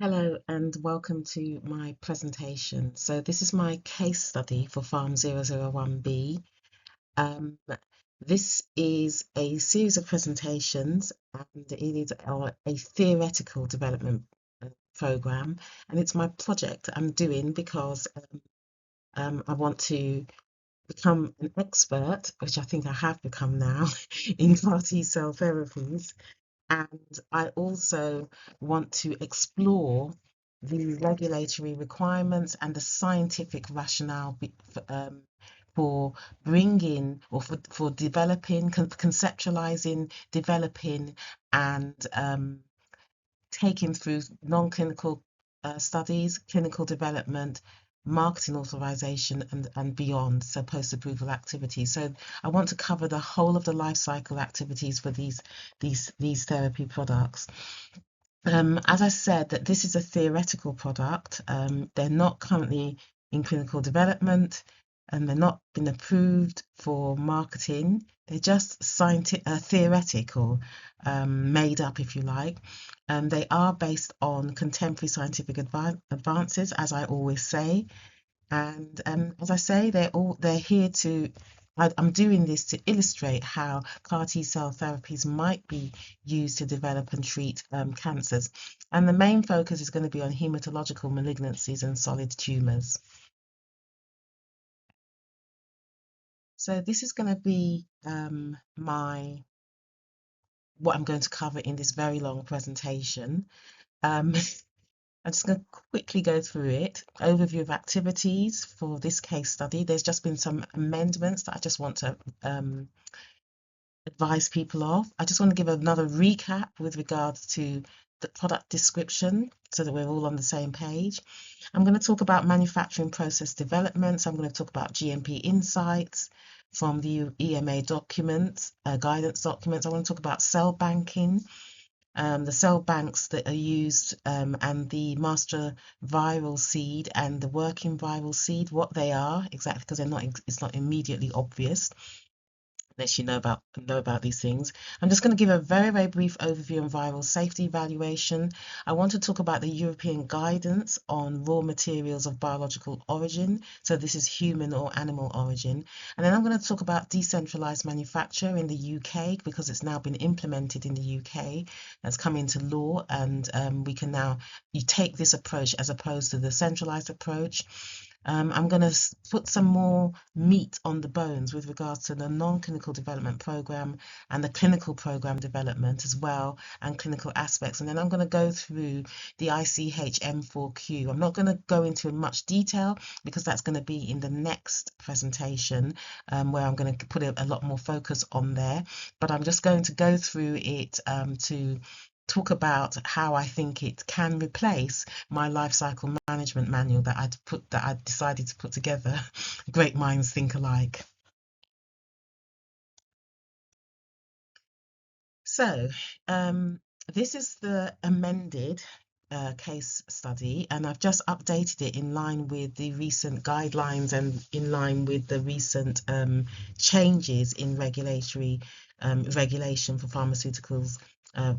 Hello and welcome to my presentation. So this is my case study for Farm 001B. Um, this is a series of presentations and it is a theoretical development program, and it's my project I'm doing because I want to become an expert, which I think I have become now, in CAR T-cell therapies. And I also want to explore the regulatory requirements and the scientific rationale for bringing or for developing, conceptualizing, developing, and taking through non-clinical studies, clinical development, marketing authorization, and beyond, so post-approval activities. So I want to cover the whole of the life cycle activities for these therapy products. As I said, that this is a theoretical product. They're not currently in clinical development, and they're not been approved for marketing. They're just scientific, theoretical, made up, if you like. They are based on contemporary scientific advances, as I always say. And as I say, they're here to. I'm doing this to illustrate how CAR T-cell therapies might be used to develop and treat cancers. And the main focus is going to be on hematological malignancies and solid tumors. So this is going to be what I'm going to cover in this very long presentation. I'm just going to quickly go through it. Overview of activities for this case study. There's just been some amendments that I just want to advise people of. I just want to give another recap with regards to the product description so that we're all on the same page. I'm going to talk about manufacturing process developments. I'm going to talk about GMP Insights from the EMA documents, guidance documents. I want to talk about cell banking, the cell banks that are used, and the master viral seed and the working viral seed, what they are exactly, because it's not immediately obvious unless you know about these things. I'm just going to give a very, very brief overview on viral safety evaluation. I want to talk about the European guidance on raw materials of biological origin. So this is human or animal origin. And then I'm going to talk about decentralized manufacture in the UK, because it's now been implemented in the UK. That's come into law, and you take this approach as opposed to the centralized approach. I'm going to put some more meat on the bones with regards to the non-clinical development program and the clinical program development as well, and clinical aspects. And then I'm going to go through the ICH M4Q. I'm not going to go into much detail because that's going to be in the next presentation, where I'm going to put a lot more focus on there. But I'm just going to go through it to talk about how I think it can replace my life cycle management manual that I decided to put together. Great minds think alike. So this is the amended case study, and I've just updated it in line with the recent guidelines and in line with the recent changes in regulation for pharmaceuticals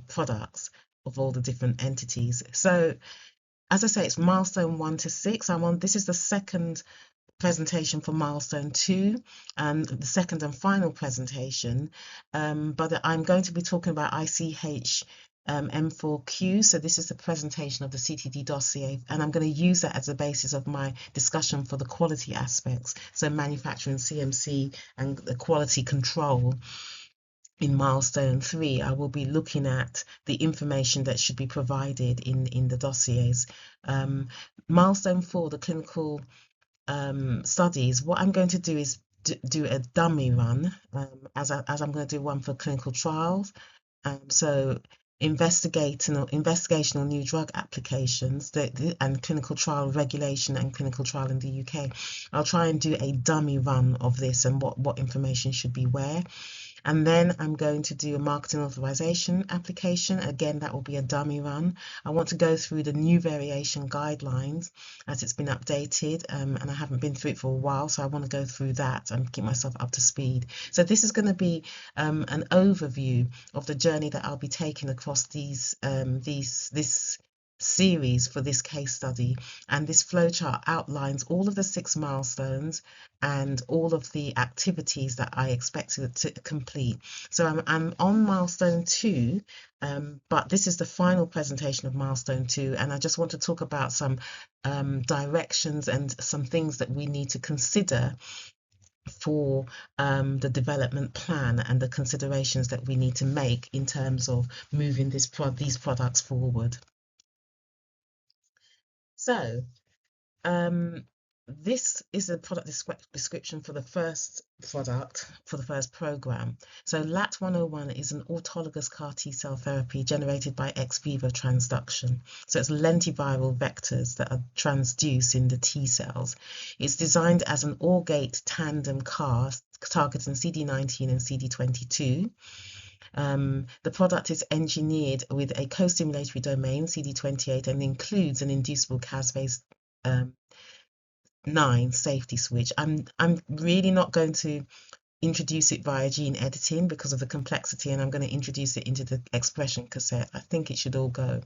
products of all the different entities. So as I say, it's milestone 1 to 6. This is the second presentation for milestone 2, and the second and final presentation. But I'm going to be talking about ICH M4Q. So this is the presentation of the CTD dossier, and I'm going to use that as a basis of my discussion for the quality aspects. So manufacturing, CMC, and the quality control. In milestone 3, I will be looking at the information that should be provided in the dossiers. Milestone 4, the clinical studies. What I'm going to do is do a dummy run, as I'm going to do one for clinical trials. So investigational new drug applications and clinical trial regulation and clinical trial in the UK. I'll try and do a dummy run of this and what information should be where. And then I'm going to do a marketing authorization application. Again, that will be a dummy run. I want to go through the new variation guidelines as it's been updated, and I haven't been through it for a while, so I want to go through that and keep myself up to speed. So this is going to be an overview of the journey that I'll be taking across this series for this case study, and this flowchart outlines all of the 6 milestones and all of the activities that I expected to complete. So I'm on milestone 2, but this is the final presentation of milestone 2, and I just want to talk about some directions and some things that we need to consider for the development plan and the considerations that we need to make in terms of moving these products forward. So this is the product description for the first product, for the first program. So LAT101 is an autologous CAR T-cell therapy generated by ex vivo transduction. So it's lentiviral vectors that are transduced in the T cells. It's designed as an all-gate tandem CAR targeting CD19 and CD22. The product is engineered with a co-stimulatory domain, CD28, and includes an inducible caspase 9 safety switch. I'm really not going to introduce it via gene editing because of the complexity, and I'm going to introduce it into the expression cassette. I think it should all go.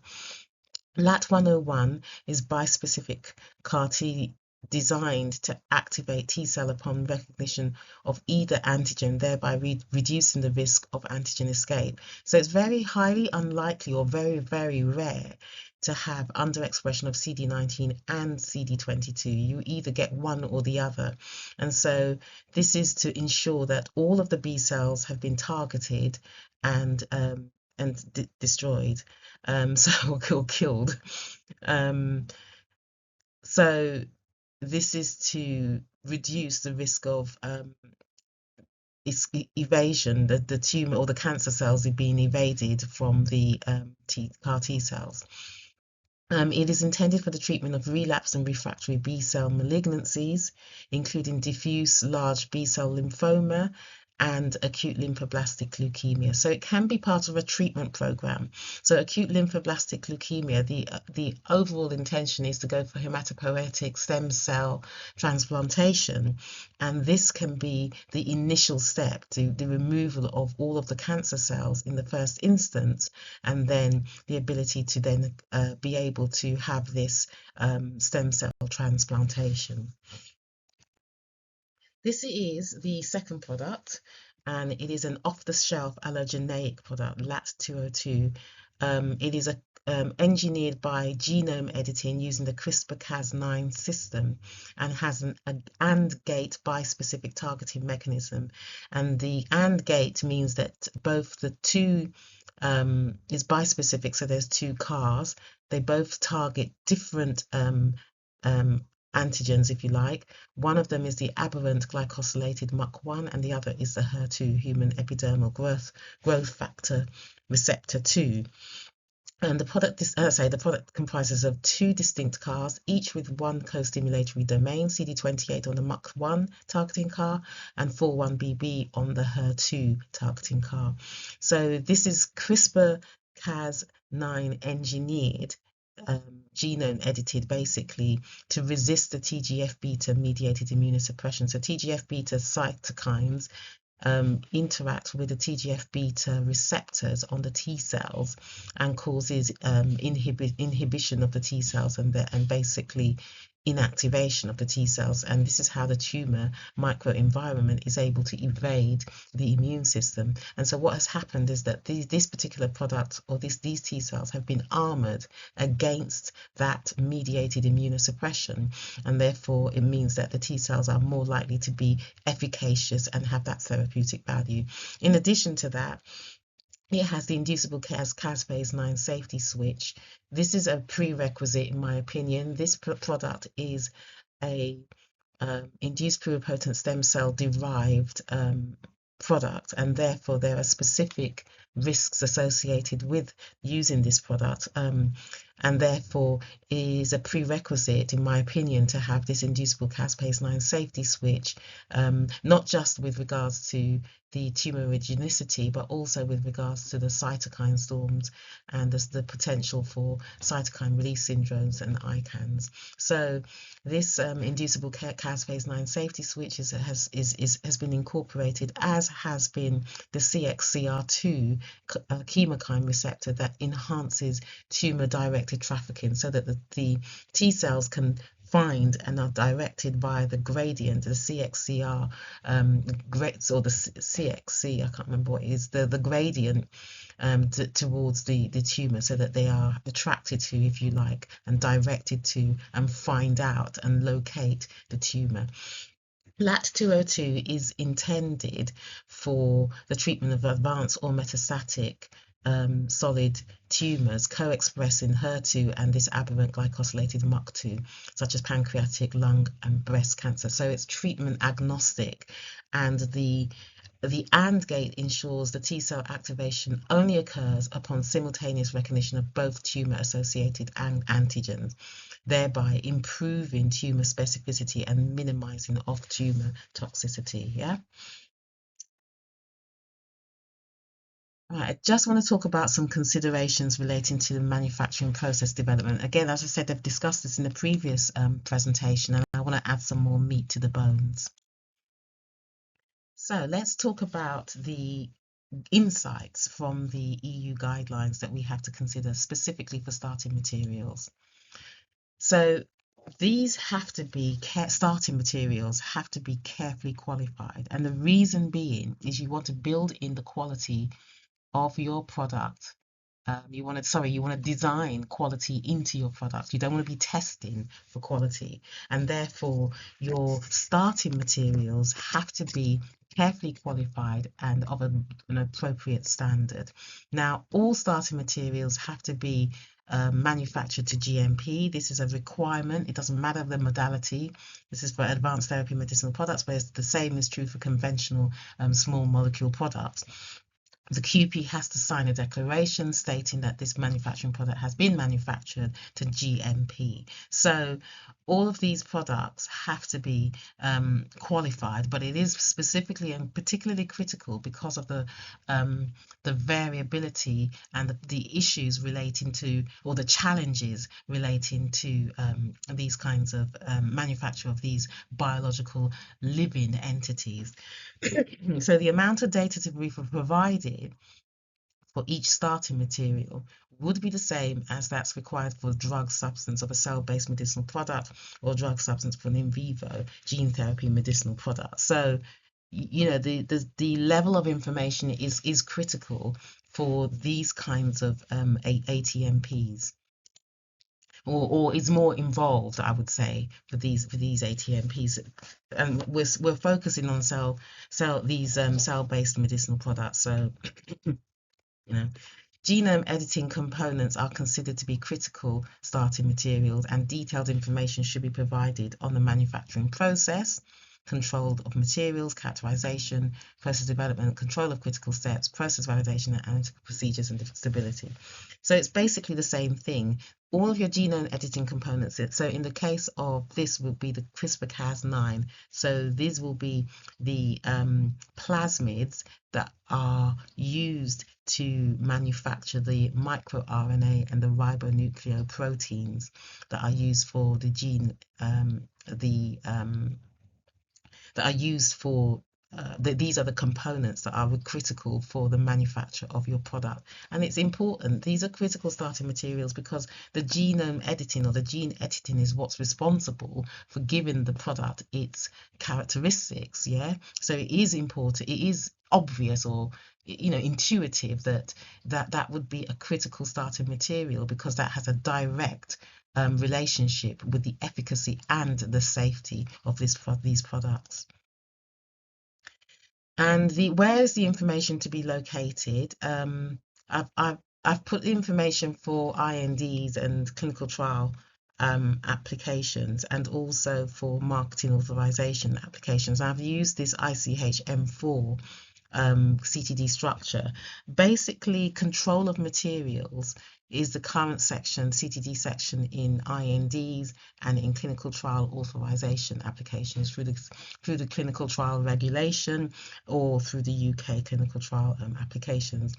LAT101 is bispecific CAR T designed to activate T cell upon recognition of either antigen, thereby reducing the risk of antigen escape. So it's very highly unlikely or very, very rare to have underexpression of CD19 and CD22. You either get one or the other. And so this is to ensure that all of the B cells have been targeted and destroyed, or killed. So this is to reduce the risk of evasion, the tumor or the cancer cells are being evaded from the CAR T cells. It is intended for the treatment of relapsed and refractory B-cell malignancies, including diffuse large B-cell lymphoma and acute lymphoblastic leukemia. So it can be part of a treatment program. So acute lymphoblastic leukemia, the overall intention is to go for hematopoietic stem cell transplantation, and this can be the initial step to the removal of all of the cancer cells in the first instance, and then the ability to then be able to have this stem cell transplantation. This is the second product, and it is an off-the-shelf allogeneic product, LAT202. It is engineered by genome editing using the CRISPR-Cas9 system and has an AND gate bispecific targeting mechanism. And the AND gate means that both the two is bispecific, so there's 2 CARs. They both target different antigens, if you like. One of them is the aberrant glycosylated MUC1, and the other is the HER2, human epidermal growth factor receptor 2. And the product comprises of 2 distinct CARs, each with 1 co-stimulatory domain, CD28 on the MUC1 targeting CAR and 41BB on the HER2 targeting CAR. So this is CRISPR-Cas9 engineered, genome edited basically to resist the TGF-beta mediated immunosuppression. So TGF-beta cytokines interact with the TGF-beta receptors on the T cells and causes inhibition of the T cells and basically inactivation of the T cells, and this is how the tumor microenvironment is able to evade the immune system. And so what has happened is that this particular product, or these T cells, have been armored against that mediated immunosuppression, and therefore it means that the T cells are more likely to be efficacious and have that therapeutic value. In addition to that, it has the inducible caspase 9 safety switch. This is a prerequisite, in my opinion. This product is a induced pluripotent stem cell derived product, and therefore there are specific risks associated with using this product, and therefore it is a prerequisite, in my opinion, to have this inducible caspase 9 safety switch, not just with regards to the tumorigenicity, but also with regards to the cytokine storms and the potential for cytokine release syndromes and ICANS. So this inducible Cas phase 9 safety switch has been incorporated, as has been the CXCR2 chemokine receptor that enhances tumor-directed trafficking, so that the T cells can find and are directed by the gradient, the CXCR, or the CXC, I can't remember what it is, the gradient towards the tumor, so that they are attracted to, if you like, and directed to, and find out and locate the tumor. LAT202 is intended for the treatment of advanced or metastatic solid tumors co-expressing HER2 and this aberrant glycosylated MUC2, such as pancreatic, lung, and breast cancer. So it's treatment agnostic, and the AND gate ensures the T cell activation only occurs upon simultaneous recognition of both tumor-associated antigens, thereby improving tumor specificity and minimizing off-tumor toxicity. Yeah. Right, I just want to talk about some considerations relating to the manufacturing process development. Again, as I said, I've discussed this in the previous presentation, and I want to add some more meat to the bones. So let's talk about the insights from the EU guidelines that we have to consider specifically for starting materials. So these have to be, starting materials have to be carefully qualified. And the reason being is you want to build in the quality of your product. You want to design quality into your product. You don't want to be testing for quality, and therefore your starting materials have to be carefully qualified and of an appropriate standard. Now, all starting materials have to be manufactured to GMP. This is a requirement. It doesn't matter the modality. This is for advanced therapy medicinal products, but the same is true for conventional small molecule products. The QP has to sign a declaration stating that this manufacturing product has been manufactured to GMP. So all of these products have to be qualified, but it is specifically and particularly critical because of the variability and the issues relating to, or the challenges relating to these kinds of manufacture of these biological living entities. So the amount of data to be provided for each starting material would be the same as that's required for drug substance of a cell-based medicinal product or drug substance for an in vivo gene therapy medicinal product. So, you know, the level of information is critical for these kinds of ATMPs. Or is more involved, I would say, for these ATMPs, and we're focusing on cell-based medicinal products. So, you know, genome editing components are considered to be critical starting materials, and detailed information should be provided on the manufacturing process, control of materials, characterization, process development, control of critical steps, process validation, and analytical procedures and stability. So it's basically the same thing. All of your genome editing components. So in the case of this will be the CRISPR-Cas9. So these will be the plasmids that are used to manufacture the microRNA and the ribonucleoproteins that are used for the gene, that are used for these are the components that are critical for the manufacture of your product. And it's important, these are critical starting materials, because the genome editing or the gene editing is what's responsible for giving the product its characteristics. Yeah, so it is important, it is obvious, or intuitive that would be a critical starting material, because that has a direct relationship with the efficacy and the safety of these products. And where is the information to be located? I've put information for INDs and clinical trial applications, and also for marketing authorization applications. I've used this ICH-M4 CTD structure. Basically, control of materials is the current section, CTD section in INDs and in clinical trial authorization applications through the clinical trial regulation or through the UK clinical trial applications.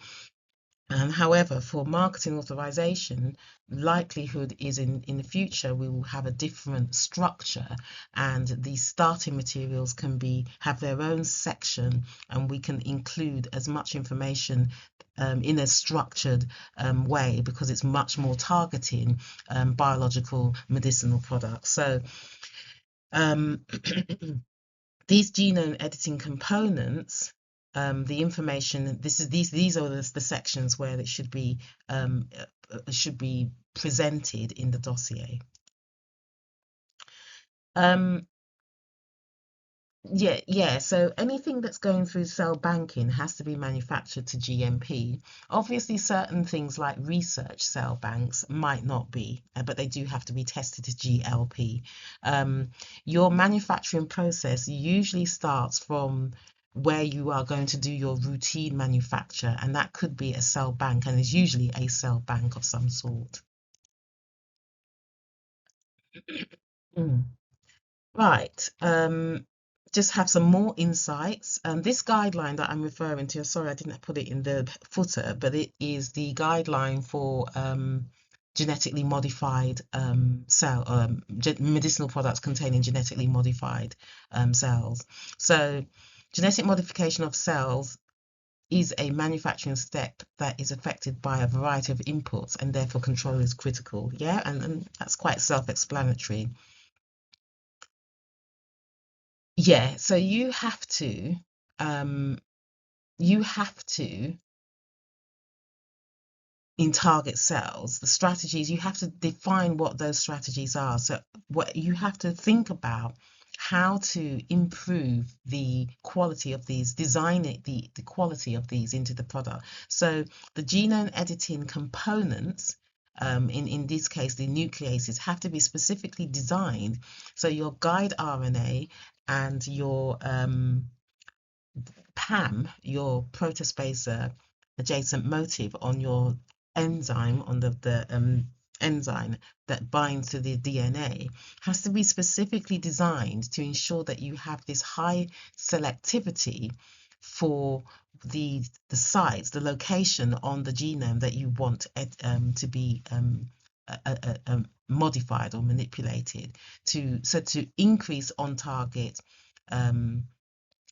However, for marketing authorization, likelihood is in the future we will have a different structure, and the starting materials can have their own section, and we can include as much information in a structured way, because it's much more targeting biological medicinal products. So these genome editing components, the information, these are the sections where it should be presented in the dossier. So anything that's going through cell banking has to be manufactured to GMP. Obviously, certain things like research cell banks might not be, but they do have to be tested to GLP. Your manufacturing process usually starts from where you are going to do your routine manufacture, and that could be a cell bank, and is usually a cell bank of some sort. Right. Just have some more insights. This guideline that I'm referring to, sorry, I didn't put it in the footer, but it is the guideline for genetically modified medicinal products containing genetically modified cells. So genetic modification of cells is a manufacturing step that is affected by a variety of inputs, and therefore control is critical. Yeah, and that's quite self-explanatory. Yeah, so you have to in target cells, the strategies, you have to define what those strategies are. So what you have to think about, how to improve the quality of these, design it, the quality of these into the product. So the genome editing components, in this case, the nucleases, have to be specifically designed. So your guide RNA and your PAM, your protospacer adjacent motif on your enzyme, on the enzyme that binds to the DNA, has to be specifically designed to ensure that you have this high selectivity for the sites, the location on the genome that you want to be modified or manipulated to increase on target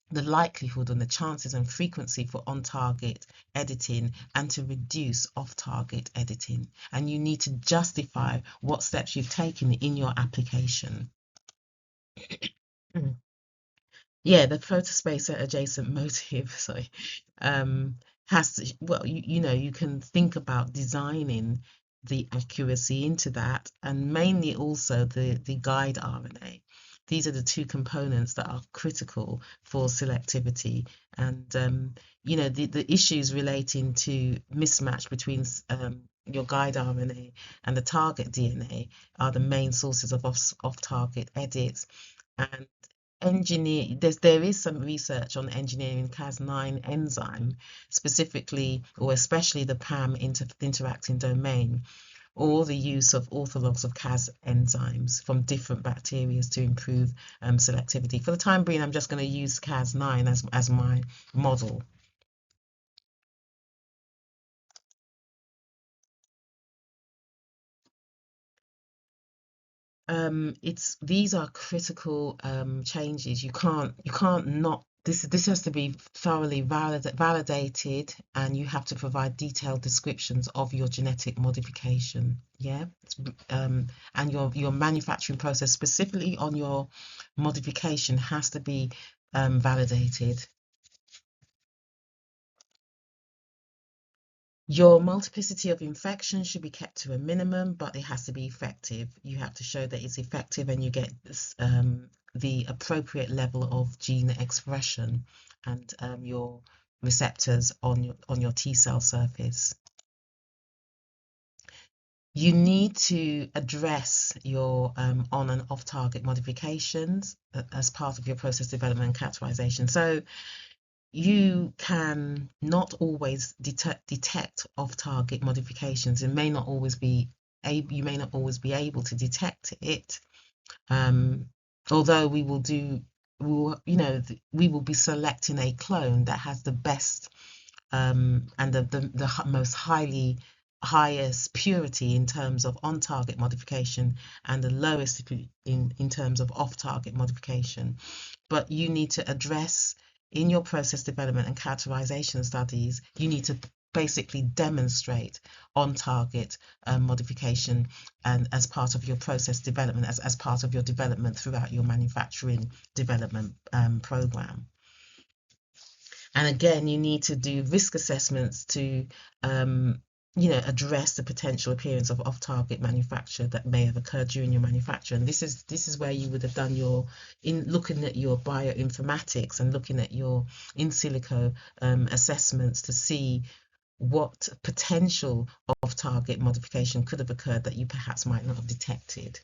the likelihood and the chances and frequency for on-target editing, and to reduce off-target editing. And you need to justify what steps you've taken in your application. Yeah, the protospacer adjacent motif, sorry, has to, well, you can think about designing the accuracy into that, and mainly also the guide RNA. These are the two components that are critical for selectivity, and the issues relating to mismatch between your guide RNA and the target DNA are the main sources of off-target edits. And there is some research on engineering Cas9 enzyme, specifically or especially the PAM interacting domain, or the use of orthologs of Cas enzymes from different bacteria to improve selectivity. For the time being, I'm just going to use Cas9 as my model. These are critical changes. You can't not. This has to be thoroughly validated, and you have to provide detailed descriptions of your genetic modification. Yeah, and your manufacturing process, specifically on your modification, has to be validated. Your multiplicity of infections should be kept to a minimum, but it has to be effective. You have to show that it's effective, and you get the appropriate level of gene expression and your receptors on your T cell surface. You need to address your on and off target modifications as part of your process development and characterization. So you can not always detect off-target modifications. It may not always be you may not always be able to detect it. Although we will do, we will be selecting a clone that has the best and the most highest purity in terms of on-target modification and the lowest in terms of off-target modification. But you need to address in your process development and characterization studies, you need to basically demonstrate on target modification and as part of your process development, as part of your development throughout your manufacturing development program. And again, you need to do risk assessments to address the potential appearance of off-target manufacture that may have occurred during your manufacture. And this is where you would have done in looking at your bioinformatics and looking at your in silico assessments to see what potential off-target modification could have occurred that you perhaps might not have detected.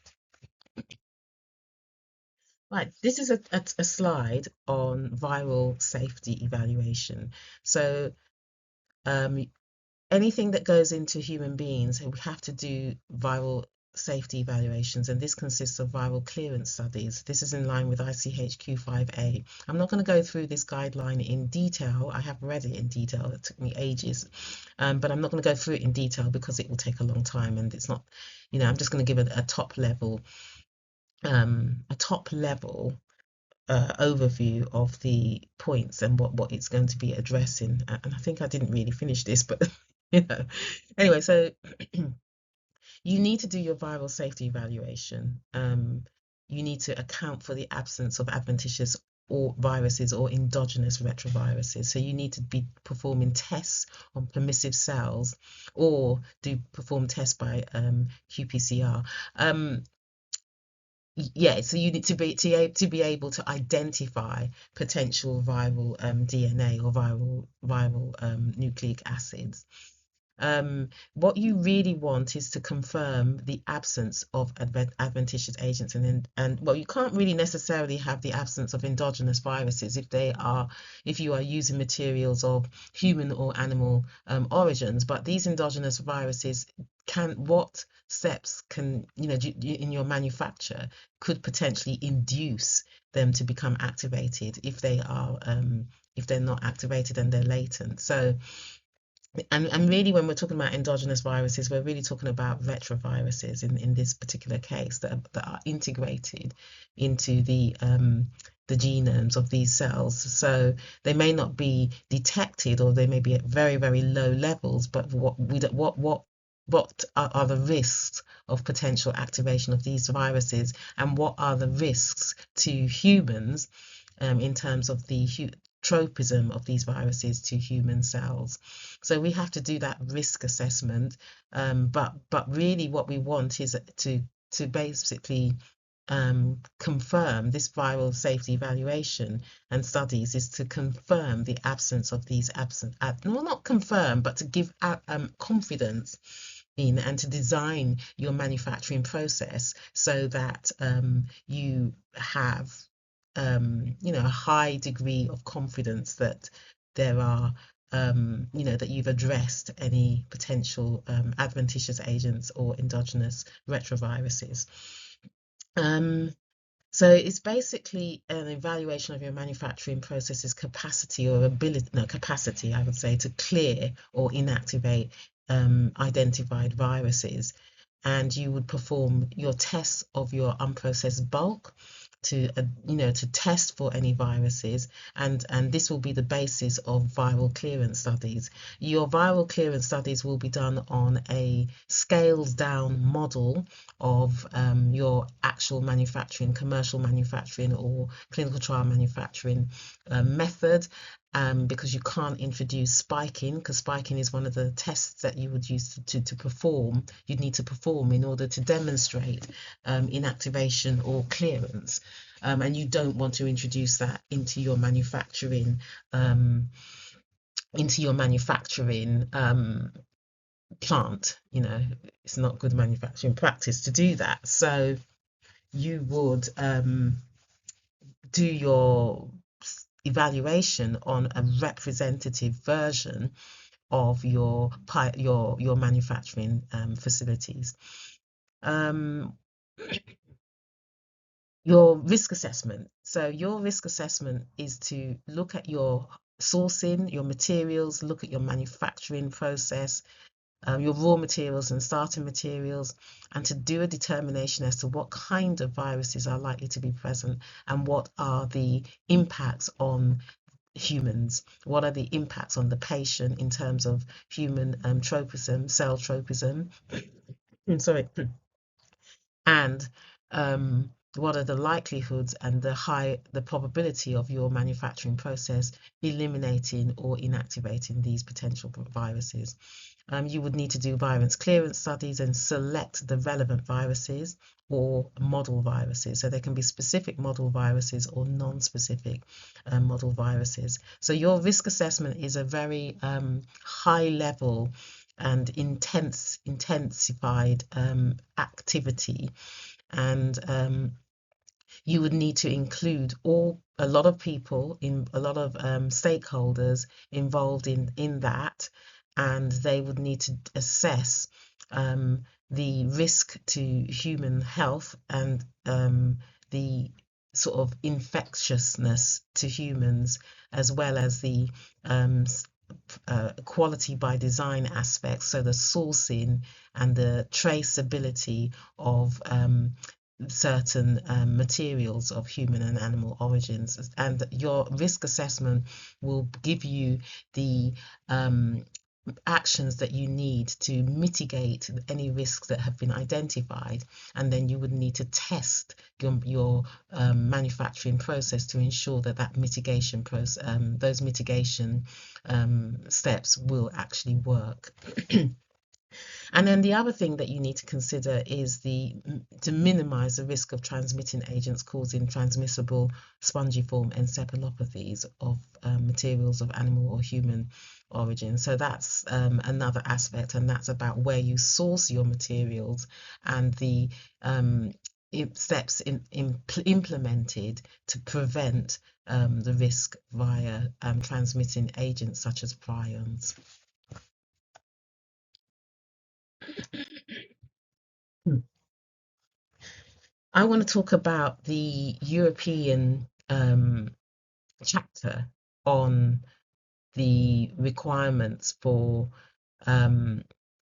Right, this is a slide on viral safety evaluation. So anything that goes into human beings, we have to do viral safety evaluations, and this consists of viral clearance studies. This is in line with ICH Q5A. I'm not going to go through this guideline in detail. I have read it in detail. It took me ages, but I'm not going to go through it in detail because it will take a long time, and it's not, I'm just going to give a top level overview of the points and what it's going to be addressing. And I think I didn't really finish this, but anyway, so you need to do your viral safety evaluation. You need to account for the absence of adventitious or viruses or endogenous retroviruses. So you need to be performing tests on permissive cells or perform tests by qPCR. Yeah, so you need to be able to identify potential viral DNA or viral nucleic acids. What you really want is to confirm the absence of adventitious agents, and well, you can't really necessarily have the absence of endogenous viruses if you are using materials of human or animal origins. But these endogenous viruses what steps can in your manufacture could potentially induce them to become activated if they're not activated and they're latent. So and really, when we're talking about endogenous viruses, we're really talking about retroviruses in this particular case that are integrated into the genomes of these cells. So they may not be detected, or they may be at very, very low levels. But what are the risks of potential activation of these viruses, and what are the risks to humans in terms of the tropism of these viruses to human cells? So we have to do that risk assessment, but really what we want is to basically confirm this viral safety evaluation and studies is to confirm the absence of these not confirm, but to give confidence in and to design your manufacturing process so that you have a high degree of confidence that there are that you've addressed any potential adventitious agents or endogenous retroviruses. So it's basically an evaluation of your manufacturing process's capacity or capacity, I would say, to clear or inactivate identified viruses. And you would perform your tests of your unprocessed bulk to test for any viruses, and this will be the basis of viral clearance studies. Your viral clearance studies will be done on a scaled down model of your actual manufacturing, commercial manufacturing or clinical trial manufacturing method, because you can't introduce spiking, because spiking is one of the tests that you would use to perform. You'd need to perform in order to demonstrate inactivation or clearance, and you don't want to introduce that into your manufacturing plant. It's not good manufacturing practice to do that. So you would do your evaluation on a representative version of your manufacturing facilities. Your risk assessment. So your risk assessment is to look at your sourcing, your materials, look at your manufacturing process, your raw materials and starting materials, and to do a determination as to what kind of viruses are likely to be present and what are the impacts on humans, what are the impacts on the patient in terms of human tropism, cell tropism, sorry, and what are the likelihoods and the probability of your manufacturing process eliminating or inactivating these potential viruses. You would need to do virus clearance studies and select the relevant viruses or model viruses. So there can be specific model viruses or non-specific model viruses. So your risk assessment is a very high level and intensified activity, and you would need to include a lot of people, in a lot of stakeholders involved in that, and they would need to assess the risk to human health and the sort of infectiousness to humans, as well as the quality by design aspects, so the sourcing and the traceability of certain materials of human and animal origins. And your risk assessment will give you the actions that you need to mitigate any risks that have been identified, and then you would need to test your manufacturing process to ensure that that mitigation process, those mitigation steps will actually work. And then the other thing that you need to consider is to minimize the risk of transmitting agents causing transmissible spongiform encephalopathies of materials of animal or human origin. So that's another aspect, and that's about where you source your materials and the steps implemented to prevent the risk via transmitting agents such as prions. I want to talk about the European chapter on the requirements for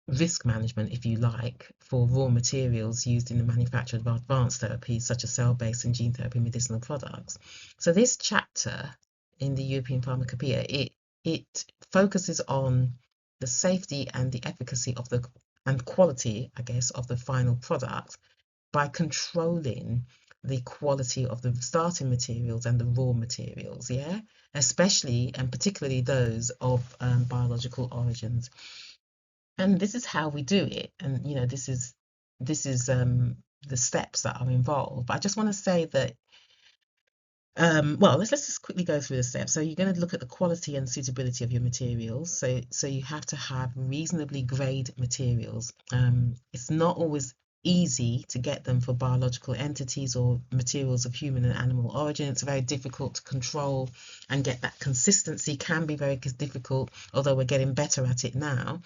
risk management, if you like, for raw materials used in the manufacture of advanced therapies such as cell-based and gene therapy medicinal products. So this chapter in the European Pharmacopoeia, it focuses on the safety and the efficacy of and quality, I guess, of the final product by controlling the quality of the starting materials and the raw materials, yeah, especially and particularly those of biological origins. And this is how we do it, and this is the steps that are involved. But I just want to say that well, let's just quickly go through the steps. So you're going to look at the quality and suitability of your materials. So you have to have reasonably grade materials. It's not always easy to get them for biological entities or materials of human and animal origin. It's very difficult to control and get that consistency, can be very difficult, although we're getting better at it now.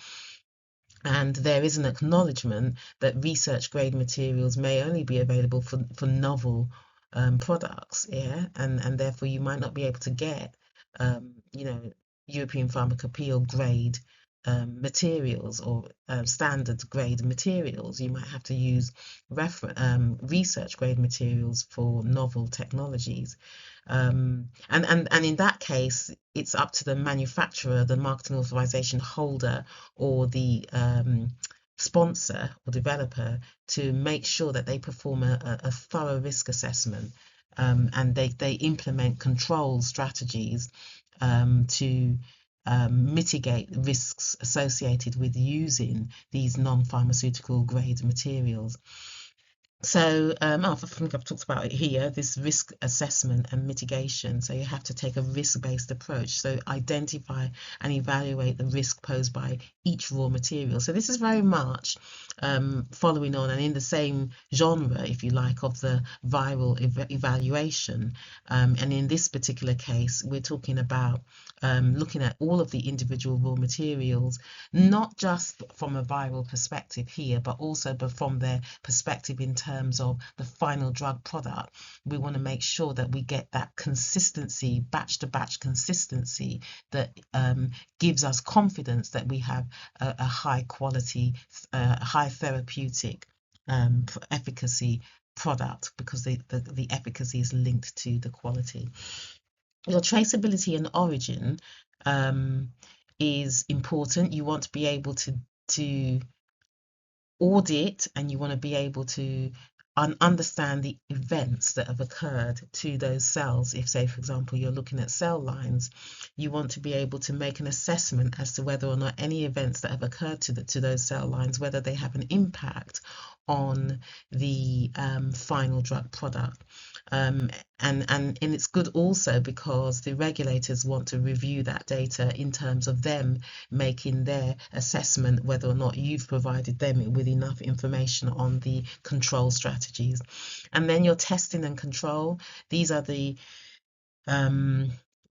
And there is an acknowledgement that research grade materials may only be available for novel products, yeah, and therefore you might not be able to get European Pharmacopoeia grade materials or standard grade materials. You might have to use research grade materials for novel technologies. And in that case, it's up to the manufacturer, the marketing authorization holder, or the sponsor or developer to make sure that they perform a thorough risk assessment, and they implement control strategies to mitigate risks associated with using these non-pharmaceutical grade materials. So I think I've talked about it here, this risk assessment and mitigation. So you have to take a risk-based approach. So identify and evaluate the risk posed by each raw material. So this is very much following on and in the same genre, if you like, of the viral evaluation. And in this particular case, we're talking about looking at all of the individual raw materials, not just from a viral perspective here, but also from their perspective in terms of the final drug product. We want to make sure that we get that consistency, batch to batch consistency that gives us confidence that we have a high quality, high therapeutic efficacy product, because the efficacy is linked to the quality. Your traceability and origin is important. You want to be able to audit, and you want to be able to understand the events that have occurred to those cells. If, say, for example, you're looking at cell lines, you want to be able to make an assessment as to whether or not any events that have occurred to those cell lines, whether they have an impact on the final drug product. And it's good also because the regulators want to review that data in terms of them making their assessment whether or not you've provided them with enough information on the control strategies. And then your testing and control, these are the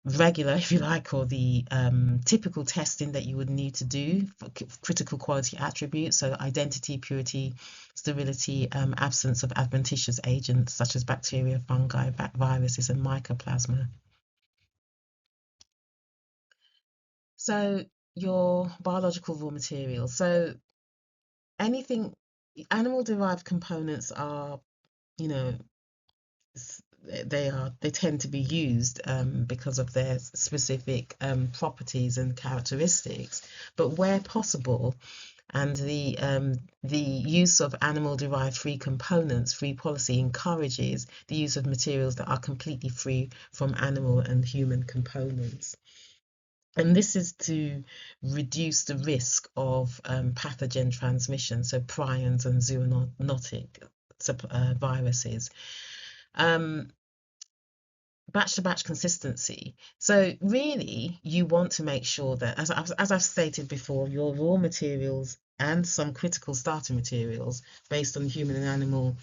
regular, if you like, or the typical testing that you would need to do for critical quality attributes. So identity, purity, sterility, absence of adventitious agents such as bacteria, fungi, viruses, and mycoplasma. So your biological raw materials. So anything, animal derived components are, you know, they tend to be used because of their specific properties and characteristics. But where possible, and the use of animal derived free components, free policy encourages the use of materials that are completely free from animal and human components. And this is to reduce the risk of pathogen transmission, so prions and zoonotic viruses. Batch to batch consistency. So really, you want to make sure that, as I've stated before, your raw materials and some critical starting materials based on human and animal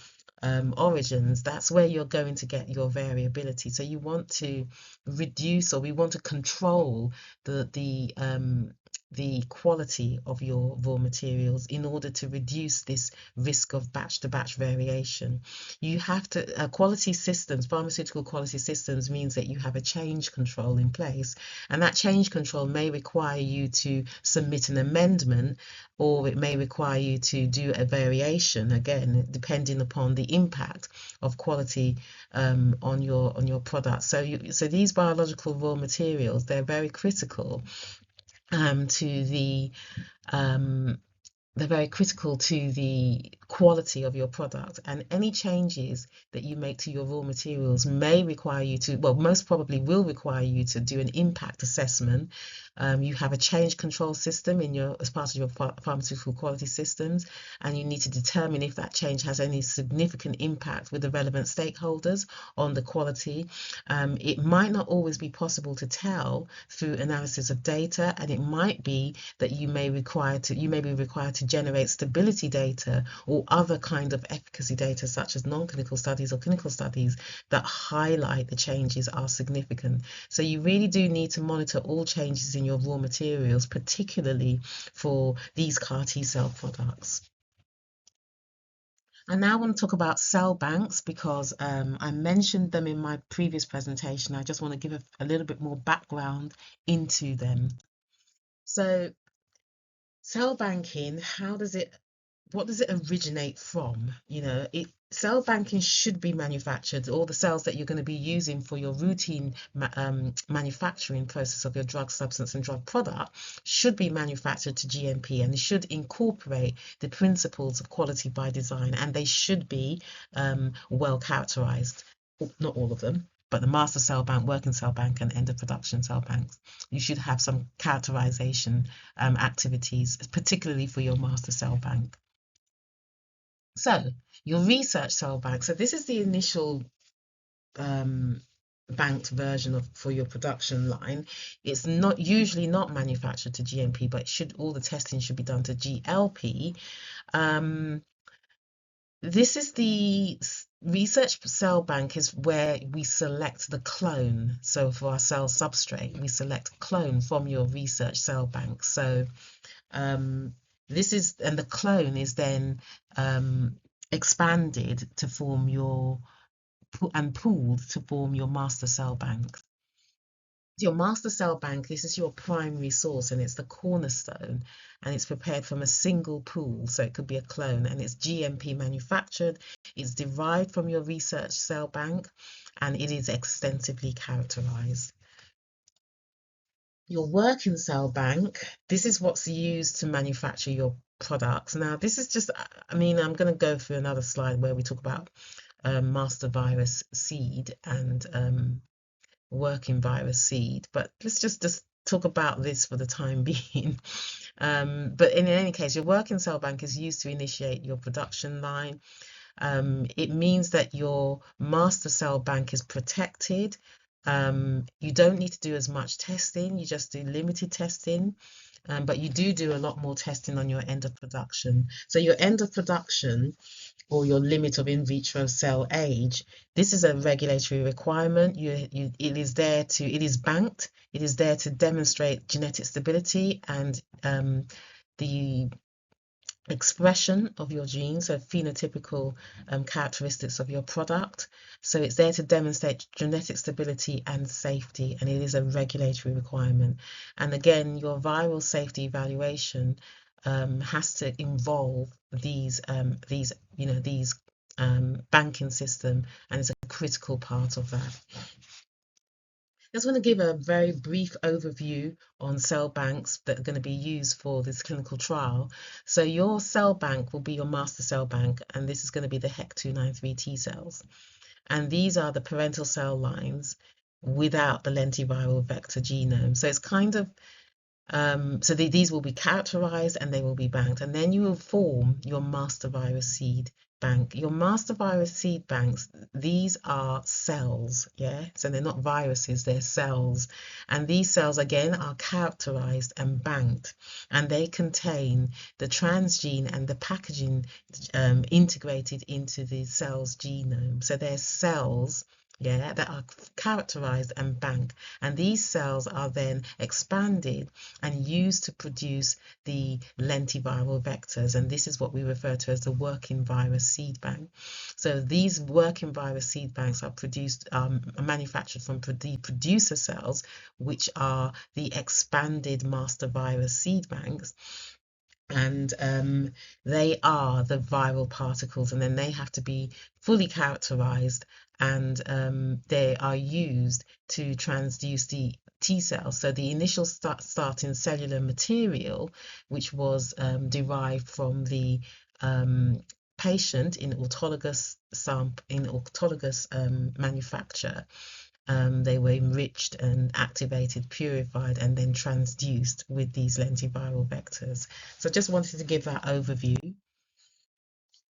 origins, that's where you're going to get your variability. So you want to reduce, or we want to control the quality of your raw materials in order to reduce this risk of batch to batch variation. You have to quality systems, pharmaceutical quality systems, means that you have a change control in place, and that change control may require you to submit an amendment, or it may require you to do a variation, again depending upon the impact of quality on your product. So these biological raw materials, they're very critical to the they're very critical to the quality of your product, and any changes that you make to your raw materials may require you to, well, most probably will require you to do an impact assessment. You have a change control system as part of your pharmaceutical quality systems, and you need to determine if that change has any significant impact with the relevant stakeholders on the quality. It might not always be possible to tell through analysis of data, and it might be that you may be required to generate stability data or other kind of efficacy data, such as non-clinical studies or clinical studies, that highlight the changes are significant. So you really do need to monitor all changes in your raw materials, particularly for these CAR T-cell products. I now want to talk about cell banks because I mentioned them in my previous presentation. I just want to give a little bit more background into them. So cell banking, what does it originate from? Cell banking should be manufactured. All the cells that you're going to be using for your routine manufacturing process of your drug substance and drug product should be manufactured to GMP, and it should incorporate the principles of quality by design, and they should be well characterized. Not all of them, but the master cell bank, working cell bank, and end of production cell banks, you should have some characterization activities, particularly for your master cell bank. So your research cell bank. So this is the initial um, banked version of for your production line. It's not usually not manufactured to GMP, but all the testing should be done to GLP. Um, this is the research cell bank is where we select the clone. So for our cell substrate, we select a clone from your research cell bank. So this is, and the clone is then expanded to form and pooled to form your master cell bank. Your master cell bank, this is your primary source and it's the cornerstone, and it's prepared from a single pool, so it could be a clone, and it's GMP manufactured, it's derived from your research cell bank, and it is extensively characterized. Your working cell bank, this is what's used to manufacture your products. Now, this is just, I mean, I'm going to go through another slide where we talk about master virus seed and working virus seed, but let's just talk about this for the time being. But in any case, your working cell bank is used to initiate your production line. It means that your master cell bank is protected. You don't need to do as much testing, you just do limited testing, but you do a lot more testing on your end of production. So your end of production, or your limit of in vitro cell age, this is a regulatory requirement. It is banked. It is there to demonstrate genetic stability and the expression of your genes, so phenotypical characteristics of your product. So it's there to demonstrate genetic stability and safety, and it is a regulatory requirement. And again, your viral safety evaluation has to involve these banking system, and it's a critical part of that. I just want to give a very brief overview on cell banks that are going to be used for this clinical trial. So your cell bank will be your master cell bank, and this is going to be the HEC293 T cells. And these are the parental cell lines without the lentiviral vector genome. So it's kind of, these will be characterized and they will be banked. And then you will form your master virus seed bank. Your master virus seed banks, these are cells, yeah? So they're not viruses, they're cells. And these cells, again, are characterized and banked. And they contain the transgene and the packaging integrated into the cell's genome. So they're cells, yeah, that are characterized and banked. And these cells are then expanded and used to produce the lentiviral vectors. And this is what we refer to as the working virus seed bank. So these working virus seed banks are manufactured from the producer cells, which are the expanded master virus seed banks. And they are the viral particles, and then they have to be fully characterized, and they are used to transduce the T cells. So the initial starting cellular material, which was derived from the patient in autologous manufacture, they were enriched and activated, purified, and then transduced with these lentiviral vectors. So I just wanted to give that overview.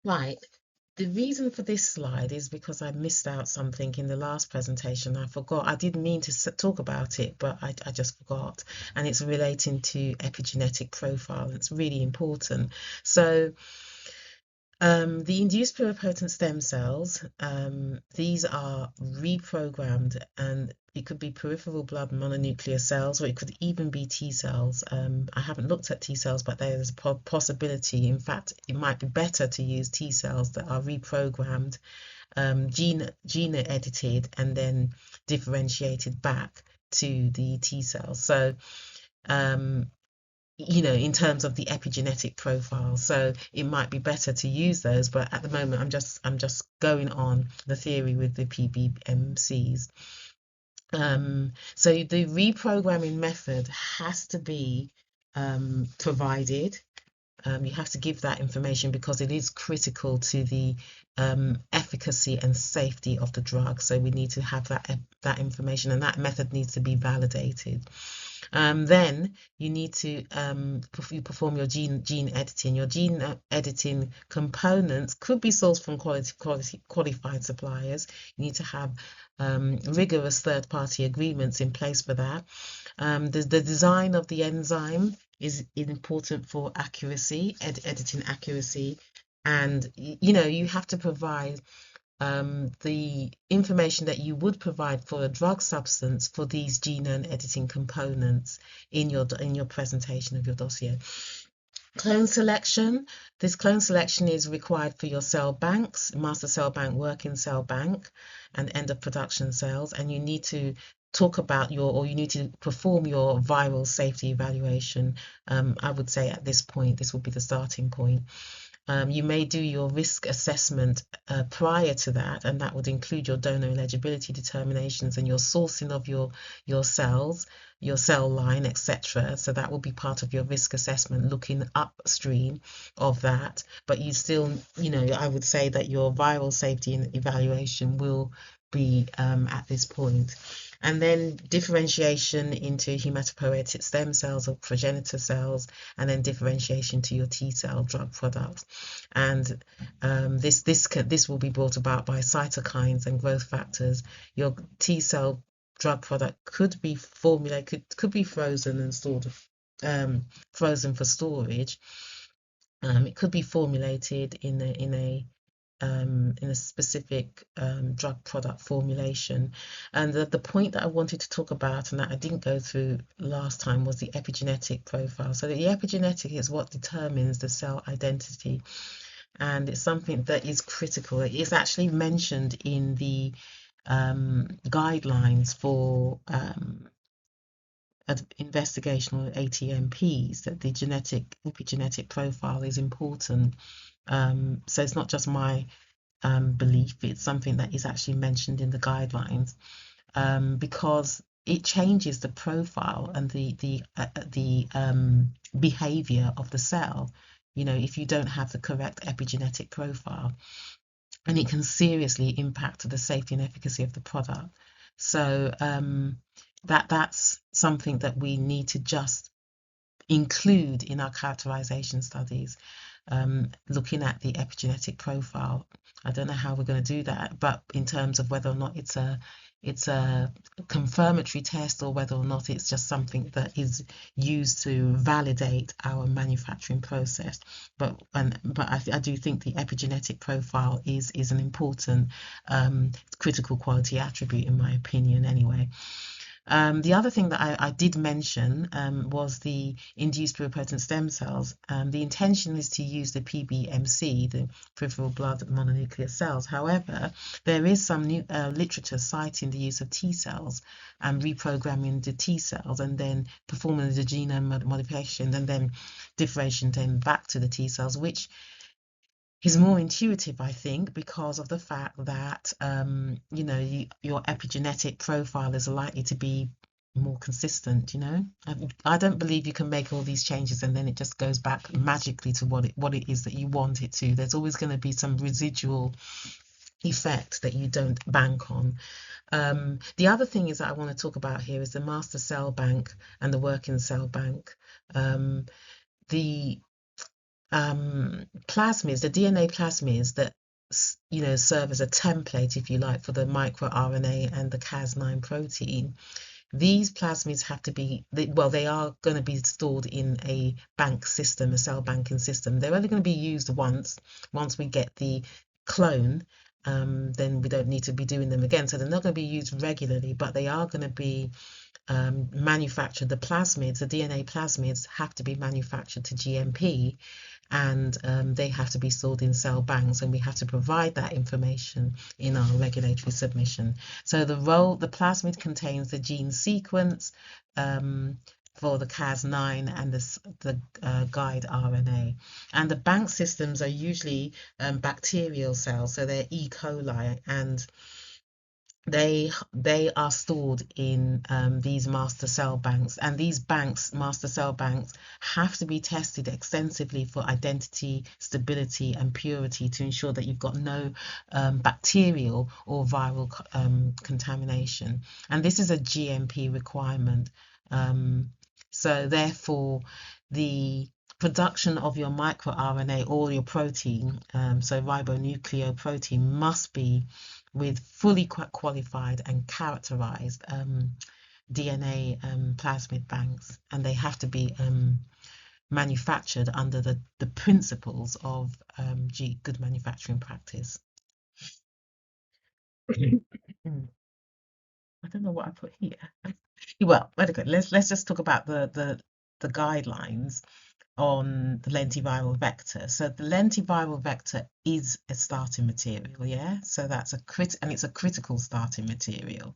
Right. The reason for this slide is because I missed out something in the last presentation. I forgot. I didn't mean to talk about it, but I just forgot. And it's relating to epigenetic profile. It's really important. So the induced pluripotent stem cells, these are reprogrammed, and it could be peripheral blood mononuclear cells, or it could even be T cells. I haven't looked at T cells, but there's a possibility. In fact, it might be better to use T cells that are reprogrammed, gene edited, and then differentiated back to the T cells. So in terms of the epigenetic profile. So it might be better to use those, but at the moment I'm just going on the theory with the PBMCs. So the reprogramming method has to be provided, You have to give that information because it is critical to the efficacy and safety of the drug. So we need to have that information, and that method needs to be validated. Then you need to you perform your gene editing. Your gene editing components could be sourced from qualified suppliers. You need to have rigorous third-party agreements in place for that. The design of the enzyme is important for accuracy, editing accuracy, and you have to provide the information that you would provide for a drug substance for these genome editing components in your presentation of your dossier. Clone selection. This clone selection is required for your cell banks, master cell bank, working cell bank, and end of production cells, and you need to you need to perform your viral safety evaluation. I would say at this point, this will be the starting point. You may do your risk assessment prior to that, and that would include your donor eligibility determinations and your sourcing of your cells, your cell line, etc. So that will be part of your risk assessment, looking upstream of that. But you still, I would say that your viral safety and evaluation will be at this point. And then differentiation into hematopoietic stem cells or progenitor cells, and then differentiation to your T cell drug products. And this will be brought about by cytokines and growth factors. Your T cell drug product could be formulated, could be frozen and stored, frozen for storage. It could be formulated in a specific drug product formulation. And the point that I wanted to talk about, and that I didn't go through last time, was the epigenetic profile. So the epigenetic is what determines the cell identity, and it's something that is critical. It is actually mentioned in the guidelines for investigational ATMPs, that the epigenetic profile is important. So it's not just my belief, it's something that is actually mentioned in the guidelines, because it changes the profile and the behavior of the cell, if you don't have the correct epigenetic profile, and it can seriously impact the safety and efficacy of the product. So that's something that we need to just include in our characterization studies, looking at the epigenetic profile. I don't know how we're going to do that, but in terms of whether or not it's a confirmatory test, or whether or not it's just something that is used to validate our manufacturing process. But I do think the epigenetic profile is an important critical quality attribute, in my opinion, anyway. The other thing that I did mention was the induced pluripotent stem cells. The intention is to use the PBMC, the peripheral blood mononuclear cells. However, there is some new literature citing the use of T cells and reprogramming the T cells, and then performing the genome modification, and then differentiating them back to the T cells, which is more intuitive, I think, because of the fact that your epigenetic profile is likely to be more consistent. I don't believe you can make all these changes and then it just goes back magically to what it is that you want it to. There's always going to be some residual effect that you don't bank on. The other thing is that I want to talk about here is the master cell bank and the working cell bank. The plasmids, the DNA plasmids that serve as a template, if you like, for the microRNA and the Cas9 protein. These plasmids have to be, they are going to be stored in a bank system, a cell banking system. They're only going to be used once we get the clone. Then we don't need to be doing them again. So they're not going to be used regularly, but they are going to be manufactured. The plasmids, the DNA plasmids, have to be manufactured to GMP, and they have to be stored in cell banks, and we have to provide that information in our regulatory submission. So the plasmid contains the gene sequence for the Cas9 and the guide RNA. And the bank systems are usually bacterial cells, so they're E. coli, and they are stored in these master cell banks, and these master cell banks, have to be tested extensively for identity, stability, and purity to ensure that you've got no bacterial or viral contamination. And this is a GMP requirement. Um, so therefore, the production of your microRNA or your protein, so ribonucleoprotein, must be with fully qualified and characterized DNA plasmid banks, and they have to be manufactured under the principles of good manufacturing practice. I don't know what I put here. Well, okay, let's just talk about the guidelines on the lentiviral vector. So the lentiviral vector is a starting material, yeah? So that's and it's a critical starting material.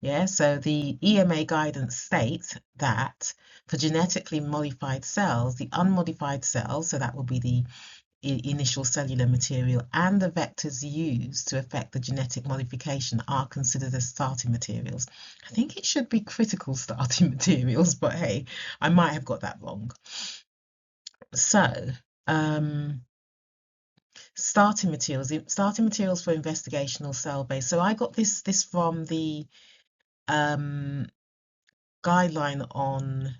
Yeah, so the EMA guidance states that for genetically modified cells, the unmodified cells, so that will be the initial cellular material, and the vectors used to effect the genetic modification are considered as starting materials. I think it should be critical starting materials, but hey, I might have got that wrong. So, starting materials for investigational cell-based. So I got this from the guideline on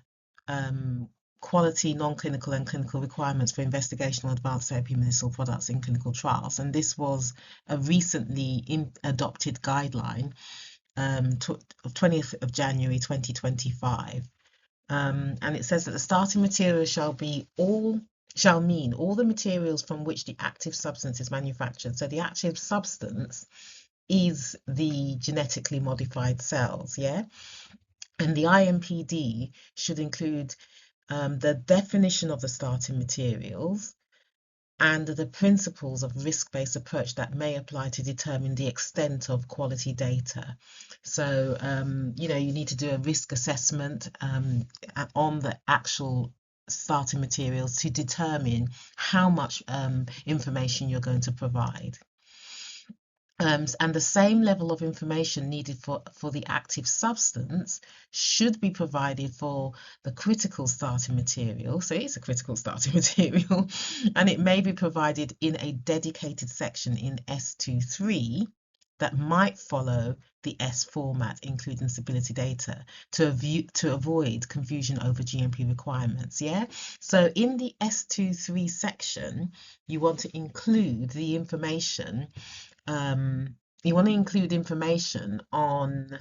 quality, non-clinical and clinical requirements for investigational advanced therapy medicinal products in clinical trials. And this was a recently adopted guideline, 20th of January 2025. And it says that the starting material shall mean all the materials from which the active substance is manufactured. So the active substance is the genetically modified cells, yeah? And the IMPD should include the definition of the starting materials and the principles of risk-based approach that may apply to determine the extent of quality data. So, you need to do a risk assessment on the actual starting materials to determine how much information you're going to provide. And the same level of information needed for the active substance should be provided for the critical starting material. So it's a critical starting material, and it may be provided in a dedicated section in S23 that might follow the S format, including stability data, to avoid confusion over GMP requirements. Yeah. So in the S23 section, you want to include the information. You want to include information on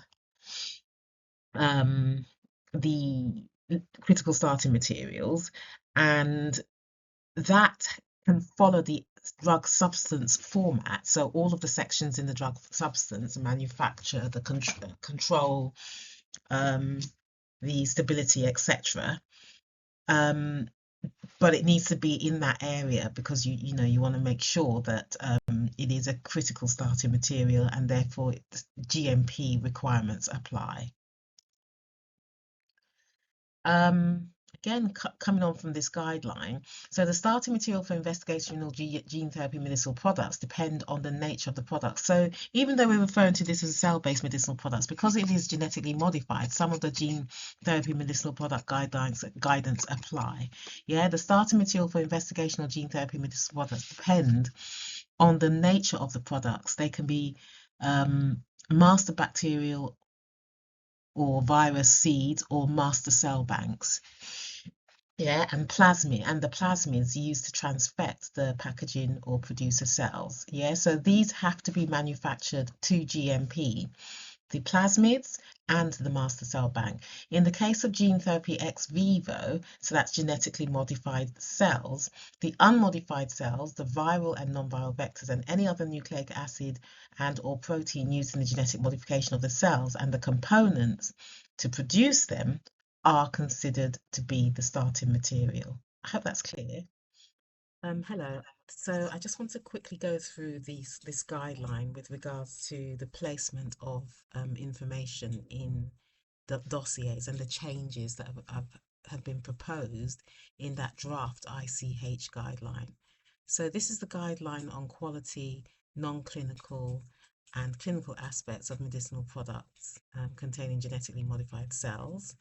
the critical starting materials, and that can follow the drug substance format. So all of the sections in the drug substance, manufacture, the control, the stability, etc. But it needs to be in that area because you want to make sure that it is a critical starting material, and therefore GMP requirements apply. Again, coming on from this guideline, so the starting material for investigational gene therapy medicinal products depend on the nature of the product. So even though we're referring to this as cell-based medicinal products, because it is genetically modified, some of the gene therapy medicinal product guidance apply. Yeah, the starting material for investigational gene therapy medicinal products depend on the nature of the products. They can be master bacterial or virus seeds or master cell banks. Yeah, and the plasmids used to transfect the packaging or producer cells. Yeah, so these have to be manufactured to GMP, the plasmids and the master cell bank. In the case of gene therapy ex vivo, so that's genetically modified cells, the unmodified cells, the viral and non-viral vectors, and any other nucleic acid and or protein used in the genetic modification of the cells and the components to produce them are considered to be the starting material. I hope that's clear. Hello. So I just want to quickly go through this guideline with regards to the placement of information in the dossiers and the changes that have been proposed in that draft ICH guideline. So this is the guideline on quality, non-clinical and clinical aspects of medicinal products containing genetically modified cells.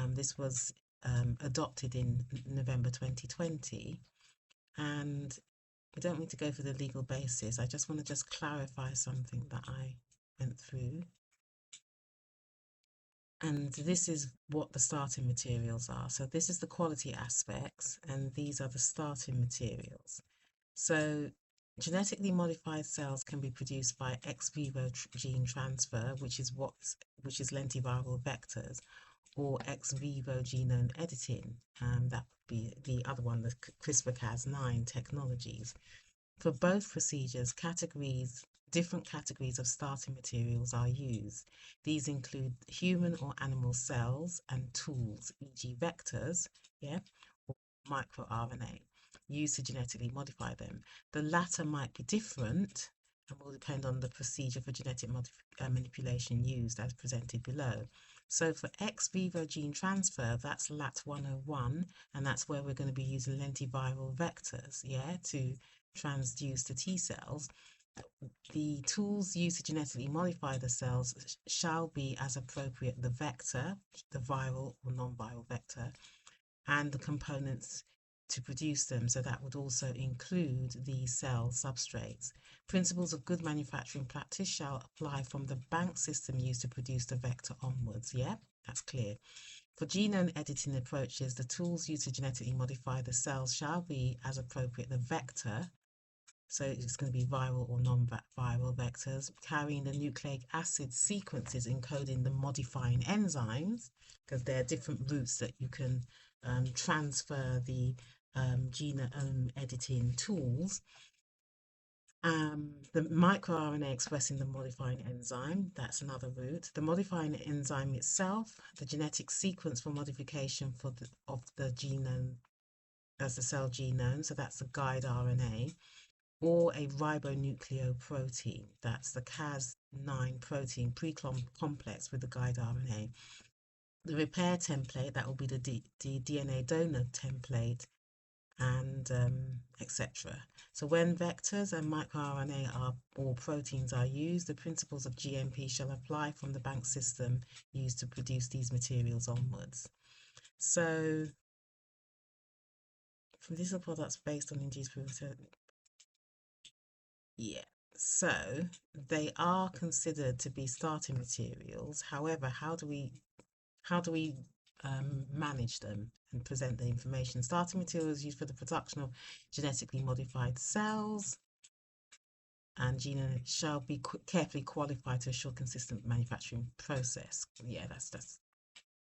This was adopted in November 2020, and I don't need to go for the legal basis. I just want to just clarify something that I went through. And this is what the starting materials are. So this is the quality aspects, and these are the starting materials. So genetically modified cells can be produced by ex vivo gene transfer, which is lentiviral vectors, or ex vivo genome editing. That would be the other one, the CRISPR-Cas9 technologies. For both procedures, different categories of starting materials are used. These include human or animal cells and tools, e.g. vectors, or microRNA, used to genetically modify them. The latter might be different and will depend on the procedure for genetic manipulation used as presented below. So for ex vivo gene transfer, that's LAT 101, and that's where we're going to be using lentiviral vectors, to transduce the T cells. The tools used to genetically modify the cells shall be, as appropriate, the vector, the viral or non-viral vector, and the components to produce them. So that would also include the cell substrates. Principles of good manufacturing practice shall apply from the bank system used to produce the vector onwards. Yeah, that's clear. For genome editing approaches, the tools used to genetically modify the cells shall be, as appropriate, the vector. So it's going to be viral or non-viral vectors carrying the nucleic acid sequences encoding the modifying enzymes, because there are different routes that you can transfer the genome editing tools. The microRNA expressing the modifying enzyme, that's another route. The modifying enzyme itself, the genetic sequence for modification of the genome as the cell genome, so that's the guide RNA, or a ribonucleoprotein, that's the Cas9 protein pre-complex with the guide RNA. The repair template, that will be the DNA donor template, and etc. So when vectors and microRNA or proteins are used, the principles of GMP shall apply from the bank system used to produce these materials onwards. So from medicinal products based on induced so they are considered to be starting materials. However, how do we manage them and present the information? Starting materials used for the production of genetically modified cells and genome shall be carefully qualified to ensure consistent manufacturing process. Yeah, that's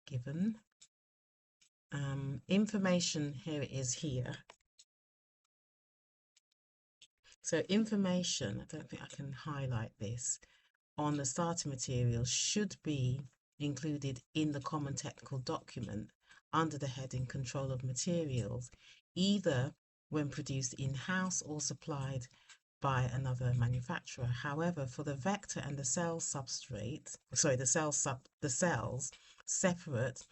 given. Information, here it is here. So information, I don't think I can highlight this, on the starting materials should be included in the common technical document under the heading Control of Materials, either when produced in-house or supplied by another manufacturer. However, for the vector and the cell substrate, the cells, separate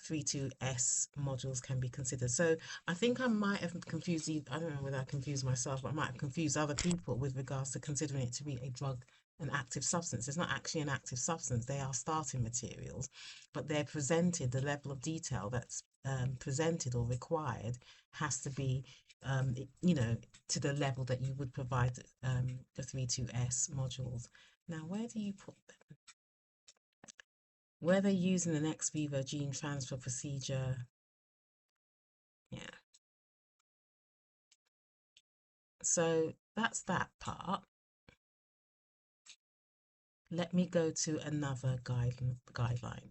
32S modules can be considered. So I think I might have confused you. I don't know whether I confused myself, but I might have confused other people with regards to considering it to be a drug, an active substance. It's not actually an active substance. They are starting materials, but they're presented, the level of detail that's presented or required has to be to the level that you would provide the 32S modules. Now, where do you put them? Where they're using an ex vivo gene transfer procedure. Yeah. So that's that part. Let me go to another guideline.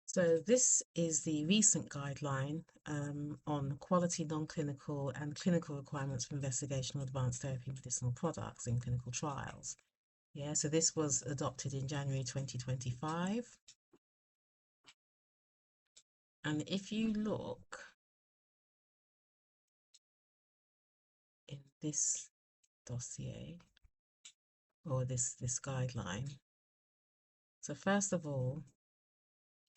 So this is the recent guideline on quality, non-clinical and clinical requirements for investigational advanced therapy medicinal products in clinical trials. Yeah, so this was adopted in January 2025. And if you look in this dossier or this guideline, so first of all,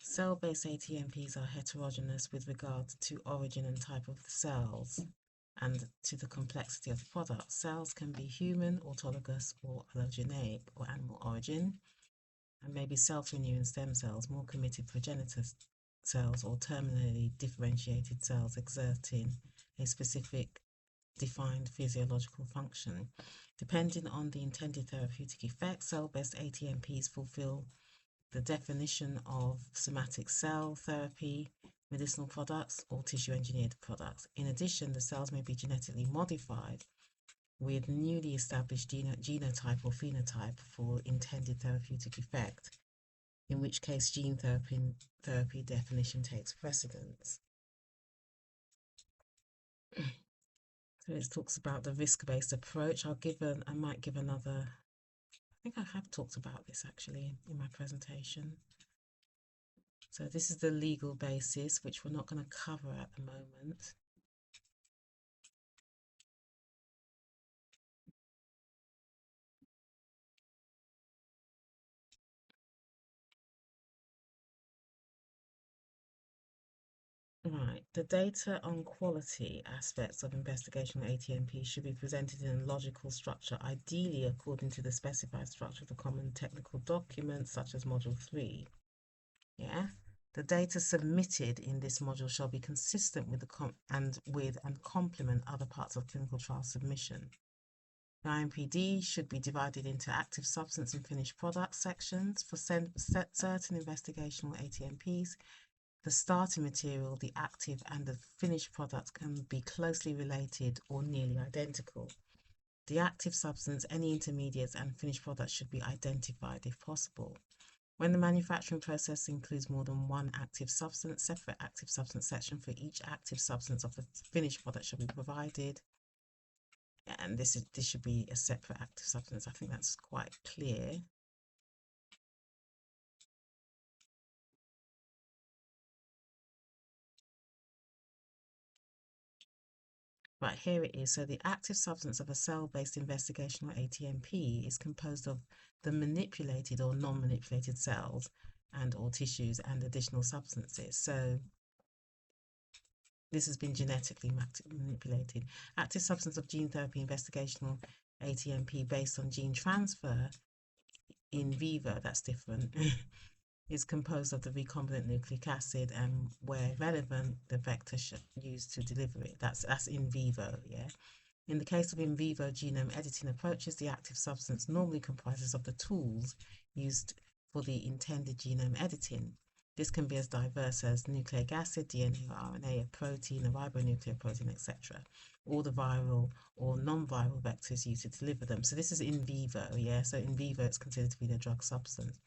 Cell-based ATMPs are heterogeneous with regard to origin and type of the cells and to the complexity of the product. Cells can be human, autologous, or allogeneic, or animal origin, and may be self-renewing stem cells, more committed progenitor cells, or terminally differentiated cells exerting a specific defined physiological function. Depending on the intended therapeutic effect, cell-based ATMPs fulfill the definition of somatic cell therapy, medicinal products, or tissue-engineered products. In addition, the cells may be genetically modified with newly established genotype or phenotype for intended therapeutic effect, in which case gene therapy definition takes precedence. So it talks about the risk-based approach. I might give another, I think I have talked about this actually in my presentation. So this is the legal basis, which we're not going to cover at the moment. Right, the data on quality aspects of investigational ATMP should be presented in a logical structure, ideally according to the specified structure of the common technical documents, such as Module 3. Yeah, the data submitted in this module shall be consistent with and complement other parts of clinical trial submission. The IMPD should be divided into active substance and finished product sections for certain investigational ATMPs. The starting material, the active, and the finished product can be closely related or nearly identical. The active substance, any intermediates, and finished products should be identified if possible. When the manufacturing process includes more than one active substance, separate active substance section for each active substance of the finished product should be provided. And this should be a separate active substance. I think that's quite clear. Right, here it is. So the active substance of a cell-based investigational ATMP is composed of the manipulated or non-manipulated cells and or tissues and additional substances. So this has been genetically manipulated. Active substance of gene therapy investigational ATMP based on gene transfer in vivo, that's different, is composed of the recombinant nucleic acid and where relevant, the vector used to deliver it. That's in vivo, yeah. In the case of in vivo genome editing approaches, the active substance normally comprises of the tools used for the intended genome editing. This can be as diverse as nucleic acid, DNA or RNA, a protein, a ribonucleoprotein, etc. Or the viral or non-viral vectors used to deliver them. So this is in vivo, yeah? So in vivo, it's considered to be the drug substance.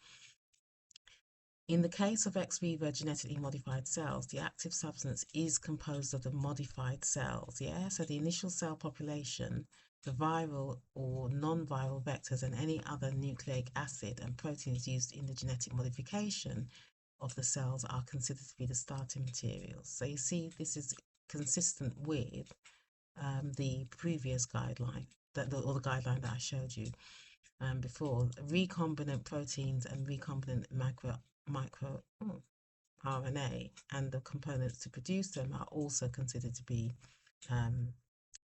In the case of ex vivo genetically modified cells, the active substance is composed of the modified cells, yeah? So the initial cell population, the viral or non-viral vectors, and any other nucleic acid and proteins used in the genetic modification of the cells are considered to be the starting materials. So you see, this is consistent with the previous guideline, or the guideline that I showed you before. Recombinant proteins and recombinant RNA and the components to produce them are also considered to be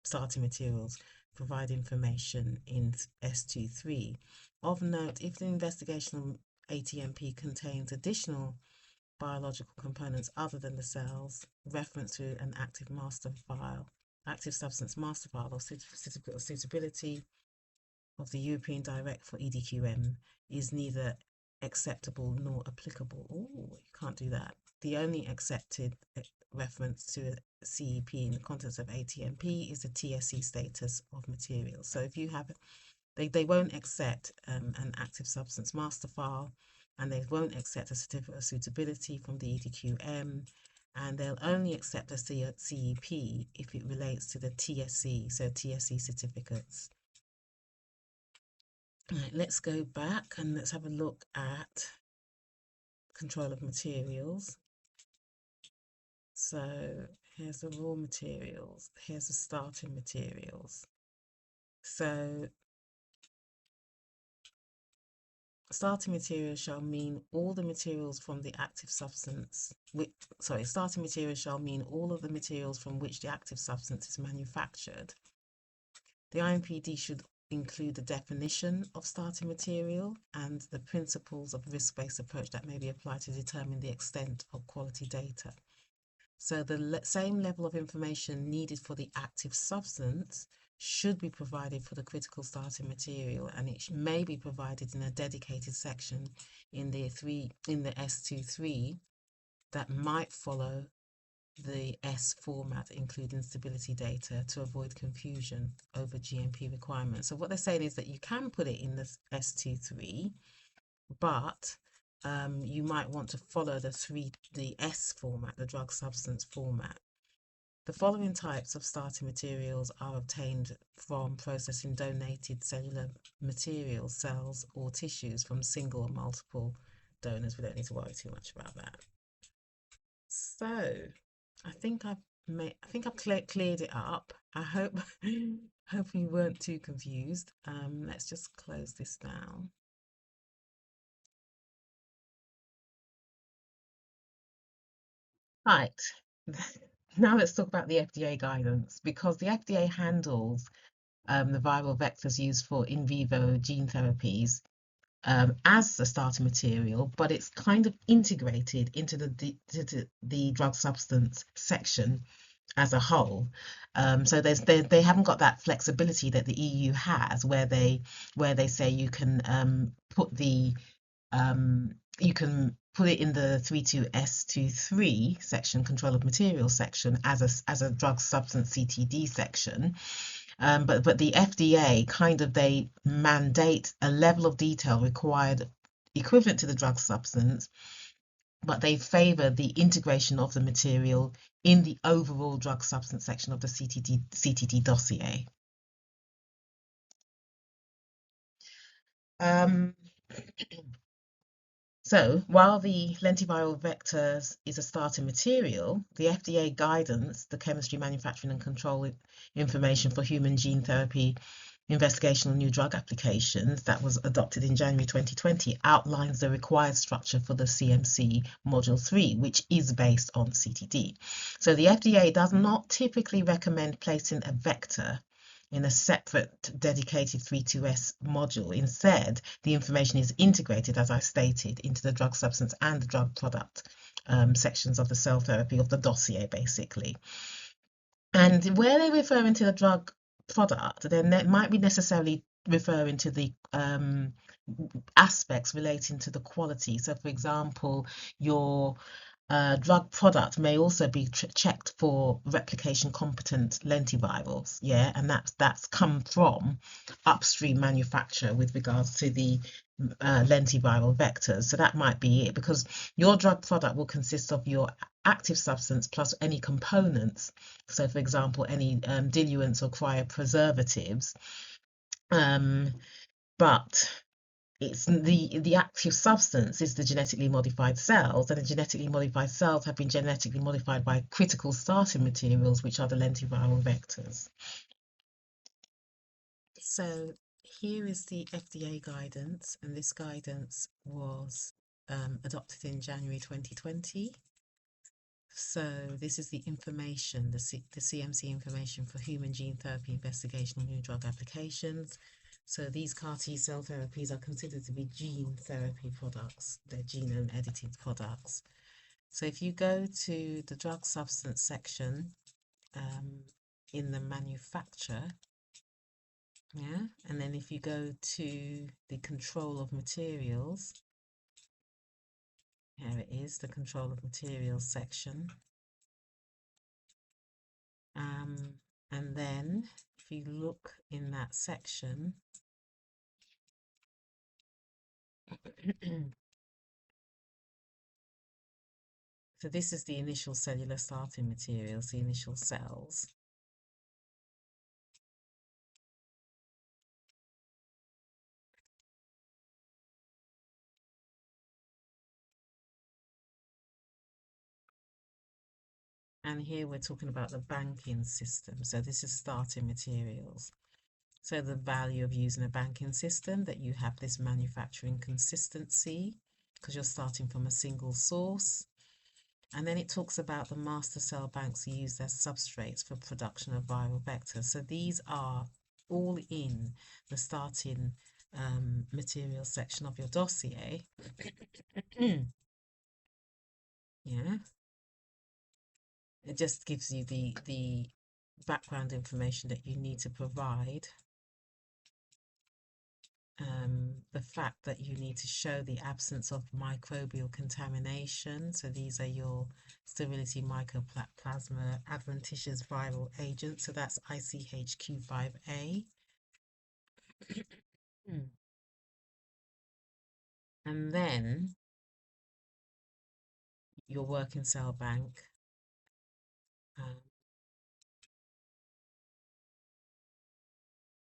starting materials, provide information in S23. Of note, if the investigational ATMP contains additional biological components other than the cells, reference to an active substance master file or certificate of suitability of the European Direct for EDQM is neither acceptable nor applicable. Oh, you can't do that. The only accepted reference to a CEP in the context of ATMP is the TSC status of materials. So if you have, they won't accept an active substance master file, and they won't accept a certificate of suitability from the EDQM, and they'll only accept a CEP if it relates to the TSC, so TSC certificates. Right, let's go back and let's have a look at control of materials. So here's the raw materials, here's the starting materials. So starting materials shall mean all the materials from the active substance, starting materials shall mean all of the materials from which the active substance is manufactured. The IMPD should include the definition of starting material and the principles of risk-based approach that may be applied to determine the extent of quality data. So the same level of information needed for the active substance should be provided for the critical starting material, and it may be provided in a dedicated section in the S23 that might follow the S format, including stability data, to avoid confusion over GMP requirements. So what they're saying is that you can put it in the S23, but you might want to follow the S format, the drug substance format. The following types of starting materials are obtained from processing donated cellular materials, cells, or tissues from single or multiple donors. We don't need to worry too much about that. So I think I've cleared it up. I hope you weren't too confused. Let's just close this down. Right. Now let's talk about the FDA guidance, because the FDA handles the viral vectors used for in vivo gene therapies as a starting material, but it's kind of integrated into the drug substance section as a whole. So they haven't got that flexibility that the EU has, where they say you can put it in the 32S23 section, control of materials section, as a drug substance CTD section. But the FDA they mandate a level of detail required equivalent to the drug substance, but they favor the integration of the material in the overall drug substance section of the CTD dossier. So while the lentiviral vectors is a starting material, the FDA guidance, the chemistry, manufacturing and control information for human gene therapy investigational new drug applications that was adopted in January 2020 outlines the required structure for the CMC Module 3, which is based on CTD. So the FDA does not typically recommend placing a vector in a separate dedicated 32S module. Instead, the information is integrated, as I stated, into the drug substance and the drug product sections of the cell therapy of the dossier, basically. And where they're referring to the drug product, then it might be necessarily referring to the aspects relating to the quality. So, for example, your drug product may also be checked for replication competent lentivirals, yeah, and that's come from upstream manufacture with regards to the lentiviral vectors. So that might be it, because your drug product will consist of your active substance plus any components. So, for example, any diluents or cryopreservatives, but it's the active substance is the genetically modified cells, and the genetically modified cells have been genetically modified by critical starting materials, which are the lentiviral vectors. So here is the FDA guidance, and this guidance was adopted in January 2020. So this is the information, the CMC information for human gene therapy investigational new drug applications. So these CAR T cell therapies are considered to be gene therapy products. They're genome edited products. So if you go to the drug substance section in the manufacture, yeah, and then if you go to the control of materials, here it is, the control of materials section. And then if you look in that section, so this is the initial cellular starting materials, the initial cells. And here we're talking about the banking system. So this is starting materials. So the value of using a banking system, that you have this manufacturing consistency because you're starting from a single source. And then it talks about the master cell banks used as substrates for production of viral vectors. So these are all in the starting material section of your dossier. Yeah, it just gives you the background information that you need to provide. The fact that you need to show the absence of microbial contamination. So these are your sterility mycoplasma adventitious viral agents. So that's ICHQ5A. And then your working cell bank. Um,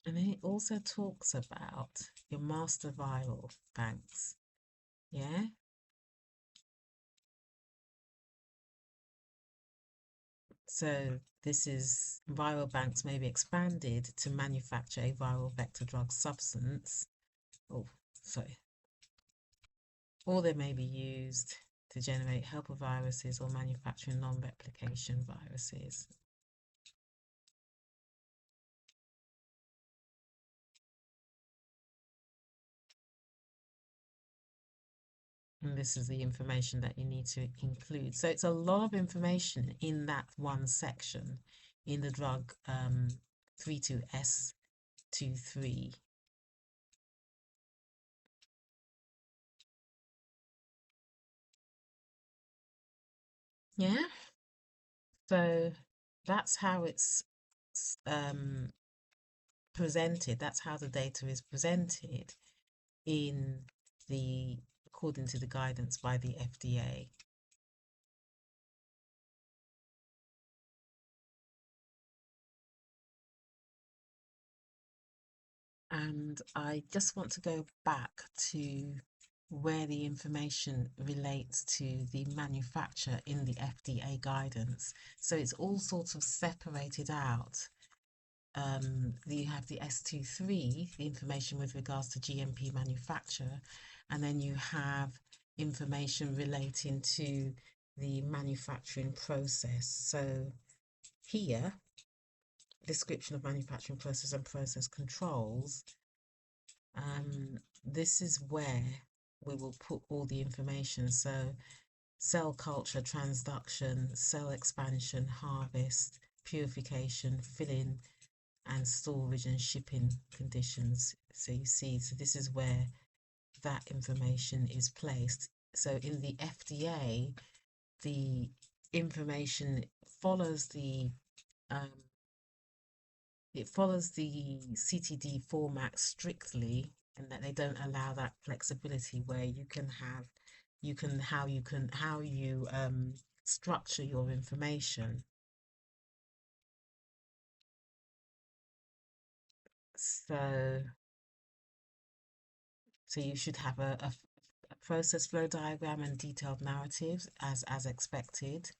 and then it also talks about your master viral banks. Yeah. So this is viral banks may be expanded to manufacture a viral vector drug substance. Oh, sorry. Or they may be used to generate helper viruses or manufacturing non-replication viruses. And this is the information that you need to include. So it's a lot of information in that one section in the drug 32S23. Yeah, so that's how it's presented. That's how the data is presented in the according to the guidance by the FDA. And I just want to go back to where the information relates to the manufacturer in the FDA guidance. So it's all sorts of separated out. You have the S23, the information with regards to GMP manufacture, and then you have information relating to the manufacturing process. So here, description of manufacturing process and process controls. This is where we will put all the information. So cell culture, transduction, cell expansion, harvest, purification, filling, and storage and shipping conditions. So you see, so this is where that information is placed. So in the FDA, the information follows the um, CTD format strictly, and that they don't allow that flexibility where you can have how you structure your information. So you should have a process flow diagram and detailed narratives as expected.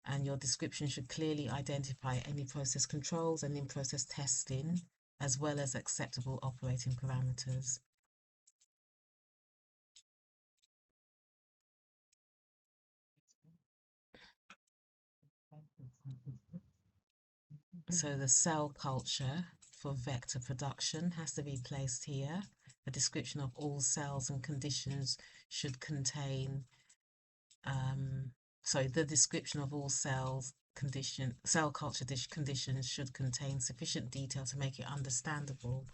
And your description should clearly identify any process controls and in-process testing, as well as acceptable operating parameters. So the cell culture for vector production has to be placed here. A description of all cells and conditions should contain, the description of all cell culture conditions should contain sufficient detail to make understandable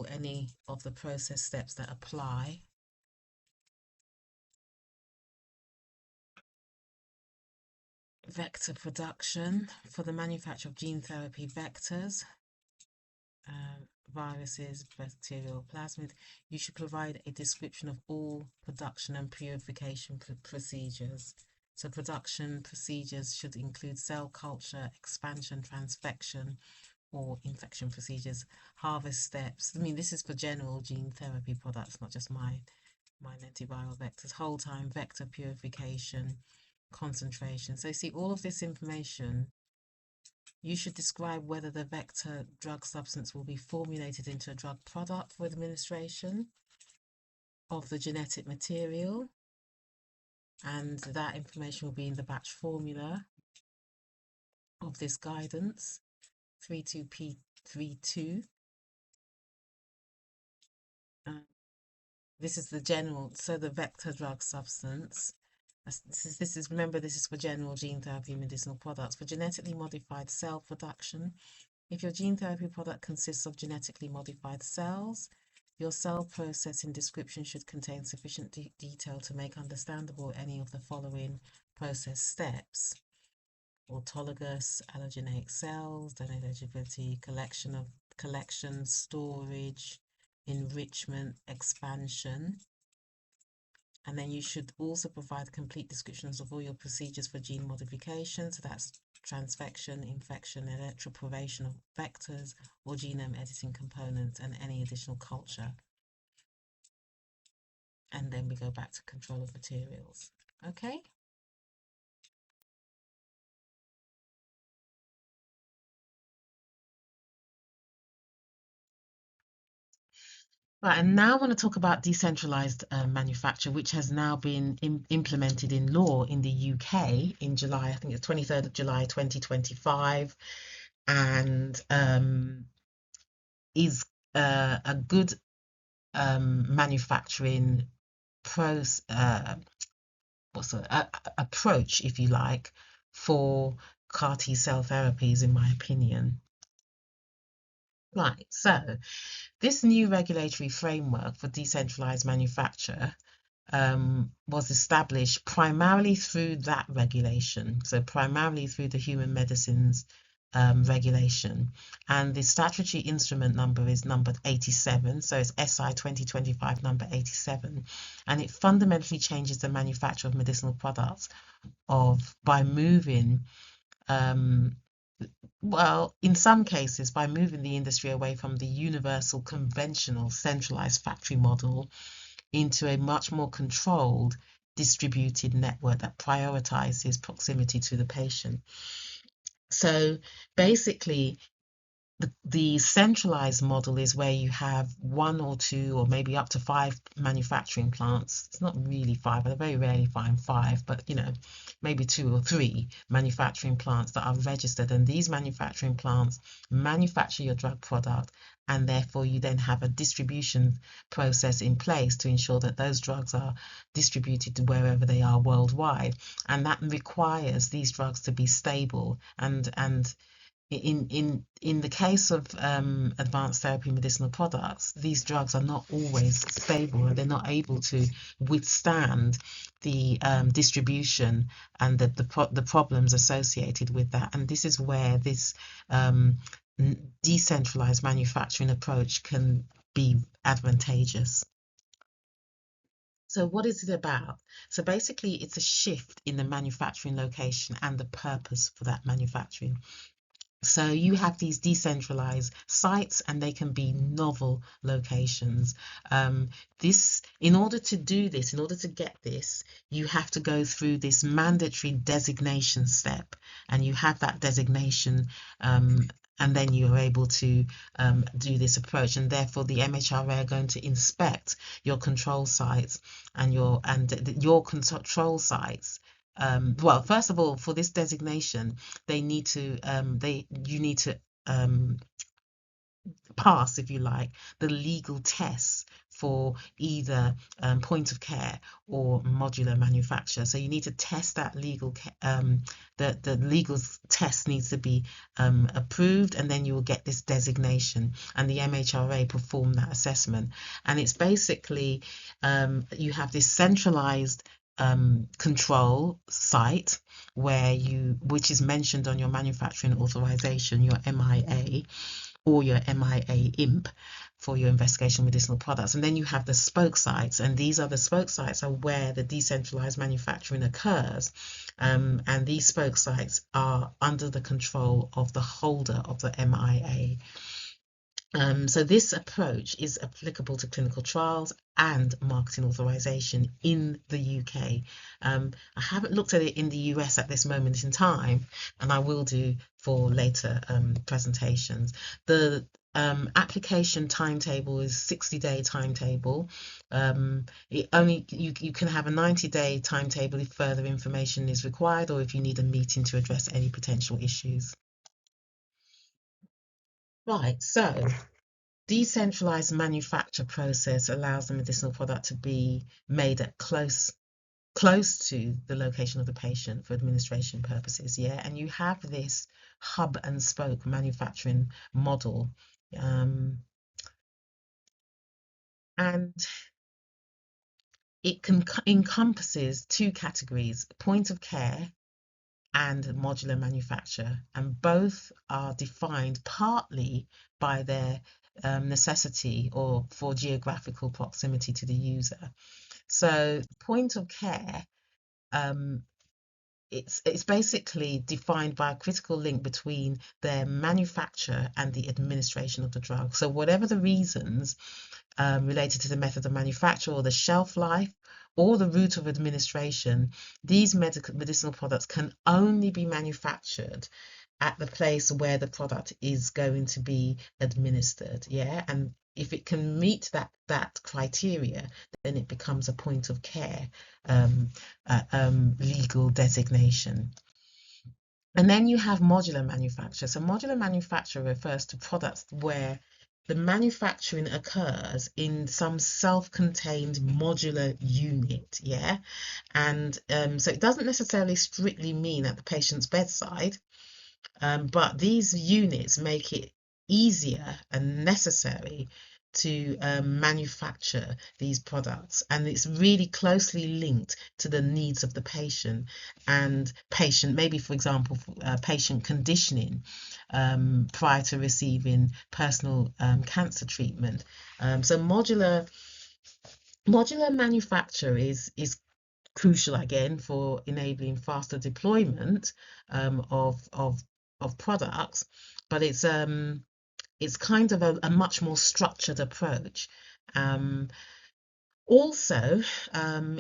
any of the process steps that apply. Vector production for the manufacture of gene therapy vectors, viruses, bacterial plasmid. You should provide a description of all production and purification procedures. So production procedures should include cell culture, expansion, transfection, or infection procedures, harvest steps. I mean, this is for general gene therapy products, not just my lentiviral vectors, whole time vector purification, concentration. So you see all of this information You should describe whether the vector drug substance will be formulated into a drug product for administration of the genetic material, and that information will be in the batch formula of this guidance 32P32. This is the general, so the vector drug substance. Remember, this is for general gene therapy medicinal products. For genetically modified cell production, if your gene therapy product consists of genetically modified cells, your cell processing description should contain sufficient detail to make understandable any of the following process steps: autologous allogeneic cells, then eligibility, collection, storage, enrichment, expansion. And then you should also provide complete descriptions of all your procedures for gene modification. So that's transfection, infection, electroporation of vectors or genome editing components, and any additional culture. And then we go back to control of materials. Okay. Right, and now I want to talk about decentralized manufacture, which has now been implemented in law in the UK in July, I think it's 23rd of July 2025, and is a good manufacturing approach, if you like, for CAR T cell therapies, in my opinion. Right, so this new regulatory framework for decentralized manufacture was established primarily through that regulation, so primarily through the human medicines regulation, and the statutory instrument number is numbered 87, so it's SI 2025 number 87, and it fundamentally changes the manufacture of medicinal products by moving well, in some cases, by moving the industry away from the universal, conventional, centralized factory model into a much more controlled, distributed network that prioritizes proximity to the patient. So basically, the centralized model is where you have one or two or maybe up to 5 manufacturing plants. It's not really 5, I very rarely find 5, but maybe 2 or 3 manufacturing plants that are registered, and these manufacturing plants manufacture your drug product, and therefore you then have a distribution process in place to ensure that those drugs are distributed to wherever they are worldwide, and that requires these drugs to be stable. And in the case of advanced therapy medicinal products, these drugs are not always stable, and they're not able to withstand the distribution and the problems associated with that. And this is where this decentralized manufacturing approach can be advantageous. So what is it about? So basically, it's a shift in the manufacturing location and the purpose for that manufacturing. So you have these decentralized sites, and they can be novel locations. In order to do this, in order to get this, you have to go through this mandatory designation step, and you have that designation, and then you're able to do this approach, and therefore the MHRA are going to inspect your control sites, and your control sites. Well, first of all, for this designation, you need to pass, if you like, the legal tests for either point of care or modular manufacture. So you need to test that legal the legal test needs to be approved, and then you will get this designation, and the MHRA perform that assessment. And it's basically you have this centralized control site which is mentioned on your manufacturing authorization, your MIA, or your MIA IMP for your investigational medicinal products. And then you have the spoke sites, and these are the spoke sites are where the decentralized manufacturing occurs, and these spoke sites are under the control of the holder of the MIA. So this approach is applicable to clinical trials and marketing authorization in the UK. I haven't looked at it in the US at this moment in time, and I will do for later presentations. The application timetable is 60-day timetable. You can have a 90-day timetable if further information is required or if you need a meeting to address any potential issues. Right, so decentralized manufacture process allows the medicinal product to be made at close to the location of the patient for administration purposes. Yeah, and you have this hub and spoke manufacturing model, and it encompasses two categories: point of care and modular manufacture, and both are defined partly by their necessity or for geographical proximity to the user. So point of care, um, it's basically defined by a critical link between their manufacture and the administration of the drug. So whatever the reasons related to the method of manufacture or the shelf life or the route of administration, these medicinal products can only be manufactured at the place where the product is going to be administered. Yeah, and if it can meet that criteria, then it becomes a point of care legal designation. And then you have modular manufacture. So modular manufacture refers to products where the manufacturing occurs in some self-contained modular unit, yeah? And so it doesn't necessarily strictly mean at the patient's bedside, but these units make it easier and necessary to manufacture these products, and it's really closely linked to the needs of the patient and maybe for example patient conditioning prior to receiving personal cancer treatment. So modular manufacture is crucial again for enabling faster deployment of products, but it's kind of a much more structured approach. Also,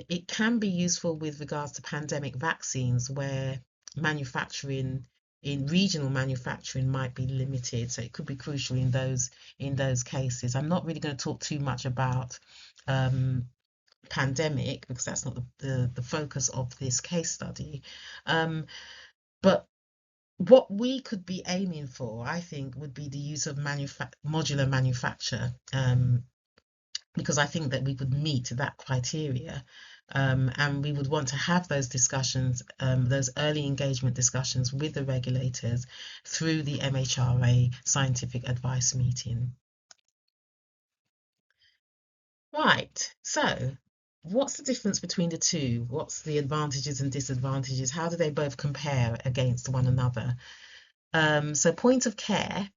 it can be useful with regards to pandemic vaccines where regional manufacturing might be limited, so it could be crucial in those cases. I'm not really going to talk too much about pandemic because that's not the focus of this case study, but what we could be aiming for, I think, would be the use of modular manufacture, because I think that we would meet that criteria, and we would want to have those discussions, those early engagement discussions with the regulators through the MHRA scientific advice meeting. Right, so what's the difference between the two? What's the advantages and disadvantages? How do they both compare against one another? So point of care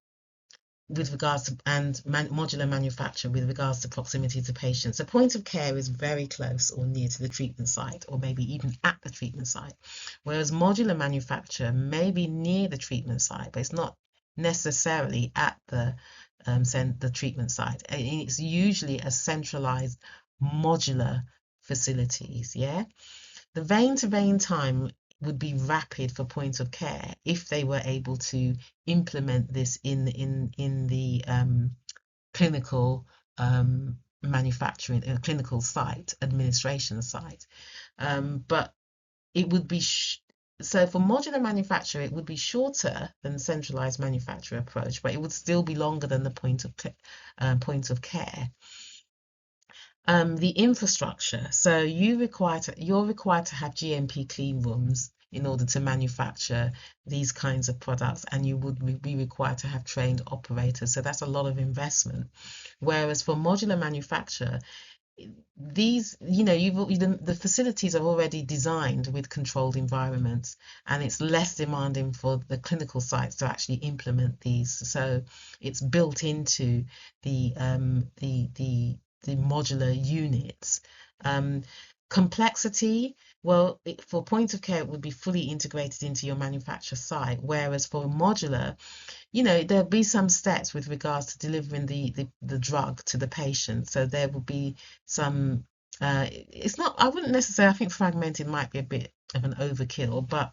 with regards to modular manufacture with regards to proximity to patients. So point of care is very close or near to the treatment site, or maybe even at the treatment site, whereas modular manufacture may be near the treatment site, but it's not necessarily at the treatment site. And it's usually a centralized modular facilities. Yeah, the vein-to-vein time would be rapid for point of care if they were able to implement this in the clinical manufacturing, clinical site, administration site. But it would be so for modular manufacture, it would be shorter than the centralized manufacture approach, but it would still be longer than the point of care. The infrastructure. So you're required to have GMP clean rooms in order to manufacture these kinds of products, and you would be required to have trained operators. So that's a lot of investment. Whereas for modular manufacture, these, the facilities are already designed with controlled environments, and it's less demanding for the clinical sites to actually implement these. So it's built into the modular units. Complexity, Well, for point of care, it would be fully integrated into your manufacturer site, whereas for a modular, there'll be some steps with regards to delivering the drug to the patient. So there will be some, it's not, I wouldn't necessarily, I think fragmented might be a bit of an overkill, but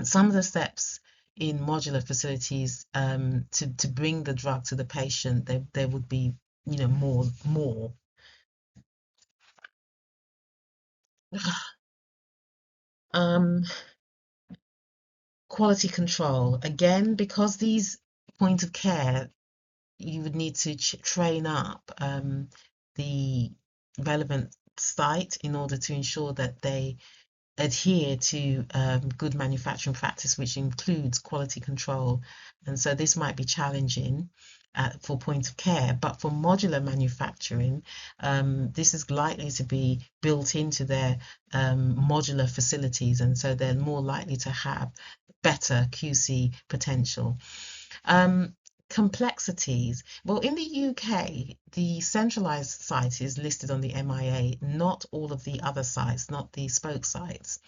some of the steps in modular facilities to bring the drug to the patient, there would be, more. Um, Quality control. Again, because these point of care, you would need to train up the relevant site in order to ensure that they adhere to good manufacturing practice, which includes quality control. And so this might be challenging for point of care, but for modular manufacturing, this is likely to be built into their modular facilities, and so they're more likely to have better QC potential. Um, Complexities. Well, in the UK, the centralized site is listed on the MIA, not all of the other sites, not the spoke sites.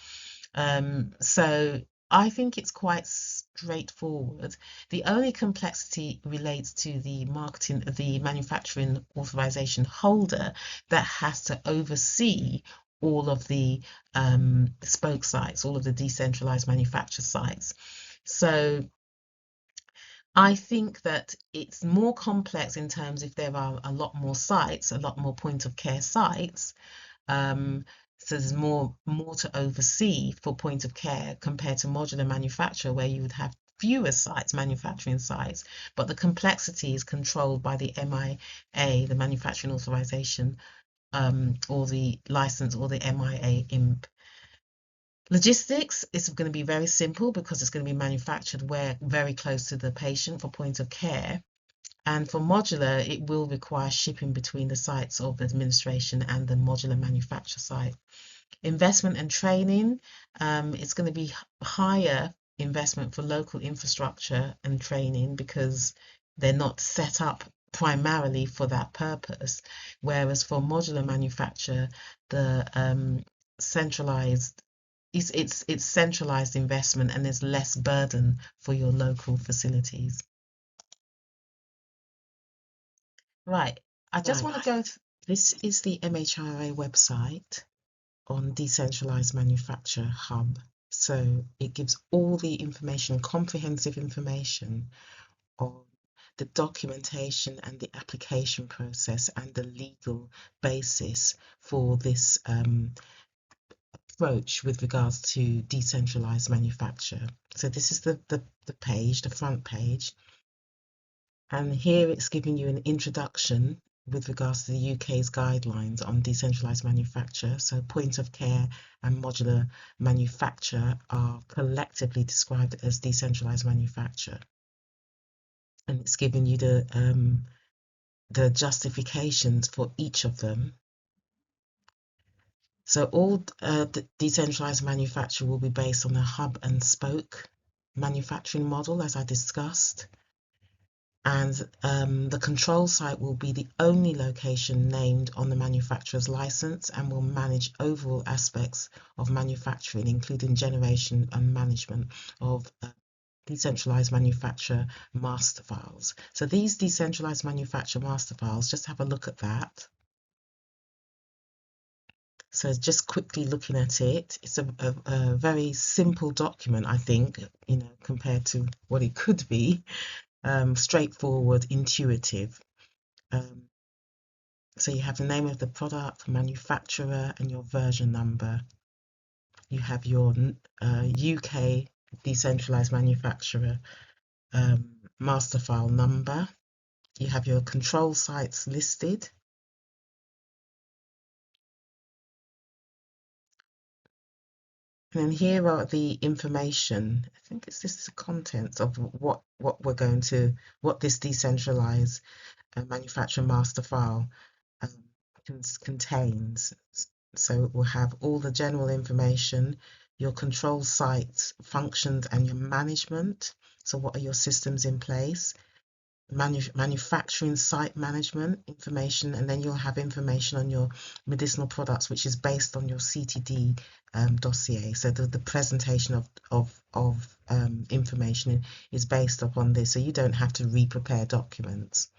So I think it's quite straightforward. The only complexity relates to the manufacturing authorization holder that has to oversee all of the spoke sites, all of the decentralized manufacture sites. So I think that it's more complex in terms if there are a lot more sites, a lot more point of care sites. Um, so there's more to oversee for point of care compared to modular manufacture, where you would have fewer sites, manufacturing sites, but the complexity is controlled by the MIA, the manufacturing authorization, or the license, or the MIA imp. Logistics is going to be very simple because it's going to be manufactured where very close to the patient for point of care. And for modular, it will require shipping between the sites of administration and the modular manufacture site. Investment and training, it's going to be higher investment for local infrastructure and training because they're not set up primarily for that purpose. Whereas for modular manufacture, the centralized it's centralized investment and there's less burden for your local facilities. Right. I just want to go. This is the MHRA website on Decentralized Manufacture Hub. So it gives all the information, comprehensive information on the documentation and the application process and the legal basis for this approach with regards to decentralized manufacture. So this is the page, the front page. And here it's giving you an introduction with regards to the UK's guidelines on decentralized manufacture. So point of care and modular manufacture are collectively described as decentralized manufacture. And it's giving you the justifications for each of them. So all decentralized manufacture will be based on a hub and spoke manufacturing model, as I discussed. And the control site will be the only location named on the manufacturer's license and will manage overall aspects of manufacturing, including generation and management of decentralized manufacturer master files. So these decentralized manufacturer master files, just have a look at that. So just quickly looking at it, it's a very simple document, I think, compared to what it could be. Straightforward, intuitive. So you have the name of the product, manufacturer, and your version number. You have your UK decentralized manufacturer master file number. You have your control sites listed. And then here are the information. I think this is the contents of what this decentralized manufacturer master file contains. So it will have all the general information, your control sites, functions, and your management. So what are your systems in place? manufacturing site management information, and then you'll have information on your medicinal products, which is based on your CTD dossier. So the presentation of information is based upon this, so you don't have to re-prepare documents.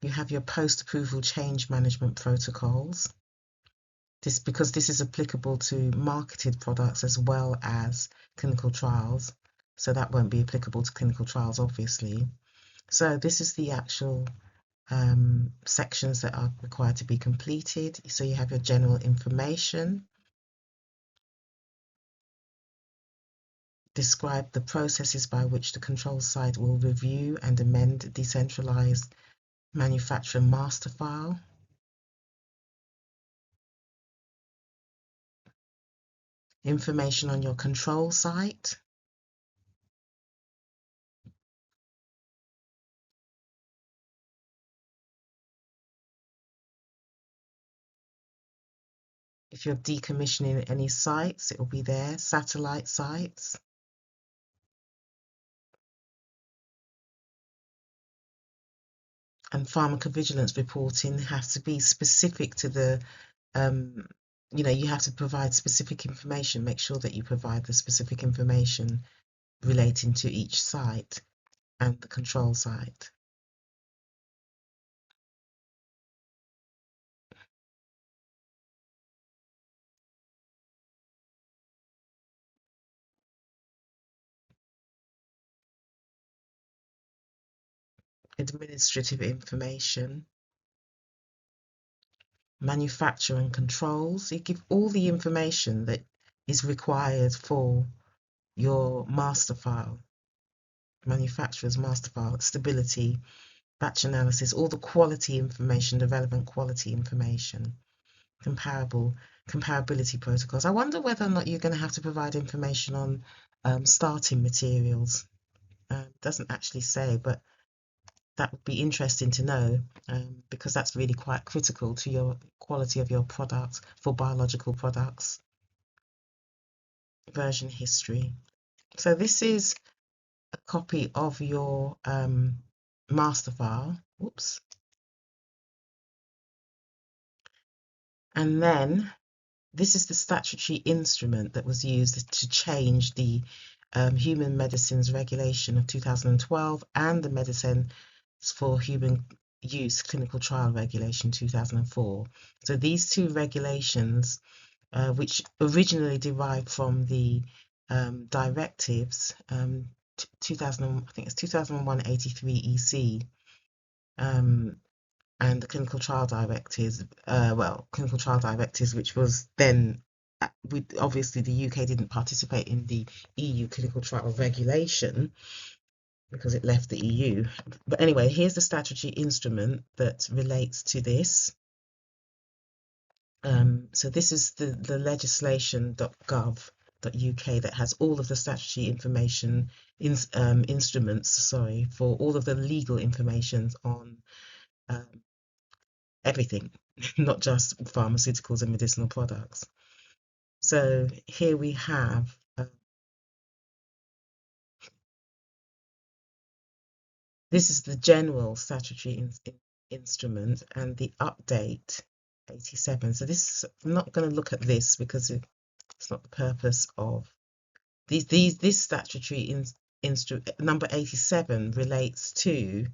You have your post-approval change management protocols. Because this is applicable to marketed products as well as clinical trials, so that won't be applicable to clinical trials, obviously. So this is the actual sections that are required to be completed. So you have your general information, describe the processes by which the control site will review and amend decentralized manufacturing master file, information on your control site, if you're decommissioning any sites, it will be there, satellite sites. And pharmacovigilance reporting has to be specific to the, you have to provide specific information, make sure that you provide the specific information relating to each site and the control site. Administrative information, manufacturer and controls. You give all the information that is required for your master file, manufacturer's master file, stability, batch analysis, all the quality information, the relevant quality information, comparability protocols. I wonder whether or not you're going to have to provide information on starting materials. Doesn't actually say, but that would be interesting to know, because that's really quite critical to your quality of your product for biological products. Version history. So this is a copy of your master file. Whoops. And then this is the statutory instrument that was used to change the Human Medicines Regulation of 2012 and the Medicines for Human Use Clinical Trial Regulation 2004. So these two regulations, which originally derived from the directives, 2000, I think it's 2001-83 EC, and the clinical trial directives, clinical trial directives, which was then, obviously the UK didn't participate in the EU clinical trial regulation because it left the EU. But anyway, here's the statutory instrument that relates to this. So this is the legislation.gov.uk that has all of the statutory information, instruments, for all of the legal information on everything, not just pharmaceuticals and medicinal products. So here we have this is the general statutory instrument and the update 87. So this, I'm not going to look at this because it's not the purpose of this statutory instrument. Number 87 relates to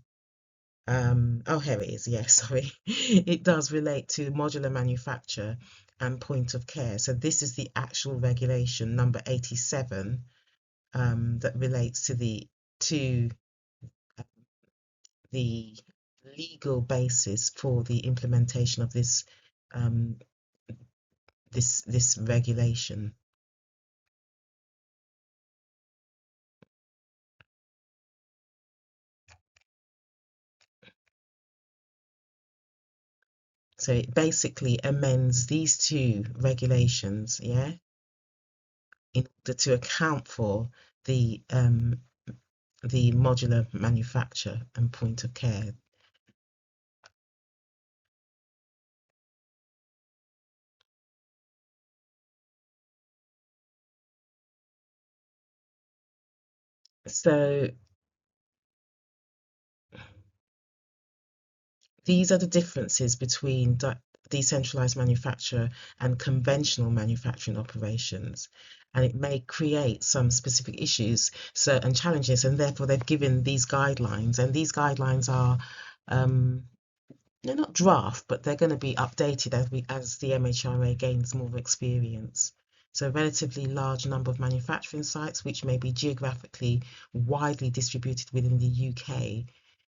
oh, here it is. Yes, sorry. It does relate to modular manufacture and point of care. So this is the actual regulation, number 87, that relates to the legal basis for the implementation of this this regulation. So it basically amends these two regulations, yeah, in order to account for the modular manufacture and point of care. So these are the differences between decentralized manufacture and conventional manufacturing operations. And it may create some specific issues and challenges, and therefore they've given these guidelines. And these guidelines are um, they're not draft, but they're going to be updated as the MHRA gains more experience. So a relatively large number of manufacturing sites, which may be geographically widely distributed within the UK,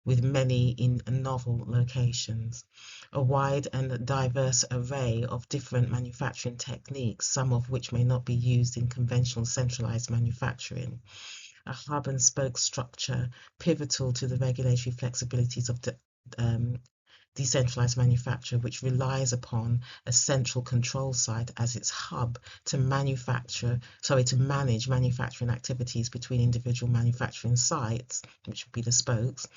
with many in novel locations. A wide and diverse array of different manufacturing techniques, some of which may not be used in conventional centralized manufacturing. A hub and spoke structure pivotal to the regulatory flexibilities of the decentralized manufacture, which relies upon a central control site as its hub to manage manufacturing activities between individual manufacturing sites, which would be the spokes,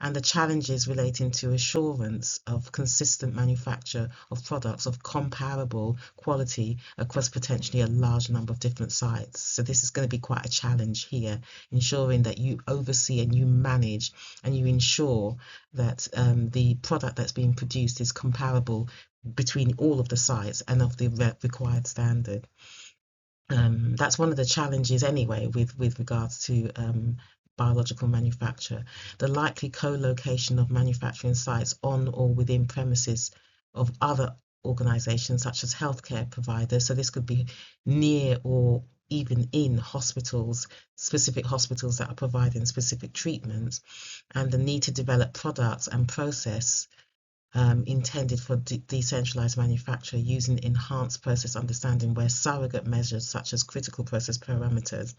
and the challenges relating to assurance of consistent manufacture of products of comparable quality across potentially a large number of different sites. So this is going to be quite a challenge here, ensuring that you oversee and you manage and you ensure that the product that's being produced is comparable between all of the sites and of the required standard. That's one of the challenges anyway with regards to biological manufacture. The likely co-location of manufacturing sites on or within premises of other organisations such as healthcare providers. So this could be near or even in hospitals, specific hospitals that are providing specific treatments, and the need to develop products and process intended for decentralized manufacture using enhanced process understanding, where surrogate measures such as critical process parameters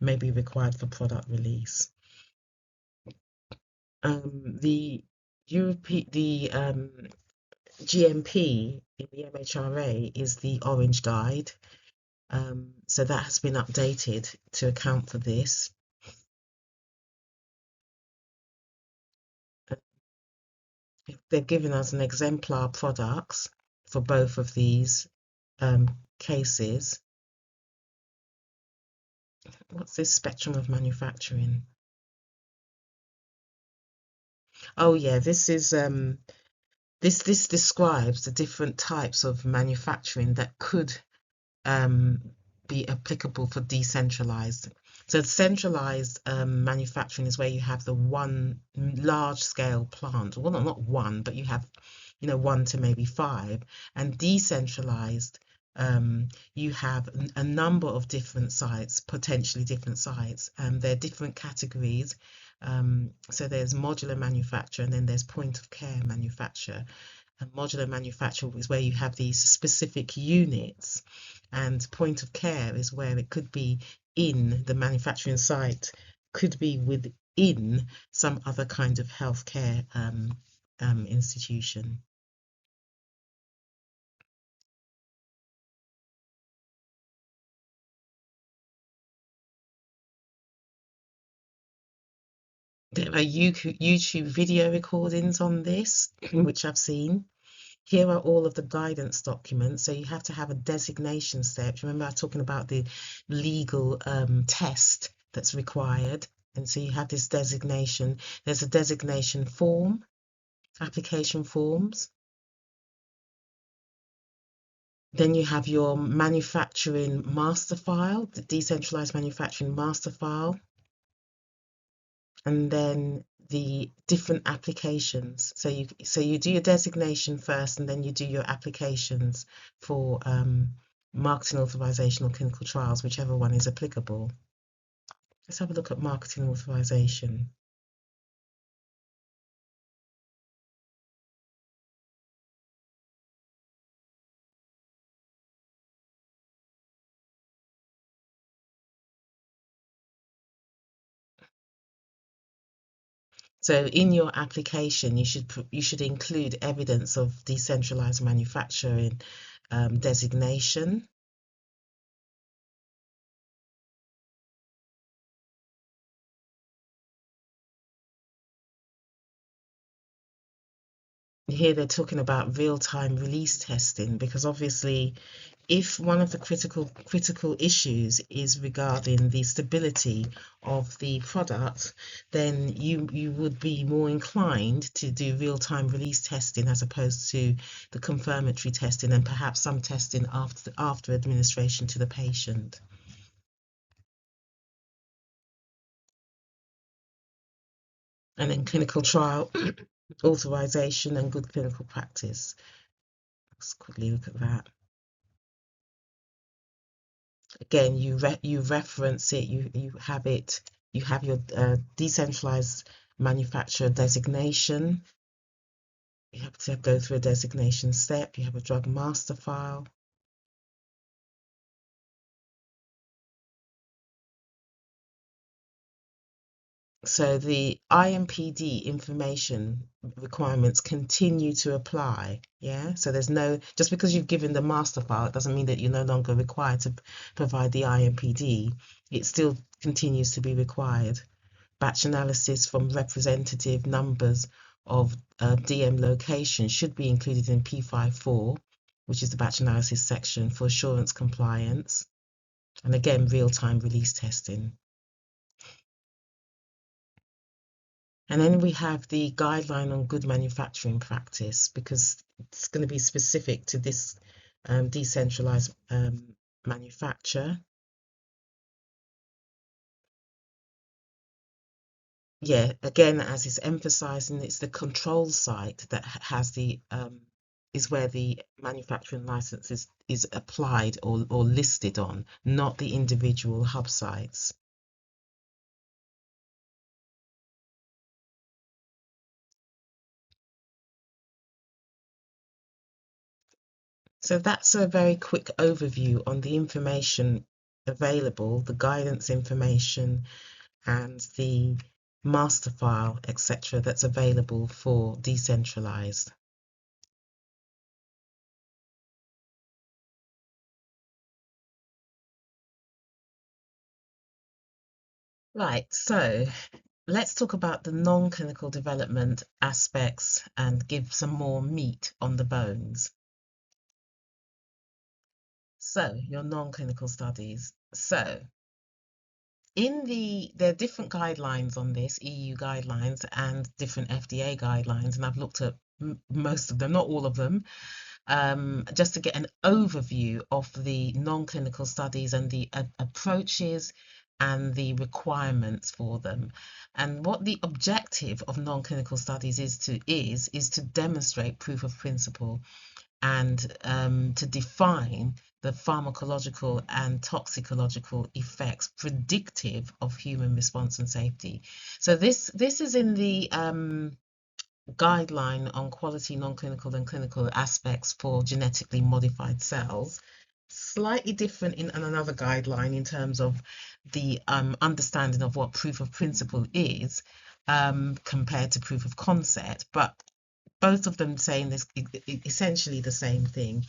may be required for product release. The GMP in the MHRA is the orange guide. So that has been updated to account for this. They've given us an exemplar products for both of these cases. What's this spectrum of manufacturing? Oh yeah, this is this describes the different types of manufacturing that could be applicable for decentralized. So centralized manufacturing is where you have the one large scale plant. Well, not one, but you have, one to maybe five. And decentralized, you have a number of different sites, potentially different sites. There are different categories. So there's modular manufacture, and then there's point of care manufacture. And modular manufacture is where you have these specific units, and point of care is where it could be in the manufacturing site, could be within some other kind of healthcare institution. There are YouTube video recordings on this, which I've seen. Here are all of the guidance documents. So you have to have a designation step. Remember, I was talking about the legal test that's required. And so you have this designation. There's a designation form, application forms. Then you have your manufacturing master file, the decentralized manufacturing master file. And then the different applications. So you do your designation first, and then you do your applications for marketing authorization or clinical trials, whichever one is applicable. Let's have a look at marketing authorization. So in your application, you should include evidence of decentralized manufacturing designation. here they're talking about real-time release testing, because obviously if one of the critical issues is regarding the stability of the product, then you would be more inclined to do real-time release testing as opposed to the confirmatory testing, and perhaps some testing after administration to the patient. And then clinical trial authorization and good clinical practice. Let's quickly look at that. Again, you reference it, you have it, you have your decentralized manufacturer designation. You have to go through a designation step. You have a drug master file. So the IMPD information requirements continue to apply. Yeah. So there's no, just because you've given the master file, it doesn't mean that you're no longer required to provide the IMPD. It still continues to be required. Batch analysis from representative numbers of DM locations should be included in P54, which is the batch analysis section for assurance compliance. And again, real-time release testing. And then we have the guideline on good manufacturing practice, because it's going to be specific to this decentralized manufacture. Yeah, again, as it's emphasizing, it's the control site that has the is where the manufacturing license is applied or listed on, not the individual hub sites. So that's a very quick overview on the information available, the guidance information and the master file, etc., that's available for decentralized. Right, so let's talk about the non-clinical development aspects and give some more meat on the bones. So, your non-clinical studies. So, there are different guidelines on this, EU guidelines and different FDA guidelines, and I've looked at most of them, not all of them, just to get an overview of the non-clinical studies and the approaches and the requirements for them. And what the objective of non-clinical studies is to demonstrate proof of principle and to define the pharmacological and toxicological effects predictive of human response and safety. So this is in the guideline on quality non-clinical and clinical aspects for genetically modified cells. Slightly different in another guideline in terms of the understanding of what proof of principle is compared to proof of concept, but both of them saying this essentially the same thing.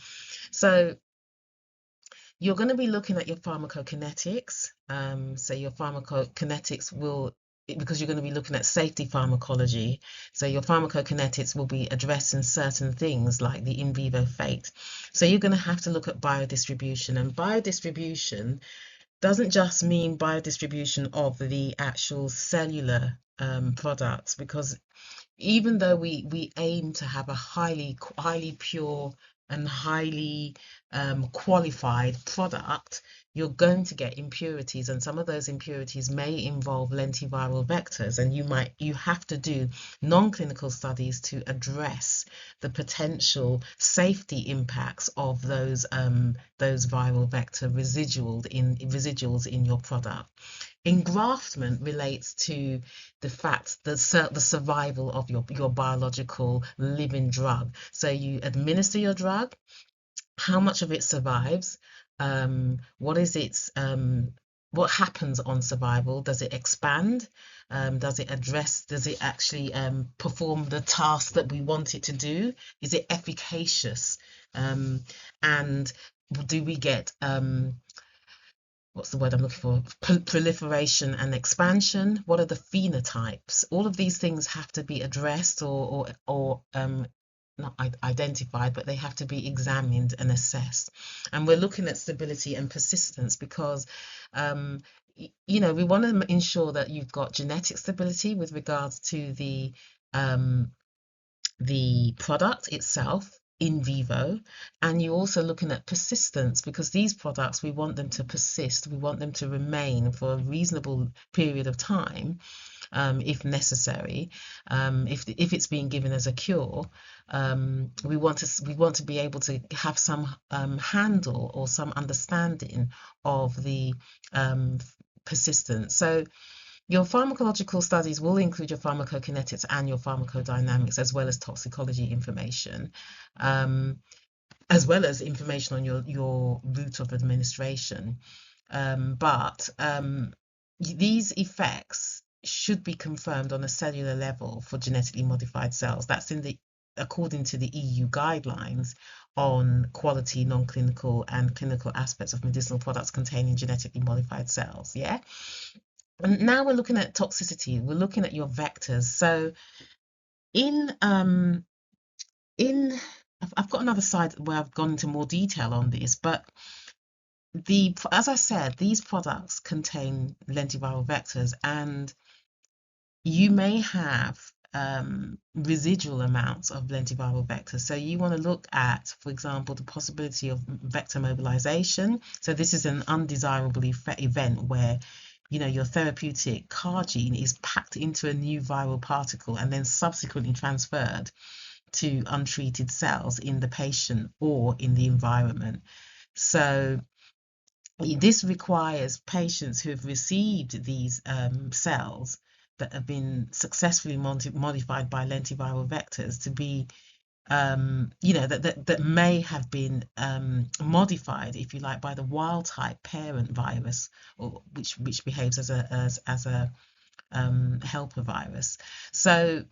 So you're going to be looking at your pharmacokinetics. So your pharmacokinetics will, because you're going to be looking at safety pharmacology, so your pharmacokinetics will be addressing certain things like the in vivo fate. So you're going to have to look at biodistribution, and biodistribution doesn't just mean biodistribution of the actual cellular products, because even though we aim to have a highly pure and highly qualified product, you're going to get impurities, and some of those impurities may involve lentiviral vectors, and you have to do non-clinical studies to address the potential safety impacts of those viral vector residuals in your product. Engraftment relates to the fact that the survival of your biological living drug. So you administer your drug, how much of it survives, what is its what happens on survival? Does it expand? Does it actually perform the task that we want it to do? Is it efficacious? And do we get what's the word I'm looking for? Proliferation and expansion. What are the phenotypes? All of these things have to be addressed or not identified, but they have to be examined and assessed. And we're looking at stability and persistence because we want to ensure that you've got genetic stability with regards to um, the product itself in vivo, and you're also looking at persistence because these products, we want them to persist, we want them to remain for a reasonable period of time, if necessary. If it's being given as a cure, we want to be able to have some handle or some understanding of the persistence. So your pharmacological studies will include your pharmacokinetics and your pharmacodynamics, as well as toxicology information, as well as information on your route of administration. But these effects should be confirmed on a cellular level for genetically modified cells. That's according to the EU guidelines on quality, non-clinical, and clinical aspects of medicinal products containing genetically modified cells. Yeah. And now we're looking at toxicity. We're looking at your vectors. So in I've got another slide where I've gone into more detail on this, but as I said, these products contain lentiviral vectors, and you may have residual amounts of lentiviral vectors. So you want to look at, for example, the possibility of vector mobilization. So this is an undesirable event where your therapeutic CAR gene is packed into a new viral particle and then subsequently transferred to untreated cells in the patient or in the environment. So this requires patients who have received these cells that have been successfully modified by lentiviral vectors to be that may have been modified, if you like, by the wild type parent virus, or which behaves as a helper virus. So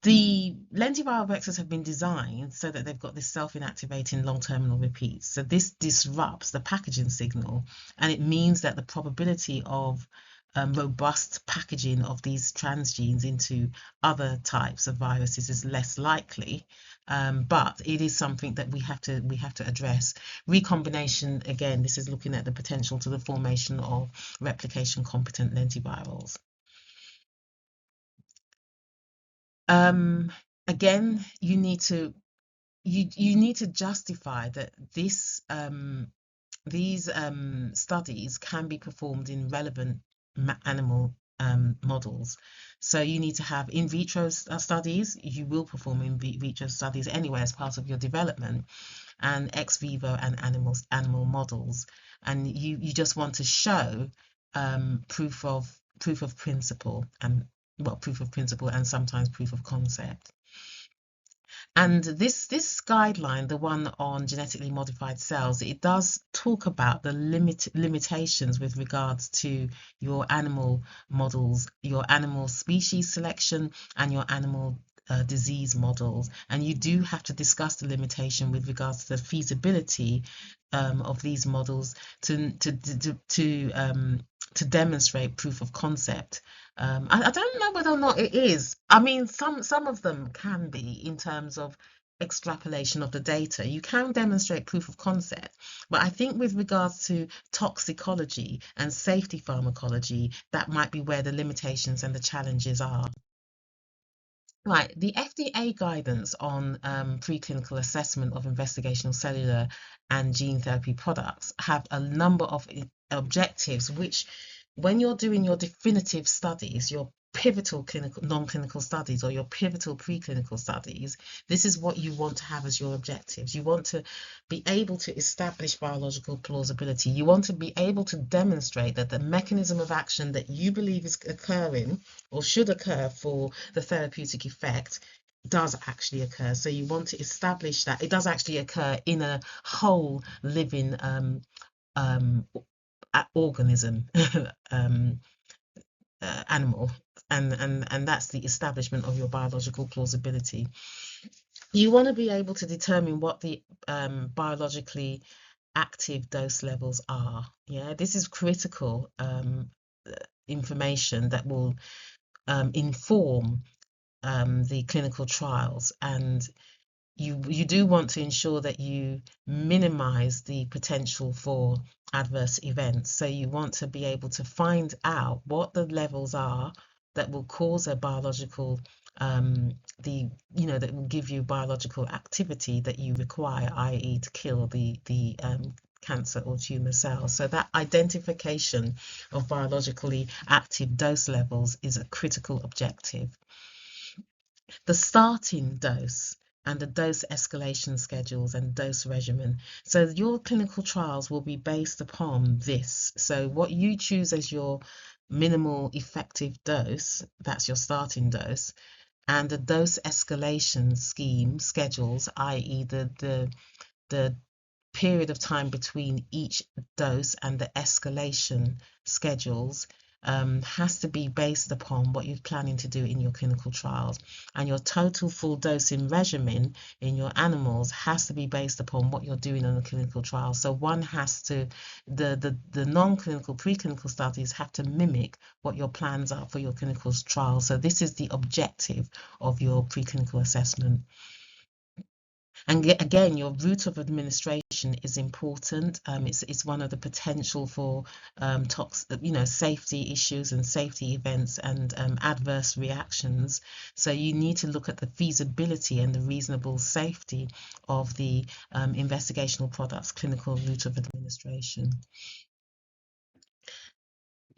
the lentiviral vectors have been designed so that they've got this self-inactivating long terminal repeats. So this disrupts the packaging signal, and it means that the probability of robust packaging of these transgenes into other types of viruses is less likely, but it is something that we have to address. Recombination, again, this is looking at the potential to the formation of replication competent lentivirals. Again, you need to justify that these studies can be performed in relevant animal models. So you need to have in vitro studies. You will perform in vitro studies anyway as part of your development, and ex vivo and animal models. And you just want to show proof of principle and sometimes proof of concept. And this guideline, the one on genetically modified cells, it does talk about the limitations with regards to your animal models, your animal species selection, and your animal disease models. And you do have to discuss the limitation with regards to the feasibility of these models to demonstrate proof of concept. I don't know whether or not it is. I mean, some of them can be in terms of extrapolation of the data. You can demonstrate proof of concept, but I think with regards to toxicology and safety pharmacology, that might be where the limitations and the challenges are. Right, the FDA guidance on preclinical assessment of investigational cellular and gene therapy products have a number of objectives, which when you're doing your definitive studies, your pivotal clinical, non-clinical studies, or your pivotal preclinical studies, this is what you want to have as your objectives. You want to be able to establish biological plausibility. You want to be able to demonstrate that the mechanism of action that you believe is occurring or should occur for the therapeutic effect does actually occur. So you want to establish that it does actually occur in a whole living organism, animal, and that's the establishment of your biological plausibility. You want to be able to determine what the biologically active dose levels are. Yeah, this is critical information that will inform the clinical trials, and you do want to ensure that you minimize the potential for adverse events. So you want to be able to find out what the levels are that will cause a biological that will give you biological activity that you require, i.e. to kill the cancer or tumor cells. So that identification of biologically active dose levels is a critical objective. The starting dose and the dose escalation schedules and dose regimen. So your clinical trials will be based upon this. So what you choose as your minimal effective dose, that's your starting dose, and the dose escalation scheme schedules, i.e. the period of time between each dose and the escalation schedules has to be based upon what you're planning to do in your clinical trials. And your total full dosing regimen in your animals has to be based upon what you're doing in the clinical trial. So one has to, the non-clinical preclinical studies have to mimic what your plans are for your clinical trials. So this is the objective of your preclinical assessment. And again, your route of administration is important. It's one of the potential for safety issues and safety events and adverse reactions. So you need to look at the feasibility and the reasonable safety of the investigational product's clinical route of administration.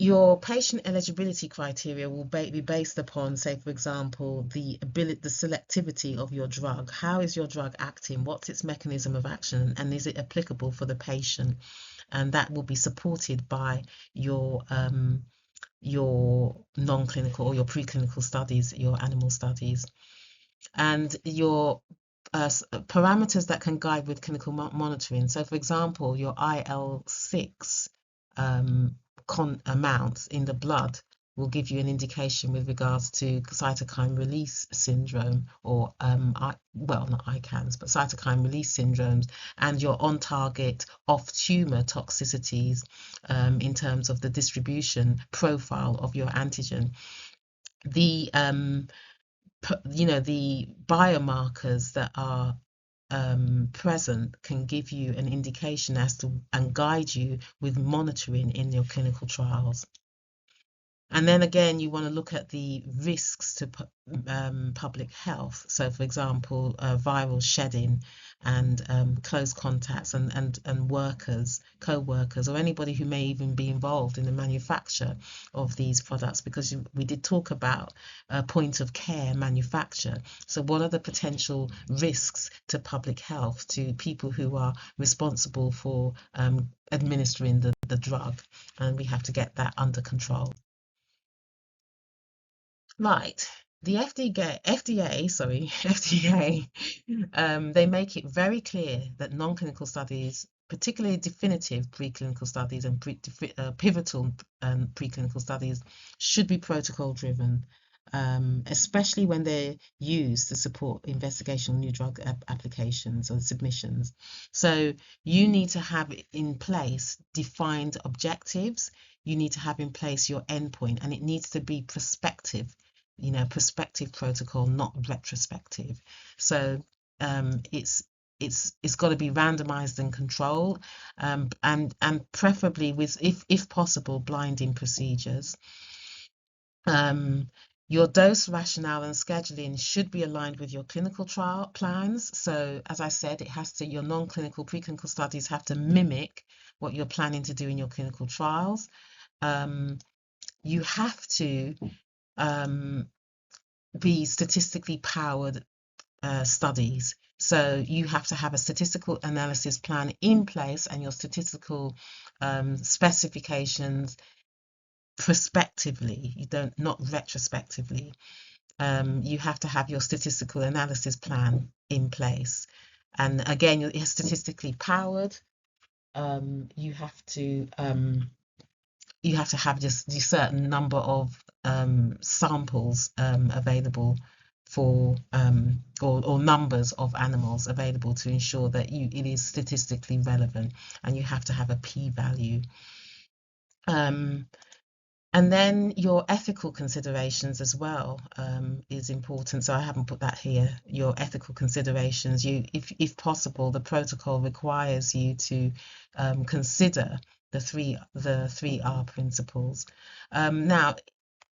Your patient eligibility criteria will be based upon, say, for example, the selectivity of your drug. How is your drug acting? What's its mechanism of action? And is it applicable for the patient? And that will be supported by your non-clinical or your preclinical studies, your animal studies. And your parameters that can guide with clinical monitoring. So, for example, your IL-6 amounts in the blood will give you an indication with regards to cytokine release syndrome, or not ICANS, but cytokine release syndromes, and your on-target off-tumor toxicities in terms of the distribution profile of your antigen. The the biomarkers that are present can give you an indication as to and guide you with monitoring in your clinical trials. And then again, you want to look at the risks to public health. So, for example, viral shedding and close contacts and workers, co-workers, or anybody who may even be involved in the manufacture of these products, because we did talk about point of care manufacture. So what are the potential risks to public health, to people who are responsible for administering the drug? And we have to get that under control. Right. The FDA, they make it very clear that non-clinical studies, particularly definitive preclinical studies and pivotal preclinical studies, should be protocol driven, especially when they're used to support investigational new drug applications or submissions. So you need to have in place defined objectives. You need to have in place your endpoint, and it needs to be prospective. Prospective protocol, not retrospective. So it's got to be randomized and controlled, and preferably with, if possible, blinding procedures. Your dose rationale and scheduling should be aligned with your clinical trial plans. So as I said, your non-clinical preclinical studies have to mimic what you're planning to do in your clinical trials. You have to be statistically powered studies. So you have to have a statistical analysis plan in place, and your statistical specifications prospectively, not retrospectively. You have to have your statistical analysis plan in place. And again, you're statistically powered. You have to have just a certain number of samples available for or numbers of animals available to ensure that it is statistically relevant, and you have to have a p-value. And then your ethical considerations as well is important. So I haven't put that here. Your ethical considerations, if possible, the protocol requires you to consider the three R principles. Now,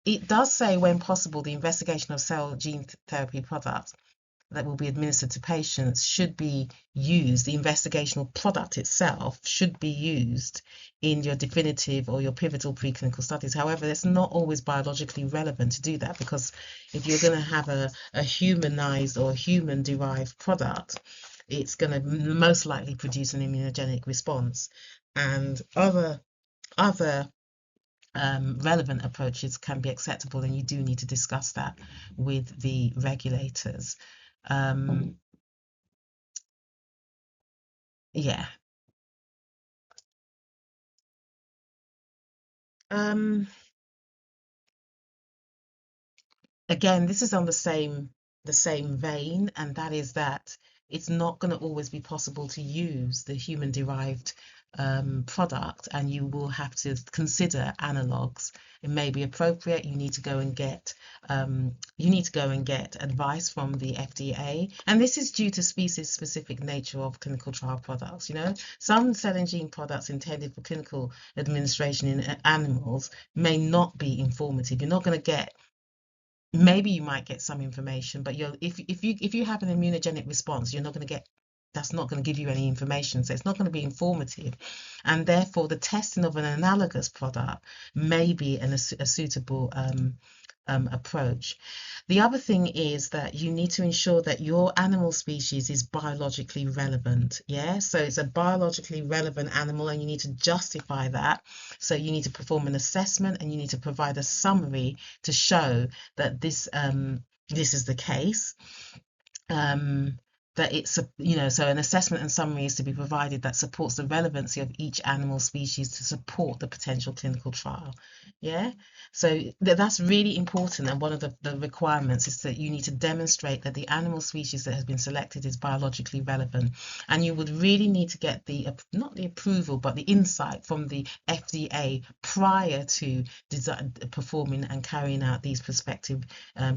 it does say when possible, the investigation of cell gene therapy products that will be administered to patients should be used, the investigational product itself should be used in your definitive or your pivotal preclinical studies. However, it's not always biologically relevant to do that, because if you're going to have a humanized or human derived product, it's going to most likely produce an immunogenic response. And other relevant approaches can be acceptable, and you do need to discuss that with the regulators. Um, yeah. Um, Again, this is on the same vein, and that is that it's not going to always be possible to use the human derived product, and you will have to consider analogs. It may be appropriate. You need to go and get advice from the FDA, and this is due to species specific nature of clinical trial products. Some cell and gene products intended for clinical administration in animals may not be informative. You're not going to get Maybe you might get some information, but if you have an immunogenic response, you're not going to get that's not going to give you any information, so it's not going to be informative, and therefore the testing of an analogous product may be a suitable approach. The other thing is that you need to ensure that your animal species is biologically relevant. Yeah, so it's a biologically relevant animal, and you need to justify that. So you need to perform an assessment, and you need to provide a summary to show that this is the case. That so an assessment and summary is to be provided that supports the relevancy of each animal species to support the potential clinical trial. Yeah, so that's really important, and one of the requirements is that you need to demonstrate that the animal species that has been selected is biologically relevant, and you would really need to get not the approval, but the insight from the FDA prior to performing and carrying out these prospective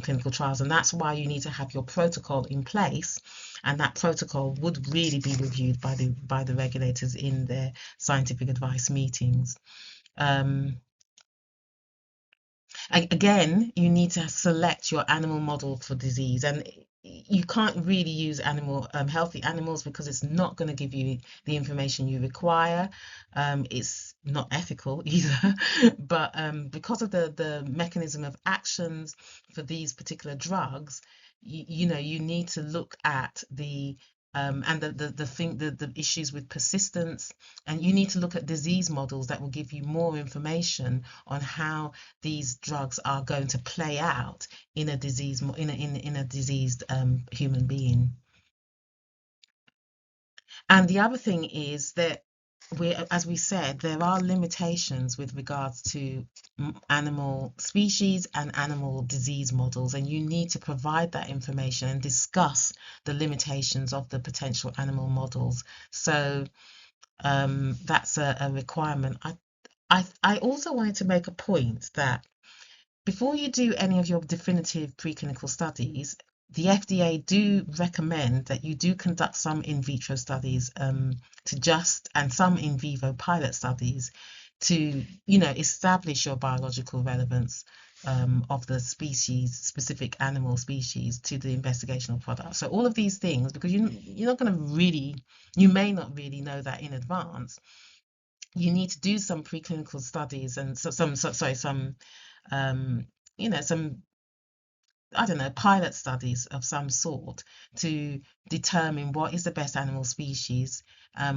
clinical trials, and that's why you need to have your protocol in place, and that protocol would really be reviewed by the regulators in their scientific advice meetings. Again, you need to select your animal model for disease, and you can't really use healthy animals, because it's not going to give you the information you require. It's not ethical either, but because of the mechanism of actions for these particular drugs, you need to look at and the issues with persistence, and you need to look at disease models that will give you more information on how these drugs are going to play out in a diseased human being. And the other thing is that as we said, there are limitations with regards to animal species and animal disease models, and you need to provide that information and discuss the limitations of the potential animal models. So that's a requirement. I also wanted to make a point that before you do any of your definitive preclinical studies, the FDA do recommend that you do conduct some in vitro studies and some in vivo pilot studies to establish your biological relevance of the specific animal species to the investigational product. So all of these things, because you may not really know that in advance, you need to do some preclinical studies and some some, I don't know, pilot studies of some sort to determine what is the best animal species,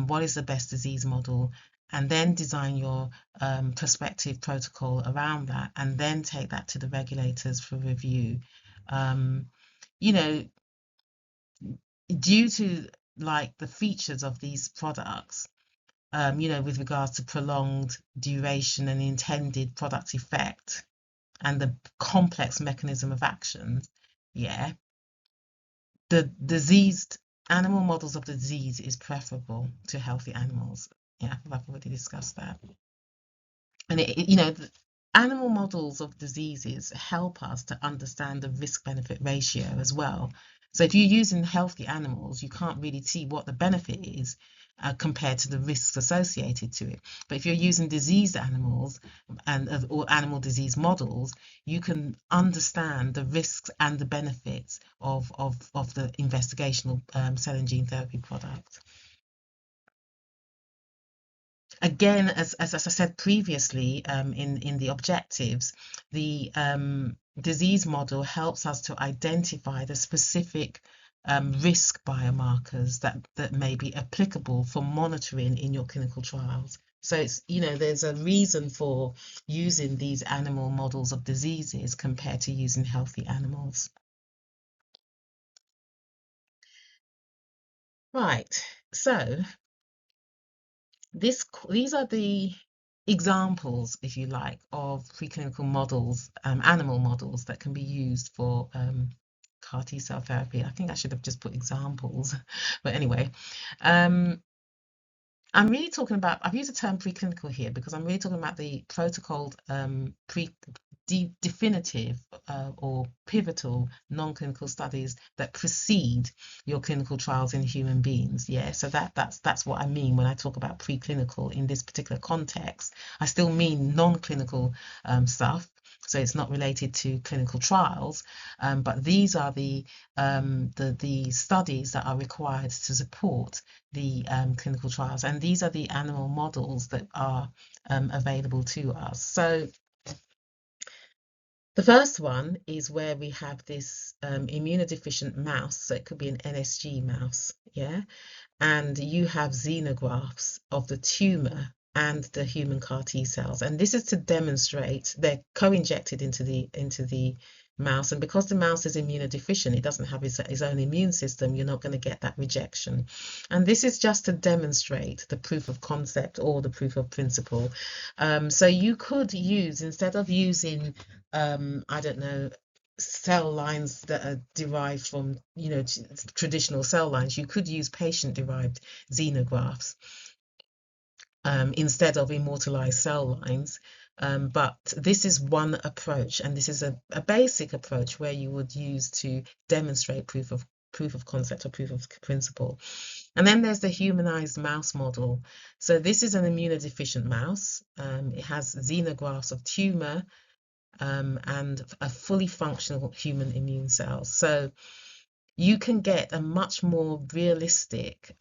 what is the best disease model, and then design your prospective protocol around that, and then take that to the regulators for review. You know, due to like the features of these products, with regards to prolonged duration and intended product effect, and the complex mechanism of action, yeah, the diseased animal models of the disease is preferable to healthy animals. Yeah, I've already discussed that. And Animal models of diseases help us to understand the risk-benefit ratio as well. So if you're using healthy animals, you can't really see what the benefit is compared to the risks associated to it. But if you're using diseased animals or animal disease models, you can understand the risks and the benefits of the investigational cell and gene therapy product. Again, as I said previously, in the objectives, the disease model helps us to identify the specific risk biomarkers that may be applicable for monitoring in your clinical trials. So it's, there's a reason for using these animal models of diseases compared to using healthy animals. Right. So these are the examples, if you like, of preclinical models, animal models that can be used for CAR T cell therapy. I think I should have just put examples, but anyway, I'm really talking about, I've used the term preclinical here because I'm really talking about the protocoled definitive or pivotal non-clinical studies that precede your clinical trials in human beings. Yeah, so that's what I mean when I talk about preclinical in this particular context. I still mean non-clinical stuff. So it's not related to clinical trials, but these are the studies that are required to support the clinical trials, and these are the animal models that are available to us. So the first one is where we have this immunodeficient mouse, so it could be an NSG mouse, yeah, and you have xenografts of the tumor and the human CAR T cells, and this is to demonstrate they're co-injected into the mouse, and because the mouse is immunodeficient, it doesn't have its own immune system, you're not going to get that rejection. And this is just to demonstrate the proof of concept or the proof of principle. So you could use, instead of using I don't know, cell lines that are derived from, traditional cell lines, you could use patient-derived xenografts instead of immortalized cell lines. But this is one approach, and this is a basic approach where you would use to demonstrate proof of concept or proof of principle. And then there's the humanized mouse model. So this is an immunodeficient mouse. It has xenografts of tumor and a fully functional human immune cell. So you can get a much more realistic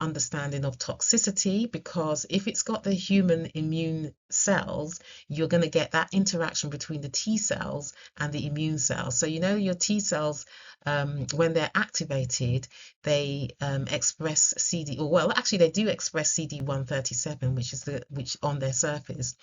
understanding of toxicity, because if it's got the human immune cells, you're going to get that interaction between the T cells and the immune cells. So your T cells, when they're activated, they express actually they do express CD137, which on their surface,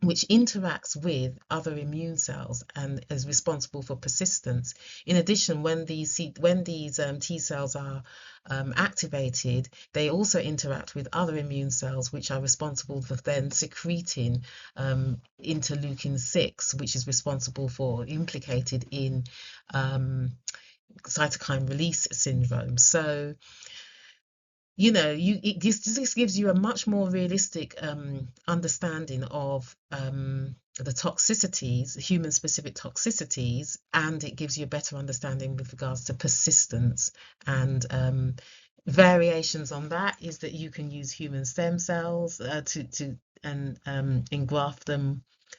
which interacts with other immune cells and is responsible for persistence. In addition, when these T cells are activated, they also interact with other immune cells, which are responsible for then secreting interleukin-6, which is responsible for implicated in cytokine release syndrome. So this gives you a much more realistic understanding of the toxicities, human-specific toxicities, and it gives you a better understanding with regards to persistence. And variations on that is that you can use human stem cells to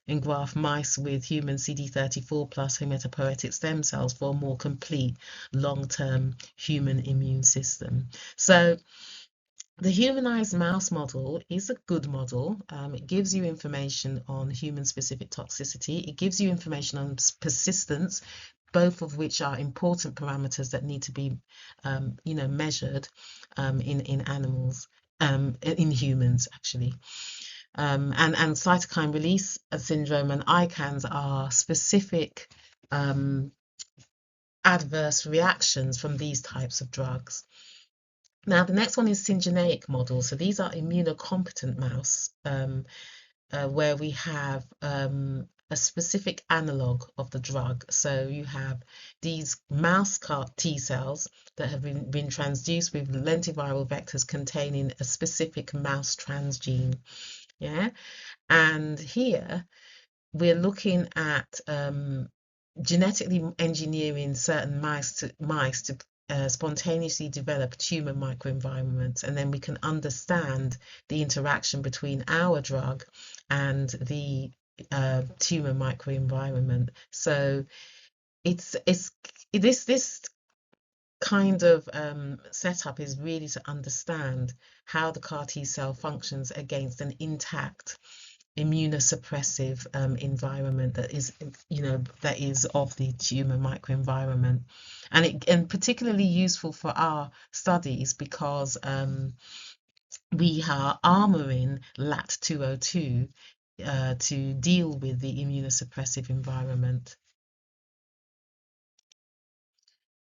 engraft mice with human CD34 plus hematopoietic stem cells for a more complete long-term human immune system. So the humanized mouse model is a good model. It gives you information on human-specific toxicity. It gives you information on persistence, both of which are important parameters that need to be, measured in animals, in humans actually. And cytokine release syndrome and ICANS are specific adverse reactions from these types of drugs. Now, the next one is syngeneic models. So these are immunocompetent mouse, where we have a specific analog of the drug. So you have these mouse CAR T cells that have been transduced with lentiviral vectors containing a specific mouse transgene. Yeah, and here we're looking at genetically engineering certain mice to spontaneously develop tumor microenvironments, and then we can understand the interaction between our drug and the tumor microenvironment. So it's this kind of setup is really to understand how the CAR T cell functions against an intact immunosuppressive environment that is, that is of the tumor microenvironment, and particularly useful for our studies because we are armoring LAT202 to deal with the immunosuppressive environment.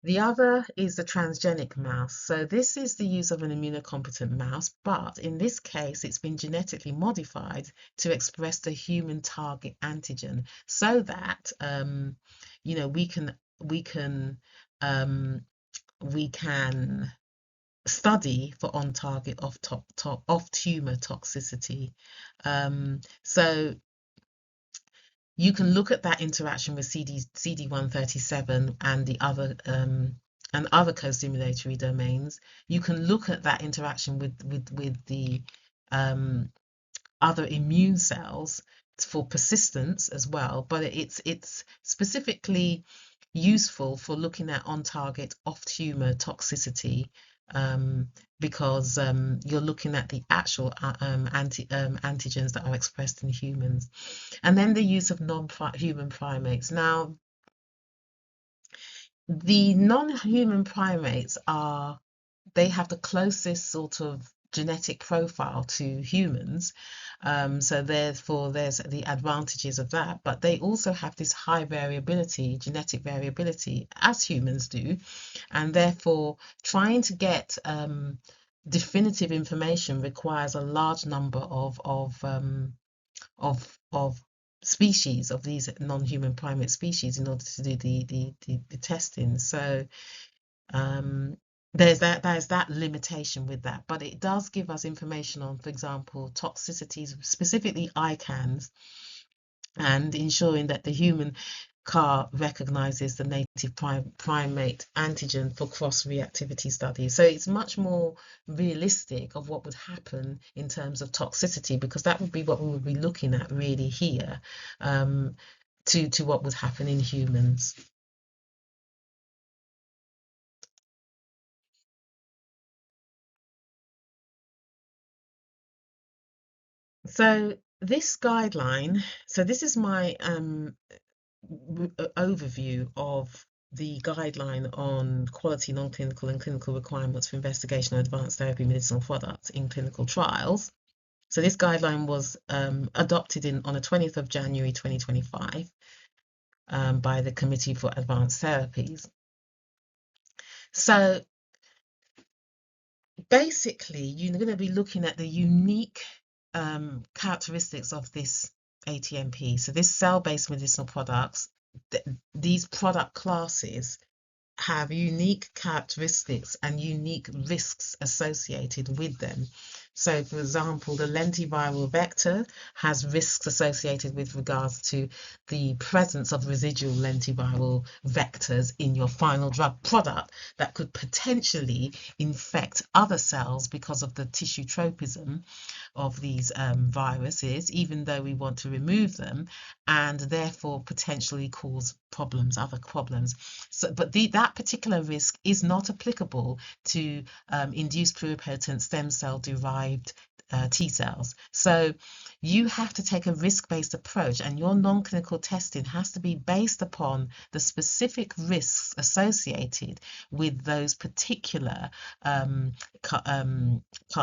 The other is the transgenic mouse. So this is the use of an immunocompetent mouse, but in this case, it's been genetically modified to express the human target antigen, so that we can study for on-target off-tumor toxicity. So you can look at that interaction with CD137 and the other co-stimulatory domains. You can look at that interaction with the other immune cells for persistence as well, but it's specifically useful for looking at on-target off-tumor toxicity, because you're looking at the actual antigens that are expressed in humans. And then the use of non-human primates. Now, the non-human primates they have the closest sort of genetic profile to humans, so therefore there's the advantages of that, but they also have this high variability, genetic variability, as humans do, and therefore trying to get definitive information requires a large number of species of these non-human primate species in order to do the testing. So there's that limitation with that, but it does give us information on, for example, toxicities, specifically ICANS, and ensuring that the human CAR recognizes the native primate antigen for cross-reactivity studies. So it's much more realistic of what would happen in terms of toxicity, because that would be what we would be looking at really here, to what would happen in humans. So this guideline, so this is my overview of the guideline on quality, non-clinical and clinical requirements for investigation of advanced therapy medicinal products in clinical trials. So this guideline was adopted on the 20th of January 2025 by the Committee for Advanced Therapies. So basically, you're going to be looking at the unique characteristics of this ATMP. So this cell-based medicinal products, these product classes have unique characteristics and unique risks associated with them. So, for example, the lentiviral vector has risks associated with regards to the presence of residual lentiviral vectors in your final drug product that could potentially infect other cells because of the tissue tropism of these viruses, even though we want to remove them, and therefore potentially cause other problems. So, but that particular risk is not applicable to induced pluripotent stem cell derived T cells. So you have to take a risk-based approach, and your non-clinical testing has to be based upon the specific risks associated with those particular CAR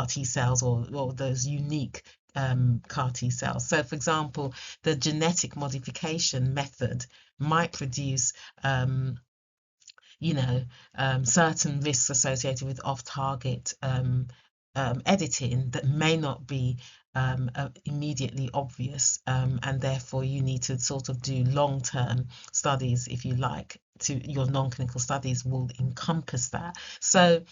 T cells, or those unique CAR T cells. So, for example, the genetic modification method might produce certain risks associated with off-target editing that may not be immediately obvious, and therefore you need to sort of do long-term studies, if you like. Your non-clinical studies will encompass that. So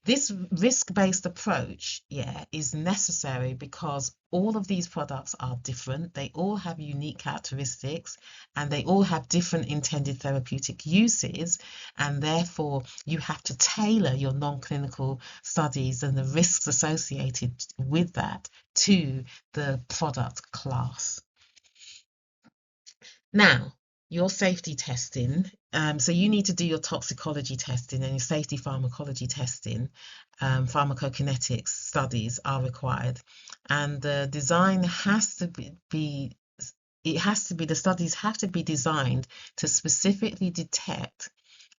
This risk-based approach, is necessary because all of these products are different. They all have unique characteristics and they all have different intended therapeutic uses. And therefore, you have to tailor your non-clinical studies and the risks associated with that to the product class. Now, your safety testing. So you need to do your toxicology testing and your safety pharmacology testing. Pharmacokinetics studies are required, and the design has to be the studies have to be designed to specifically detect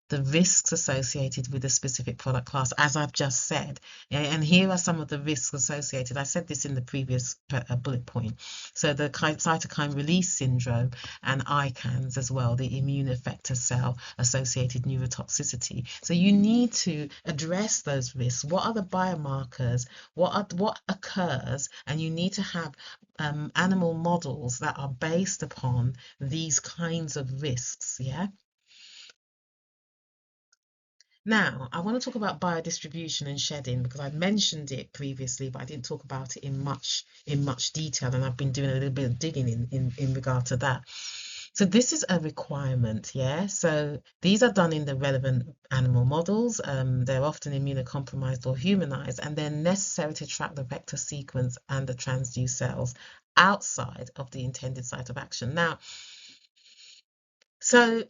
the risks associated with a specific product class, as I've just said. And here are some of the risks associated. I said this in the previous bullet point. So the cytokine release syndrome and ICANS as well, the immune effector cell associated neurotoxicity. So you need to address those risks. What are the biomarkers? What occurs? And you need to have animal models that are based upon these kinds of risks. Now, I want to talk about biodistribution and shedding because I mentioned it previously, but I didn't talk about it in much detail, and I've been doing a little bit of digging in regard to that. So this is a requirement, So these are done in the relevant animal models. They're often immunocompromised or humanized, and they're necessary to track the vector sequence and the transduced cells outside of the intended site of action. Now, so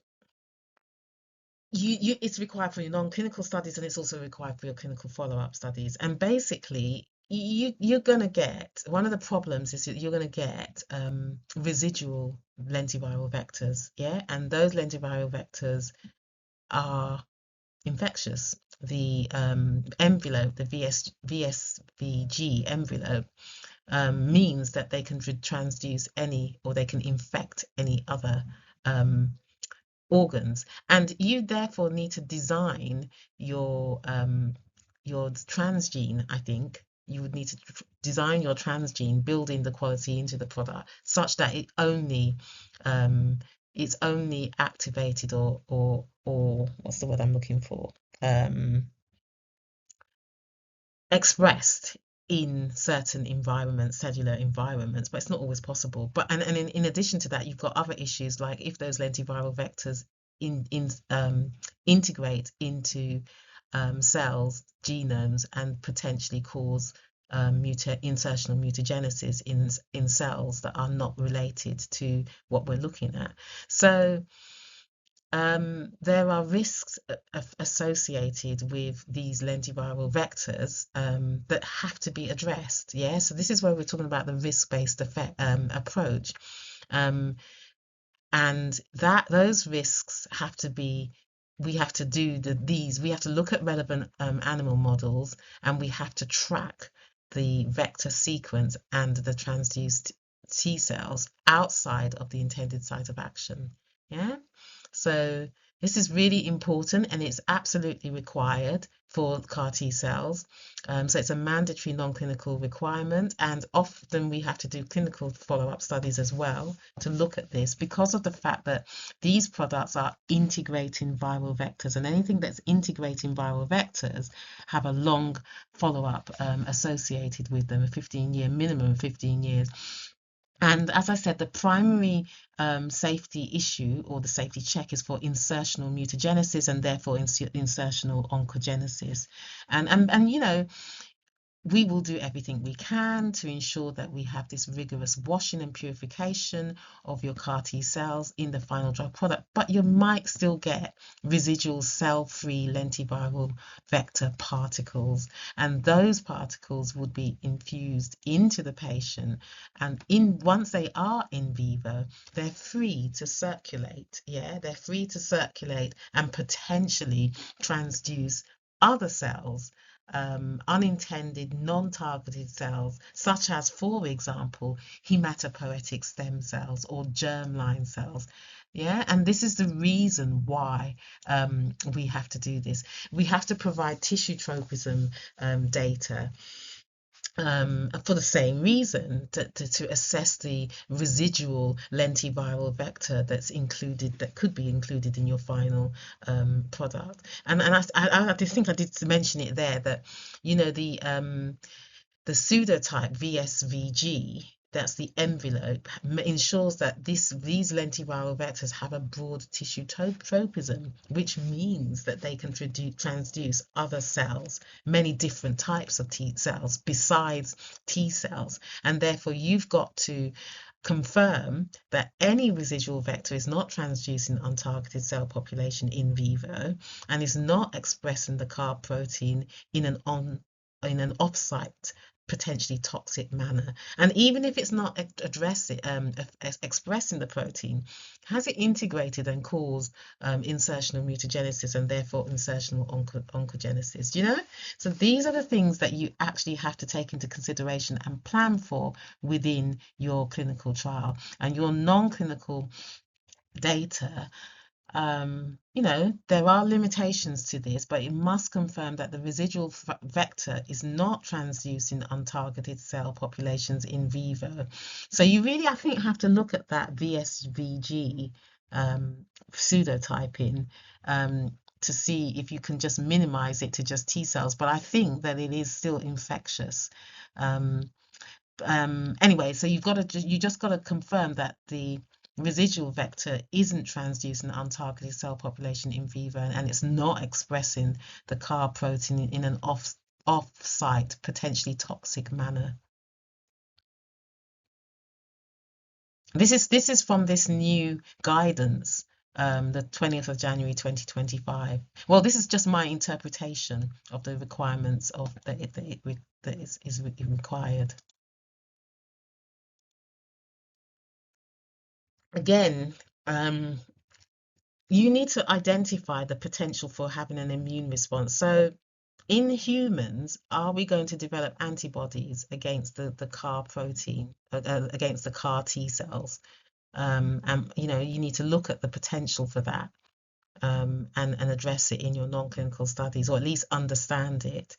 it's required for your non-clinical studies, and it's also required for your clinical follow-up studies. And basically, you're going to get, one of the problems is that you're going to get residual lentiviral vectors, and those lentiviral vectors are infectious. The envelope, the VSVG envelope, means that they can transduce any, or they can infect any other organs, and you therefore need to design your transgene. I think you would need to design your transgene, building the quality into the product such that it's only activated or what's the word I'm looking for, expressed in certain environments, cellular environments, but it's not always possible. But and in addition to that, you've got other issues like if those lentiviral vectors integrate into cells, genomes, and potentially cause insertional mutagenesis in cells that are not related to what we're looking at. So there are risks associated with these lentiviral vectors that have to be addressed. So this is where we're talking about the risk-based approach, and those risks have to be. We have to do we have to look at relevant animal models, and we have to track the vector sequence and the transduced T cells outside of the intended site of action. So this is really important, and it's absolutely required for CAR T cells. So it's a mandatory non-clinical requirement, and often we have to do clinical follow-up studies as well to look at this because of the fact that these products are integrating viral vectors, and anything that's integrating viral vectors have a long follow-up associated with them, a 15-year minimum, 15 years. And as I said, the primary safety issue or the safety check is for insertional mutagenesis and therefore insertional oncogenesis. And we will do everything we can to ensure that we have this rigorous washing and purification of your CAR T cells in the final drug product, but you might still get residual cell-free lentiviral vector particles, and those particles would be infused into the patient, and once they are in vivo, they're free to circulate. They're free to circulate and potentially transduce other cells, unintended non-targeted cells, such as, for example, hematopoietic stem cells or germline cells. And this is the reason why we have to do this. We have to provide tissue tropism data for the same reason, to assess the residual lentiviral vector that's included, that could be included in your final product. And I just think I did mention it there, that the pseudotype VSVG, that's the envelope, ensures that these lentiviral vectors have a broad tissue tropism, which means that they can transduce other cells, many different types of T cells besides T cells. And therefore, you've got to confirm that any residual vector is not transducing untargeted cell population in vivo and is not expressing the CAR protein in an off-site, potentially toxic manner. And even if it's not expressing the protein, has it integrated and caused insertional mutagenesis and therefore insertional oncogenesis? So these are the things that you actually have to take into consideration and plan for within your clinical trial. And your non-clinical data, there are limitations to this, but it must confirm that the residual vector is not transducing untargeted cell populations in vivo. So you really, I think, have to look at that VSVG pseudotyping to see if you can just minimize it to just T cells. But I think that it is still infectious. Anyway, so you just got to confirm that the residual vector isn't transducing untargeted cell population in vivo, and it's not expressing the CAR protein in an off-site, potentially toxic manner. This is from this new guidance, the 20th of January 2025. Well, this is just my interpretation of the requirements of that is required. Again, you need to identify the potential for having an immune response. So in humans, are we going to develop antibodies against the CAR protein, against the CAR T cells? And you need to look at the potential for that, and address it in your non-clinical studies, or at least understand it,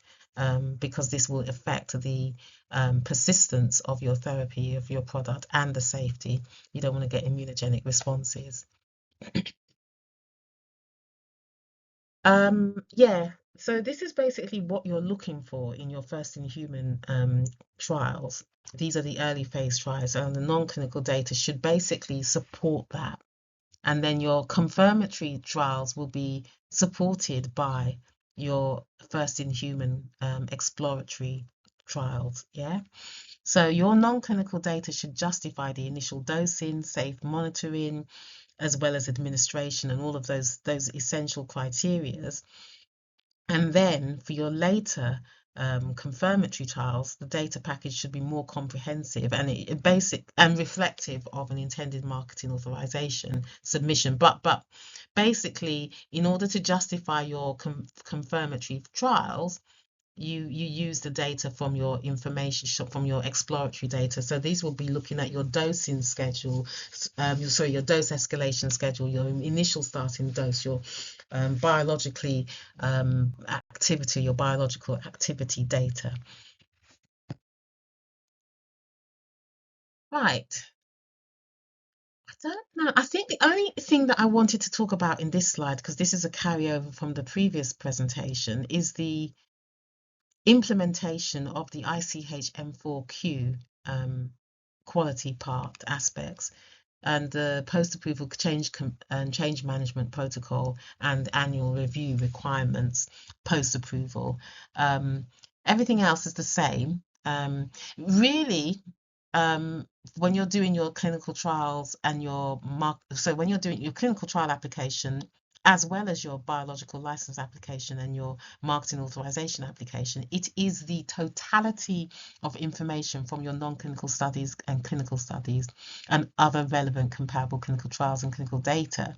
because this will affect the persistence of your therapy, of your product, and the safety. You don't want to get immunogenic responses. Yeah, so this is basically what you're looking for in your first-in-human trials. These are the early phase trials, and the non-clinical data should basically support that. And then your confirmatory trials will be supported by your first-in-human exploratory trials. Yeah. So your non-clinical data should justify the initial dosing, safe monitoring, as well as administration, and all of those essential criterias. And then for your later confirmatory trials, the data package should be more comprehensive and basic and reflective of an intended marketing authorization submission. But basically, in order to justify your confirmatory trials, you use the data from your information, from your exploratory data. So these will be looking at your dosing schedule, your dose escalation schedule, your initial starting dose, your biological activity data. Right. I don't know. I think the only thing that I wanted to talk about in this slide, because this is a carryover from the previous presentation, is the implementation of the ICH M4Q quality part aspects, and the post-approval change management protocol and annual review requirements post-approval. Everything else is the same. Really, when you're doing your clinical trials and when you're doing your clinical trial application, as well as your biological license application and your marketing authorization application, it is the totality of information from your non-clinical studies and clinical studies and other relevant comparable clinical trials and clinical data.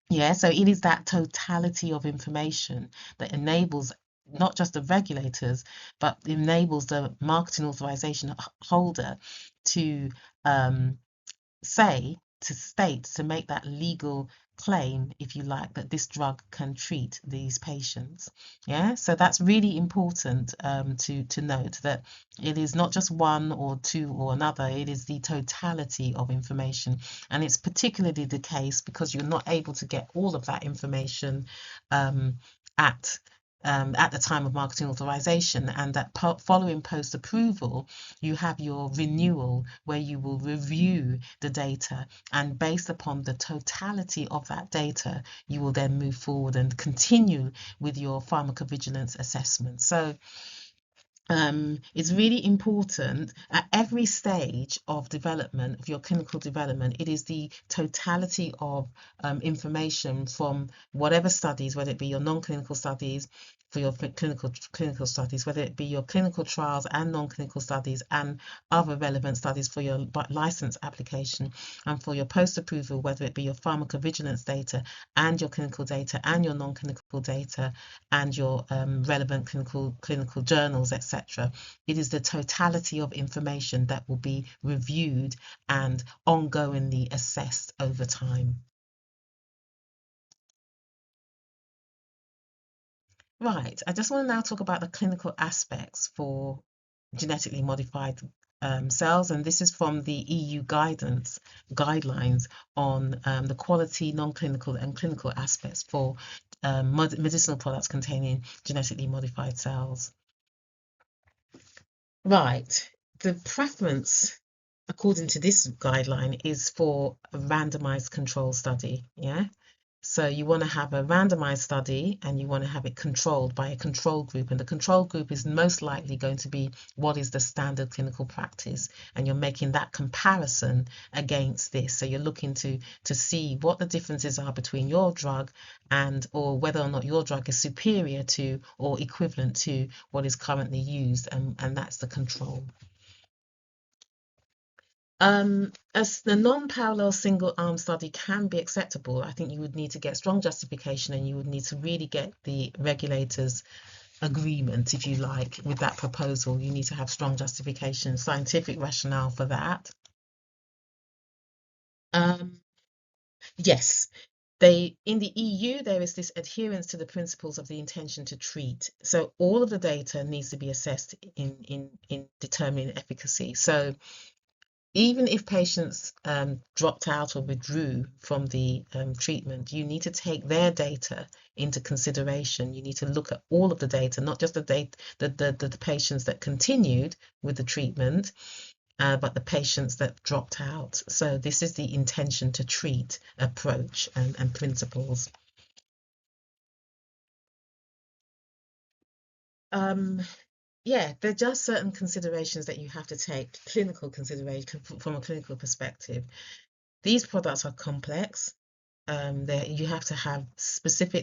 Yeah, so it is that totality of information that enables not just the regulators, but enables the marketing authorization holder to state, to make that legal claim, if you like, that this drug can treat these patients. Yeah, so that's really important to note, that it is not just one or two or another, it is the totality of information. And it's particularly the case because you're not able to get all of that information um, at at the time of marketing authorization, and that following post approval, you have your renewal where you will review the data, and based upon the totality of that data, you will then move forward and continue with your pharmacovigilance assessment. So it's really important at every stage of development, of your clinical development. It is the totality of information from whatever studies, whether it be your non-clinical studies, for your clinical studies, whether it be your clinical trials and non-clinical studies and other relevant studies for your license application, and for your post-approval, whether it be your pharmacovigilance data and your clinical data and your non-clinical data and your relevant clinical journals, etc. It is the totality of information that will be reviewed and ongoingly assessed over time. Right, I just want to now talk about the clinical aspects for genetically modified cells, and this is from the EU guidelines on the quality, non-clinical and clinical aspects for medicinal products containing genetically modified cells. Right, the preference according to this guideline is for a randomized control study. Yeah, so you want to have a randomized study and you want to have it controlled by a control group, and the control group is most likely going to be what is the standard clinical practice, and you're making that comparison against this. So you're looking to see what the differences are between your drug and or whether or not your drug is superior to or equivalent to what is currently used, and that's the control. As the non-parallel single-arm study can be acceptable, I think you would need to get strong justification, and you would need to really get the regulators' agreement, if you like, with that proposal. You need to have strong justification, scientific rationale for that. Yes, in the EU, there is this adherence to the principles of the intention to treat. So all of the data needs to be assessed in determining efficacy. So even if patients dropped out or withdrew from the treatment, you need to take their data into consideration. You need to look at all of the data, not just the patients that continued with the treatment, but the patients that dropped out. So this is the intention to treat approach and principles. Yeah, there are just certain considerations that you have to take, clinical consideration from a clinical perspective. These products are complex. You have to have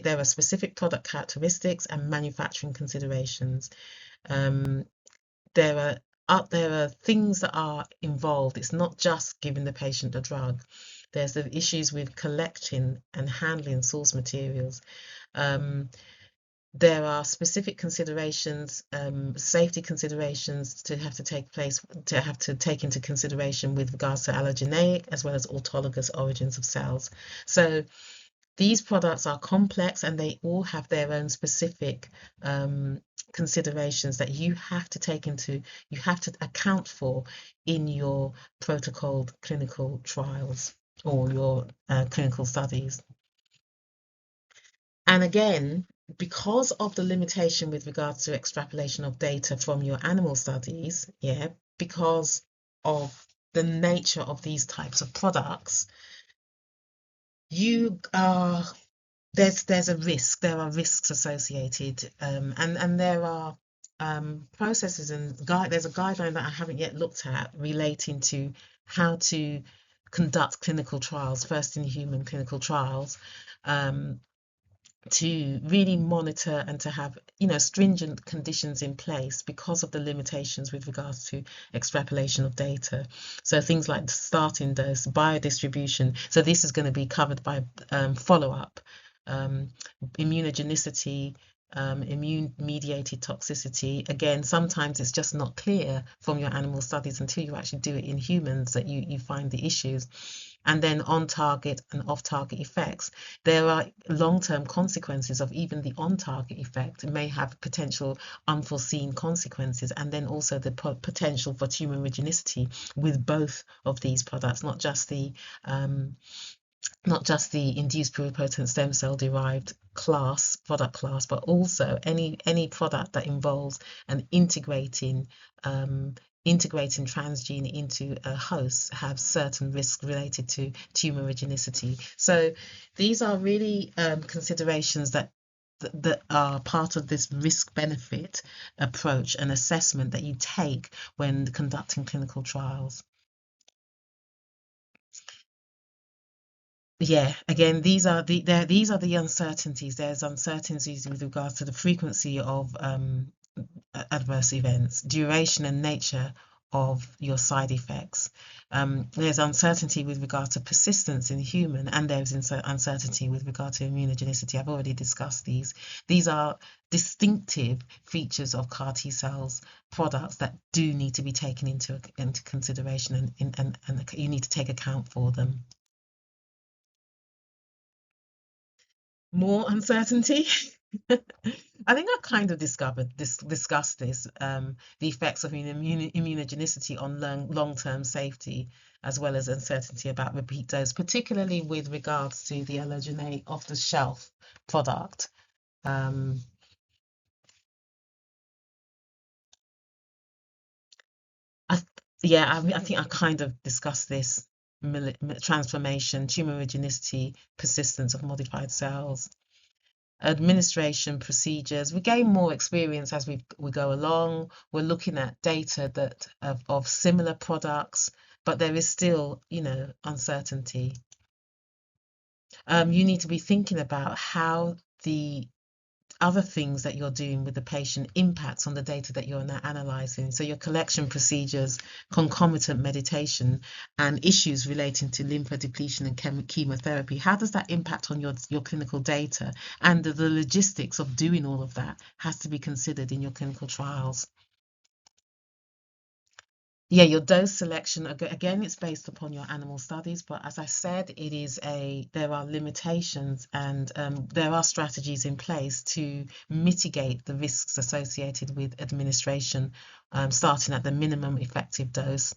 there are specific product characteristics and manufacturing considerations. There are things that are involved. It's not just giving the patient a drug. There's the issues with collecting and handling source materials. There are specific considerations, safety considerations to have to take into consideration with regards to allogeneic as well as autologous origins of cells. So these products are complex, and they all have their own specific considerations that you have to account for in your protocoled clinical trials or your clinical studies. And again, because of the limitation with regards to extrapolation of data from your animal studies, because of the nature of these types of products, there's a risk. There are risks associated, and there are processes and there's a guideline that I haven't yet looked at relating to how to conduct clinical trials, first in human clinical trials, to really monitor and to have stringent conditions in place because of the limitations with regards to extrapolation of data. So things like starting dose, biodistribution. So this is going to be covered by follow-up, immunogenicity, immune-mediated toxicity. Again, sometimes it's just not clear from your animal studies until you actually do it in humans that you find the issues. And then on-target and off-target effects. There are long-term consequences of even the on-target effect. It may have potential unforeseen consequences, and then also the potential for tumorigenicity with both of these products, um, not just the induced pluripotent stem cell derived product class, but also any product that involves an integrating transgene into a host have certain risks related to tumorigenicity. So these are really considerations that are part of this risk benefit approach and assessment that you take when conducting clinical trials. Yeah, again, these are the uncertainties. There's uncertainties with regards to the frequency of adverse events, duration and nature of your side effects. There's uncertainty with regard to persistence in human, and there's uncertainty with regard to immunogenicity. I've already discussed these. These are distinctive features of CAR T cells products that do need to be taken into consideration, and you need to take account for them. More uncertainty. I think I kind of discussed this, the effects of immunogenicity on long-term safety, as well as uncertainty about repeat dose, particularly with regards to the allogeneic off-the-shelf product. I think I kind of discussed this transformation, tumorigenicity, persistence of modified cells, administration procedures. We gain more experience as we go along. We're looking at data that of similar products, but there is still, uncertainty. You need to be thinking about how the other things that you're doing with the patient impacts on the data that you're now analyzing. So your collection procedures, concomitant meditation, and issues relating to lymphodepletion and chemotherapy. How does that impact on your clinical data? And the logistics of doing all of that has to be considered in your clinical trials. Yeah, your dose selection, again, it's based upon your animal studies, but as I said, there are limitations, and there are strategies in place to mitigate the risks associated with administration, starting at the minimum effective dose,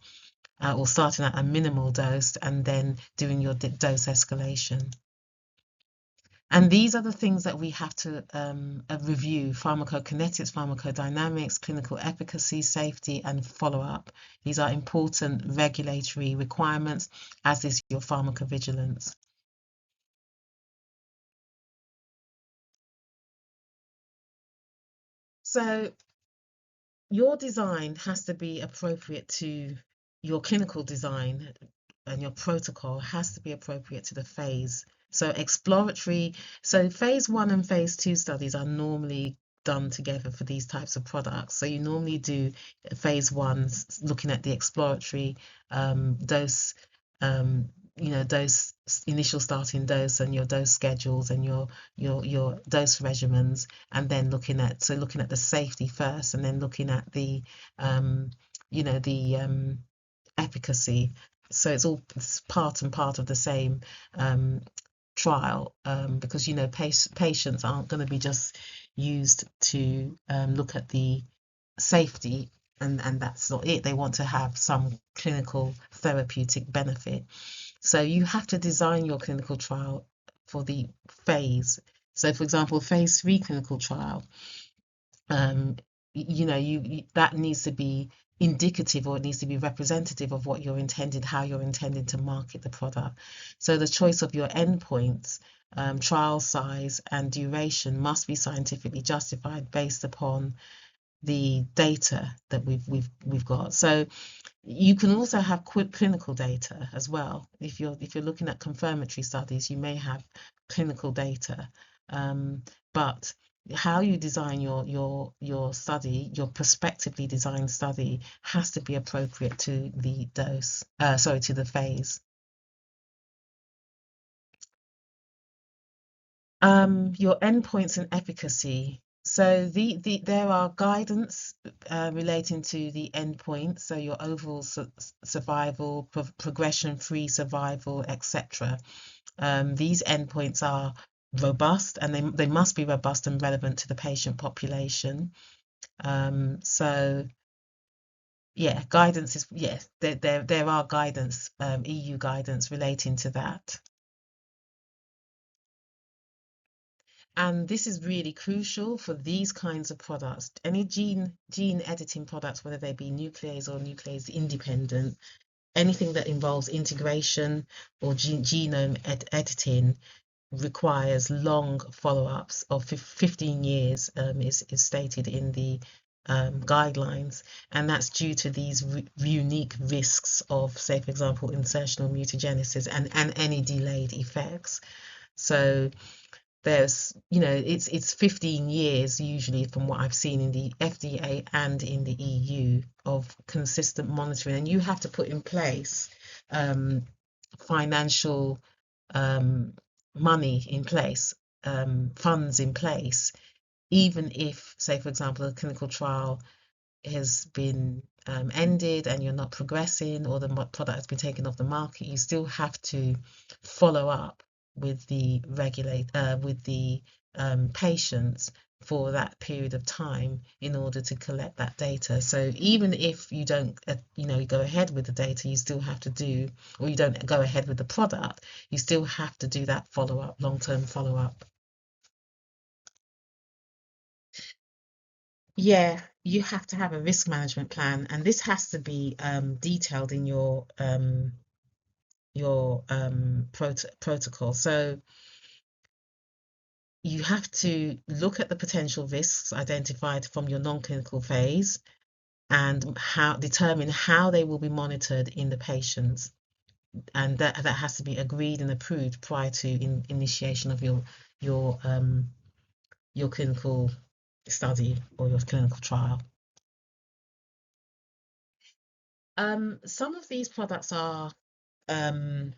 or starting at a minimal dose and then doing your dose escalation. And these are the things that we have to review: pharmacokinetics, pharmacodynamics, clinical efficacy, safety, and follow-up. These are important regulatory requirements, as is your pharmacovigilance. So your design has to be appropriate to your clinical design, and your protocol has to be appropriate to the phase. So phase 1 and phase 2 studies are normally done together for these types of products. So you normally do phase 1 looking at the exploratory dose, dose, initial starting dose, and your dose schedules, and your dose regimens, and then looking at the safety first, and then looking at the efficacy. So it's part of the same trial, because patients aren't going to be just used to look at the safety, and that's not it. They want to have some clinical therapeutic benefit. So you have to design your clinical trial for the phase. So for example, phase 3 clinical trial, that needs to be indicative, or it needs to be representative of how you're intending to market the product. So the choice of your endpoints, trial size, and duration must be scientifically justified based upon the data that we've got. So you can also have clinical data as well. If you're looking at confirmatory studies, you may have clinical data, but how you design your study, your prospectively designed study, has to be appropriate to the to the phase. Your endpoints and efficacy. So there are guidance relating to the endpoint, so your overall survival, progression-free survival, etc. These endpoints are robust, and they must be robust and relevant to the patient population. So yeah, guidance is, yes, there are guidance, EU guidance relating to that. And this is really crucial for these kinds of products. Any gene editing products, whether they be nuclease or nuclease independent, anything that involves integration or genome editing requires long follow-ups of 15 years, is stated in the guidelines, and that's due to these unique risks of, say, for example, insertional mutagenesis and any delayed effects. So there's, it's 15 years usually from what I've seen in the FDA and in the EU of consistent monitoring, and you have to put in place financial money in place, funds in place, even if, say, for example, a clinical trial has been ended and you're not progressing, or the product has been taken off the market, you still have to follow up with the patients for that period of time in order to collect that data. So even if you don't, go ahead with the data, you still have to do, or you don't go ahead with the product, you still have to do that follow-up, long-term follow-up. Yeah, you have to have a risk management plan, and this has to be detailed in your protocol. So you have to look at the potential risks identified from your non-clinical phase and determine how they will be monitored in the patients, and that has to be agreed and approved prior to initiation of your your clinical study or your clinical trial. Some of these products are um,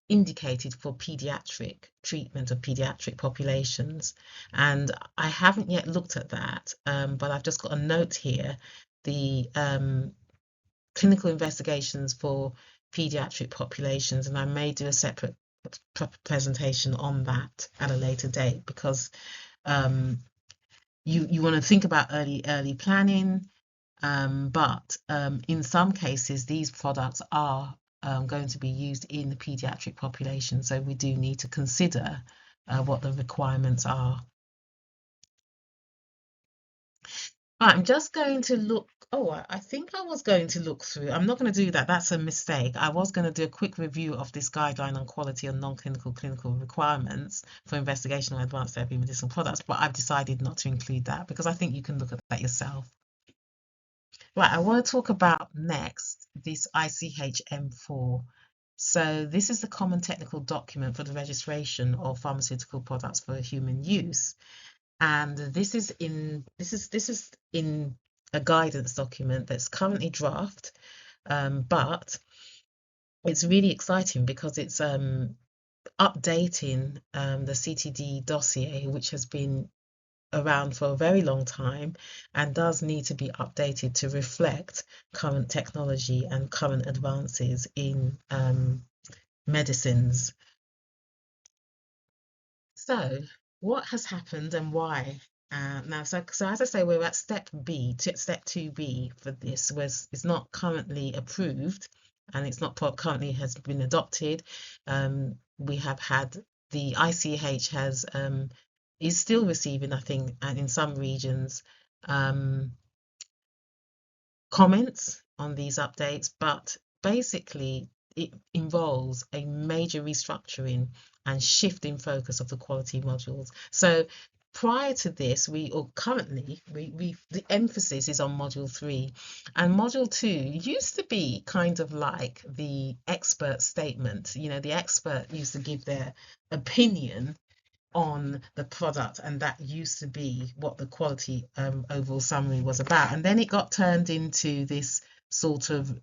indicated for pediatric treatment of pediatric populations, and I haven't yet looked at that, but I've just got a note here. The clinical investigations for pediatric populations, and I may do a separate presentation on that at a later date, because you want to think about early planning, but in some cases these products are going to be used in the pediatric population, so we do need to consider what the requirements are. Right, I'm just going to look. Oh, I think I was going to look through. I'm not going to do that. That's a mistake. I was going to do a quick review of this guideline on quality and non-clinical clinical requirements for investigational advanced therapy medicinal products, but I've decided not to include that because I think you can look at that yourself. Right, I want to talk about next this ICH-M4. So this is the common technical document for the registration of pharmaceutical products for human use. And this is in a guidance document that's currently draft, but it's really exciting because it's updating the CTD dossier, which has been around for a very long time and does need to be updated to reflect current technology and current advances in medicines. So what has happened and why? Now, so as I say, we're at step 2B for this. It's not currently approved, and it's not currently has been adopted. We have had the ICH is still receiving, I think, and in some regions, comments on these updates, but basically it involves a major restructuring and shift in focus of the quality modules. So prior to this, currently the emphasis is on module 3, and module 2 used to be kind of like the expert statement. The expert used to give their opinion on the product, and that used to be what the quality overall summary was about, and then it got turned into this sort of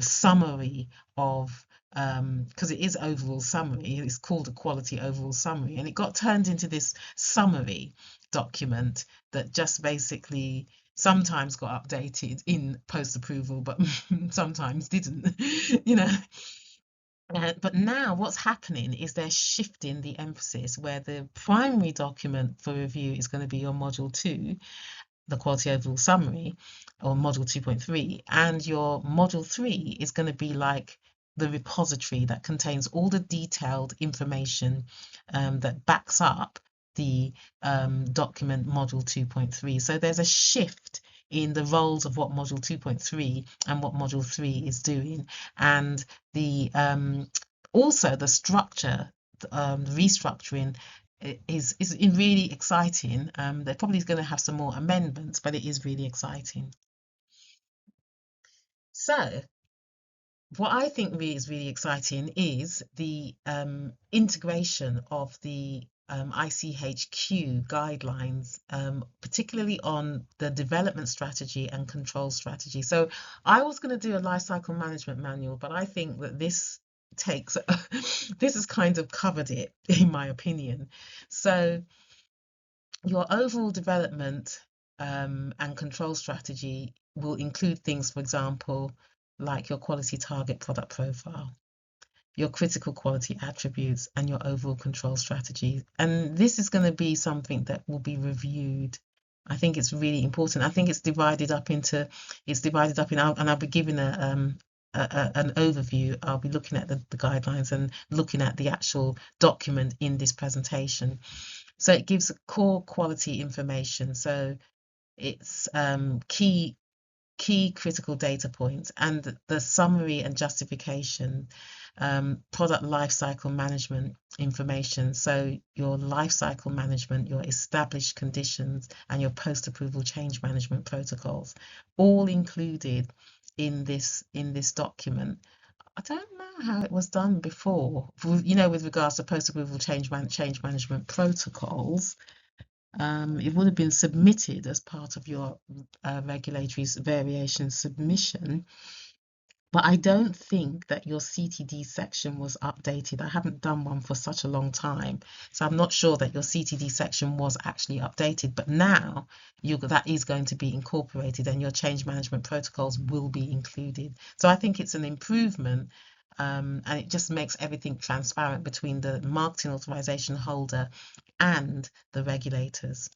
summary of because it is overall summary. It's called a quality overall summary, and it got turned into this summary document that just basically sometimes got updated in post approval, but sometimes didn't, you know. But now what's happening is they're shifting the emphasis where the primary document for review is going to be your module 2, the quality overall summary, or module 2.3, and your module 3 is going to be like the repository that contains all the detailed information that backs up the document module 2.3. So there's a shift in the roles of what module 2.3 and what module 3 is doing, and the also the structure, restructuring is really exciting. They're probably going to have some more amendments, but it is really exciting. So what I think is really exciting is the integration of the ICHQ guidelines, particularly on the development strategy and control strategy. So I was going to do a life cycle management manual, but I think that this takes this has kind of covered it, in my opinion. So your overall development and control strategy will include things, for example, like your quality target product profile, your critical quality attributes, and your overall control strategy. And this is going to be something that will be reviewed. I think it's really important. I think it's divided up in, and I'll be giving an overview. I'll be looking at the guidelines and looking at the actual document in this presentation. So it gives core quality information. So it's key critical data points and the summary and justification, product lifecycle management information. So your lifecycle management, your established conditions, and your post-approval change management protocols, all included in this document. I don't know how it was done before, you know, with regards to post-approval change management protocols. It would have been submitted as part of your regulatory variation submission, but I don't think that your CTD section was updated. I haven't done one for such a long time, so I'm not sure that your CTD section was actually updated, but now that is going to be incorporated and your change management protocols will be included. So I think it's an improvement, and it just makes everything transparent between the marketing authorization holder and the regulators.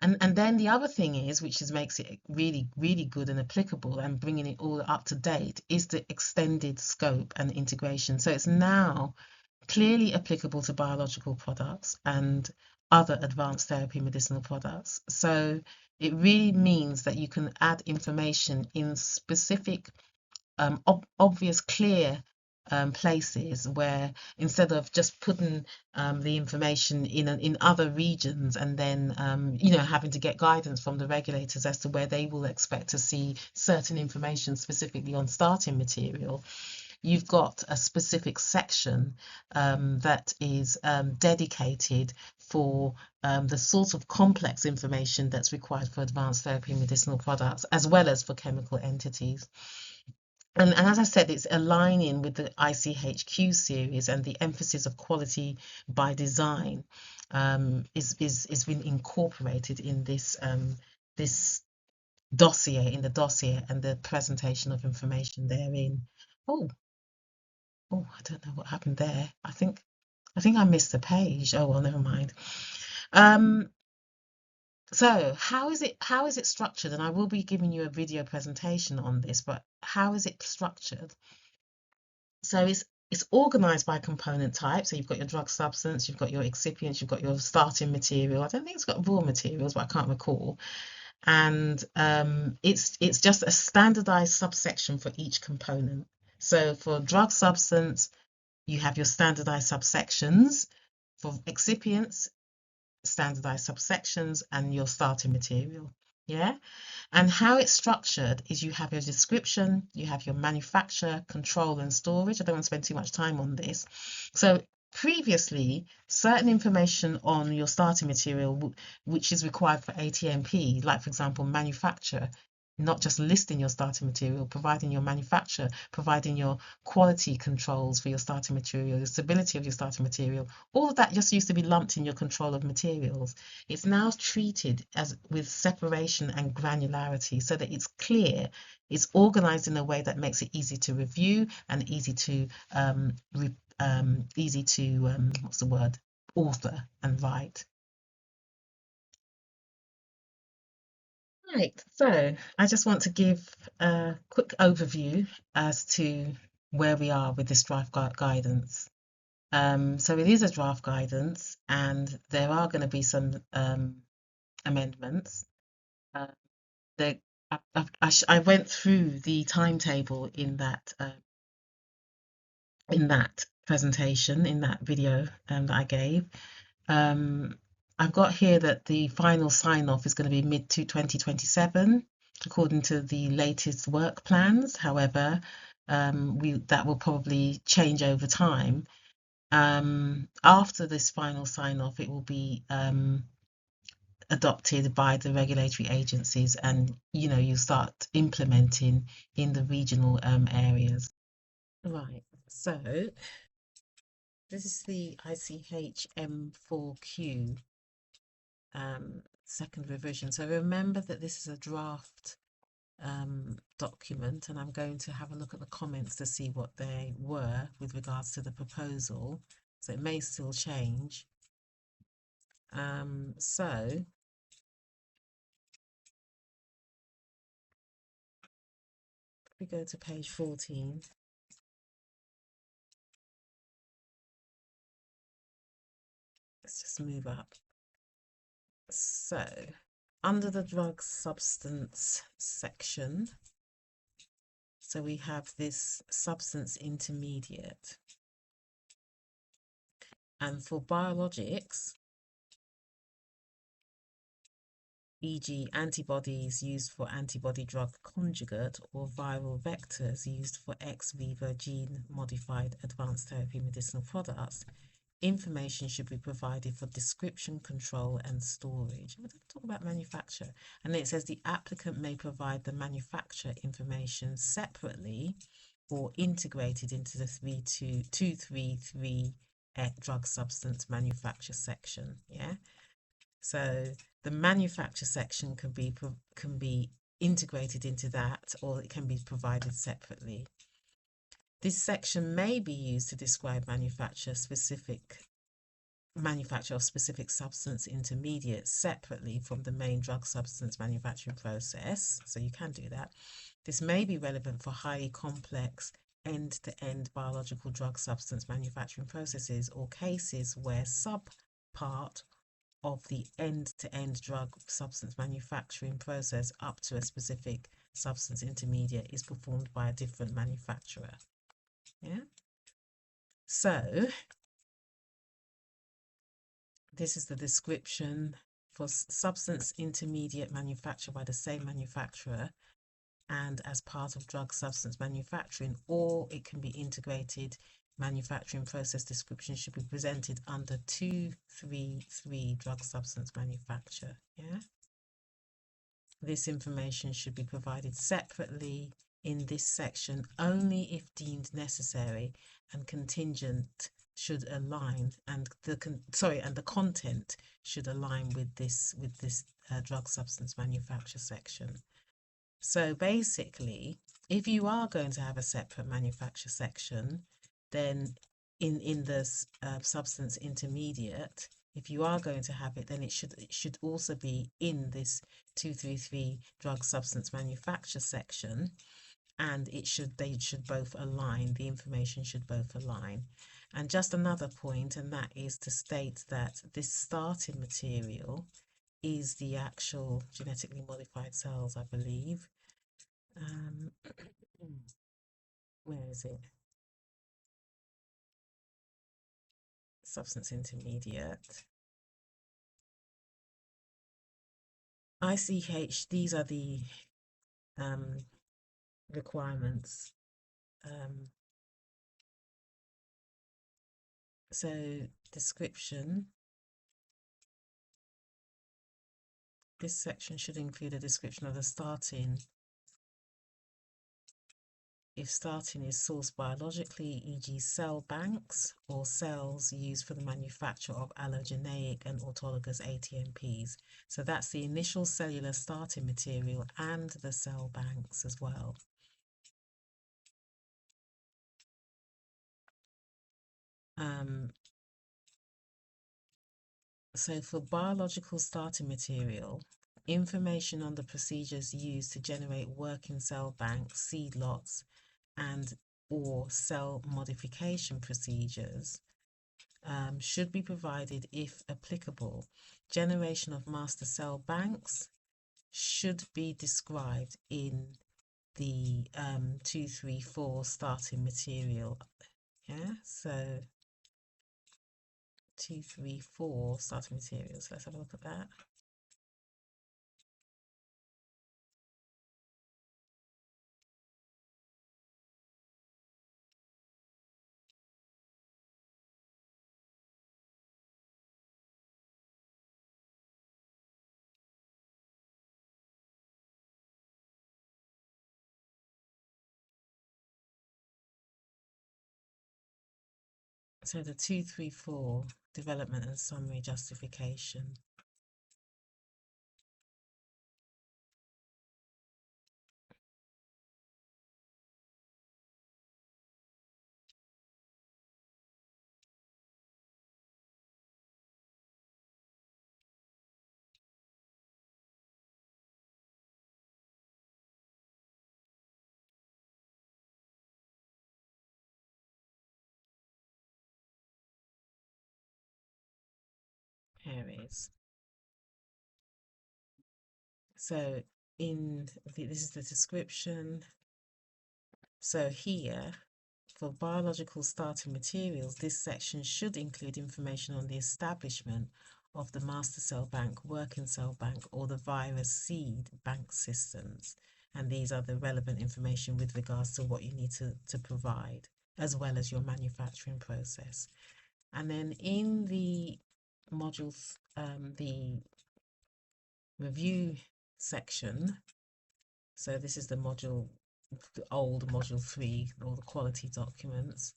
And then the other thing is, makes it really, really good and applicable and bringing it all up to date, is the extended scope and integration. So it's now clearly applicable to biological products and other advanced therapy medicinal products. So it really means that you can add information in specific, obvious, clear places, where instead of just putting the information in other regions and then you know, having to get guidance from the regulators as to where they will expect to see certain information specifically on starting material, you've got a specific section that is dedicated for the sort of complex information that's required for advanced therapy medicinal products, as well as for chemical entities. And as I said, it's aligning with the ICHQ series, and the emphasis of quality by design is been incorporated in this this dossier, and the presentation of information therein. Oh, I don't know what happened there. I think I missed the page. Oh well, never mind. So how is it structured? And I will be giving you a video presentation on this, but how is it structured? So it's organized by component type. So you've got your drug substance, you've got your excipients, you've got your starting material. I don't think it's got raw materials, but I can't recall. And it's just a standardized subsection for each component. So for drug substance, you have your standardized subsections. For excipients, standardized subsections, and your starting material. Yeah. And how it's structured is you have your description, you have your manufacture, control, and storage. I don't want to spend too much time on this. So previously, certain information on your starting material, which is required for ATMP, like for example, manufacture, not just listing your starting material, providing your manufacturer, providing your quality controls for your starting material, the stability of your starting material. All of that just used to be lumped in your control of materials. It's now treated as with separation and granularity so that it's clear, it's organized in a way that makes it easy to review and easy to what's the word, author and write. Right, so I just want to give a quick overview as to where we are with this draft guidance. So it is a draft guidance, and there are going to be some amendments. Uh, there, I went through the timetable in that presentation, in that video that I gave. I've got here that the final sign-off is going to be mid to 2027, according to the latest work plans. However, that will probably change over time. After this final sign-off, it will be adopted by the regulatory agencies, and you start implementing in the regional areas. Right. So this is the ICH M4Q second revision. So remember that this is a draft document, and I'm going to have a look at the comments to see what they were with regards to the proposal. So it may still change. So if we go to page 14, let's just move up. So under the drug substance section, so we have this substance intermediate. And for biologics, e.g. antibodies used for antibody drug conjugate or viral vectors used for ex vivo gene modified advanced therapy medicinal products, information should be provided for description, control and storage. We're going to talk about manufacture. And then it says the applicant may provide the manufacturer information separately or integrated into the 233 drug substance manufacture section. Yeah. So the manufacture section can be integrated into that, or it can be provided separately. This section may be used to describe manufacture of specific substance intermediates separately from the main drug substance manufacturing process. So you can do that. This may be relevant for highly complex end-to-end biological drug substance manufacturing processes or cases where subpart of the end-to-end drug substance manufacturing process up to a specific substance intermediate is performed by a different manufacturer. Yeah. So this is the description for substance intermediate manufactured by the same manufacturer and as part of drug substance manufacturing, or it can be integrated. Manufacturing process description should be presented under 233 drug substance manufacture. Yeah. This information should be provided separately in this section only if deemed necessary and contingent should align, and the content should align with this drug substance manufacture section. So basically, if you are going to have a separate manufacture section, then in the substance intermediate, if you are going to have it, then it should also be in this 233 drug substance manufacture section, and they should both align. The information should both align. And just another point, and that is to state that this starting material is the actual genetically modified cells, I believe. Where is it? Substance intermediate. ICH, these are the requirements. So description. This section should include a description of the starting if starting is sourced biologically, e.g. cell banks or cells used for the manufacture of allogeneic and autologous ATMPs. So that's the initial cellular starting material and the cell banks as well. So for biological starting material, information on the procedures used to generate working cell banks, seed lots, and or cell modification procedures should be provided if applicable. Generation of master cell banks should be described in the 234 starting material. Yeah, so 234 starting materials. Let's have a look at that. So the 234 development and summary justification. Here it is. So this is the description. So here, for biological starting materials, this section should include information on the establishment of the master cell bank, working cell bank, or the virus seed bank systems. And these are the relevant information with regards to what you need to provide, as well as your manufacturing process. And then in the modules, the review section, so this is the module, the old module 3, all the quality documents.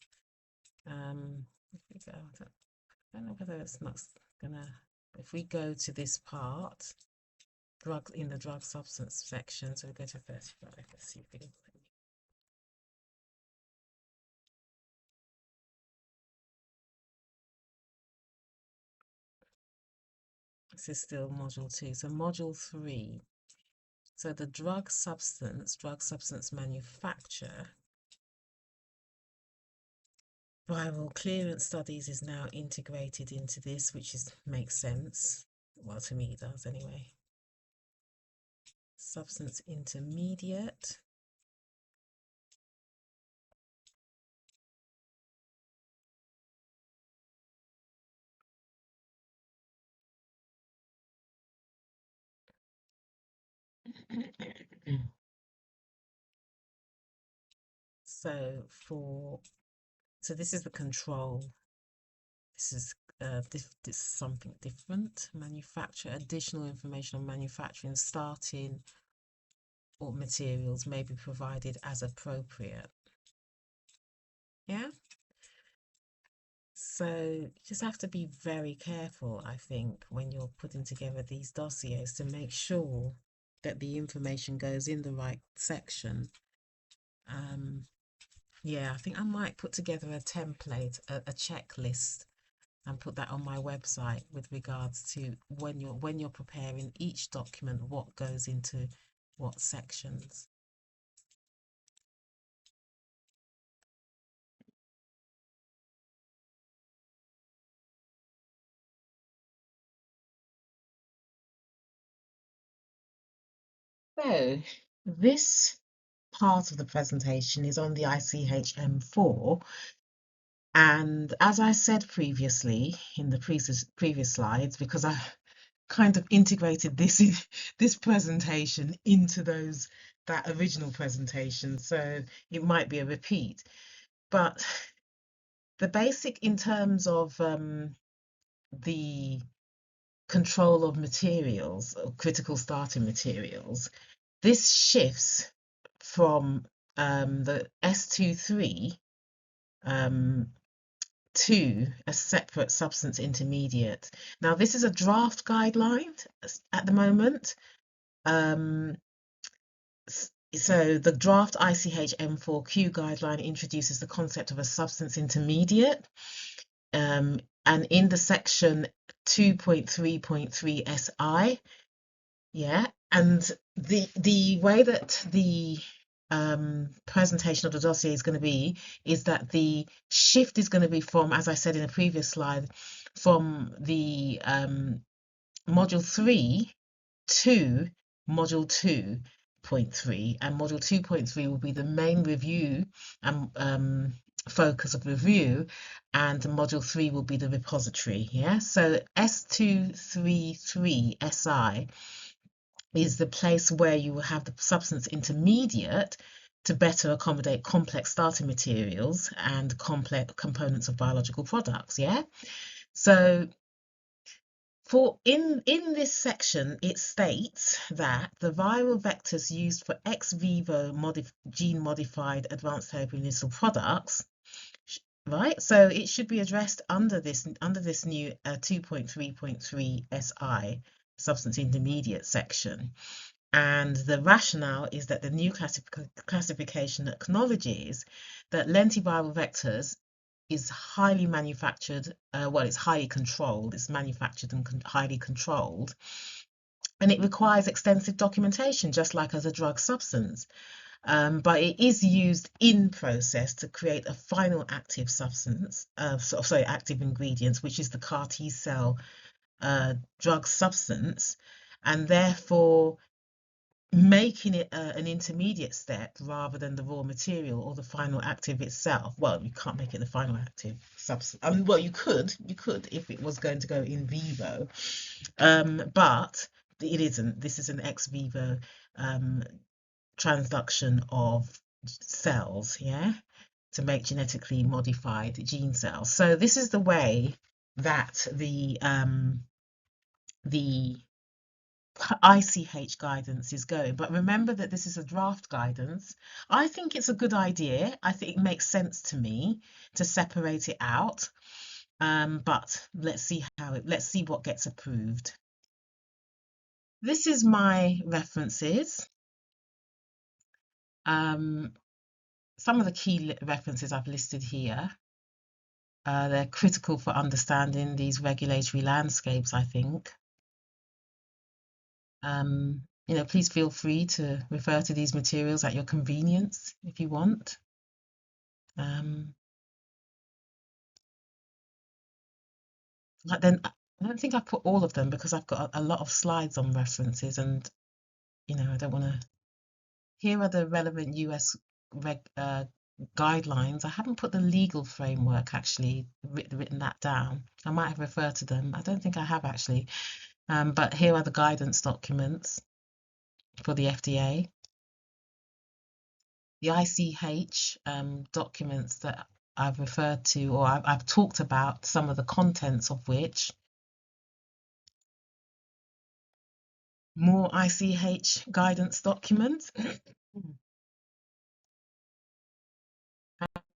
If we go, I don't know whether it's not gonna, if we go to this part, in the drug substance section, so we go to 35, let's see if we can. This is still module 2, so module 3. So the drug substance manufacture, viral clearance studies is now integrated into this, which makes sense. Well, to me it does anyway. Substance intermediate. So this is the control. This is this something different. Manufacture, additional information on manufacturing, starting or materials may be provided as appropriate. Yeah. So you just have to be very careful, I think, when you're putting together these dossiers to make sure that the information goes in the right section. Yeah, I think I might put together a template, a checklist, and put that on my website with regards to when you're preparing each document, what goes into what sections. So this part of the presentation is on the ICHM4. And as I said previously in the previous slides, because I kind of integrated this presentation into that original presentation, so it might be a repeat. But the basic in terms of the control of materials, or critical starting materials, this shifts from the S23 to a separate substance intermediate. Now, this is a draft guideline at the moment. So the draft ICH M4Q guideline introduces the concept of a substance intermediate. And in the section 2.3.3 SI, yeah, and the way that the presentation of the dossier is going to be is that the shift is going to be from, as I said in a previous slide, from the module 3 to module 2.3, and module 2.3 will be the main review and focus of review, and module 3 will be the repository. Yeah, so S233 SI is the place where you will have the substance intermediate to better accommodate complex starting materials and complex components of biological products. Yeah, so in this section, it states that the viral vectors used for ex vivo gene modified advanced therapy initial products, right? So it should be addressed under this new 2.3.3 SI substance intermediate section. And the rationale is that the new classification acknowledges that lentiviral vectors is highly manufactured, it's highly controlled, it's manufactured and highly controlled, and it requires extensive documentation, just like as a drug substance. But it is used in process to create a final active substance, active ingredients, which is the CAR T cell drug substance, and therefore making it an intermediate step rather than the raw material or the final active itself. Well, you can't make it the final active substance. Well, you could if it was going to go in vivo, but it isn't. This is an ex vivo transduction of cells, yeah, to make genetically modified gene cells. So this is the way that the ICH guidance is going. But remember that this is a draft guidance. I think it's a good idea. I think it makes sense to me to separate it out. But let's see what gets approved. This is my references. Some of the key references I've listed here. They're critical for understanding these regulatory landscapes, I think. Please feel free to refer to these materials at your convenience if you want. But then I don't think I put all of them because I've got a lot of slides on references, and I don't want to. Here are the relevant US guidelines. I haven't put the legal framework actually written that down. I might have referred to them. I don't think I have actually. But here are the guidance documents for the FDA. The ICH documents that I've referred to, or I've talked about some of the contents of which. More ICH guidance documents.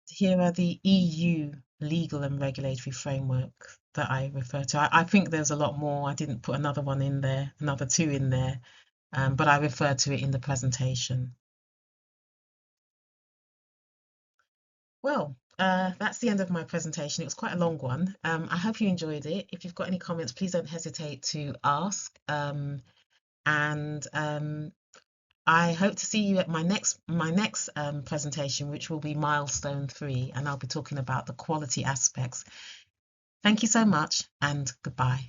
Here are the EU legal and regulatory framework that I refer to. I think there's a lot more. I didn't put another one in there, another two in there, but I referred to it in the presentation. Well, that's the end of my presentation. It was quite a long one. I hope you enjoyed it. If you've got any comments, please don't hesitate to ask. I hope to see you at my next presentation, which will be Milestone 3, and I'll be talking about the quality aspects. Thank you so much, and goodbye.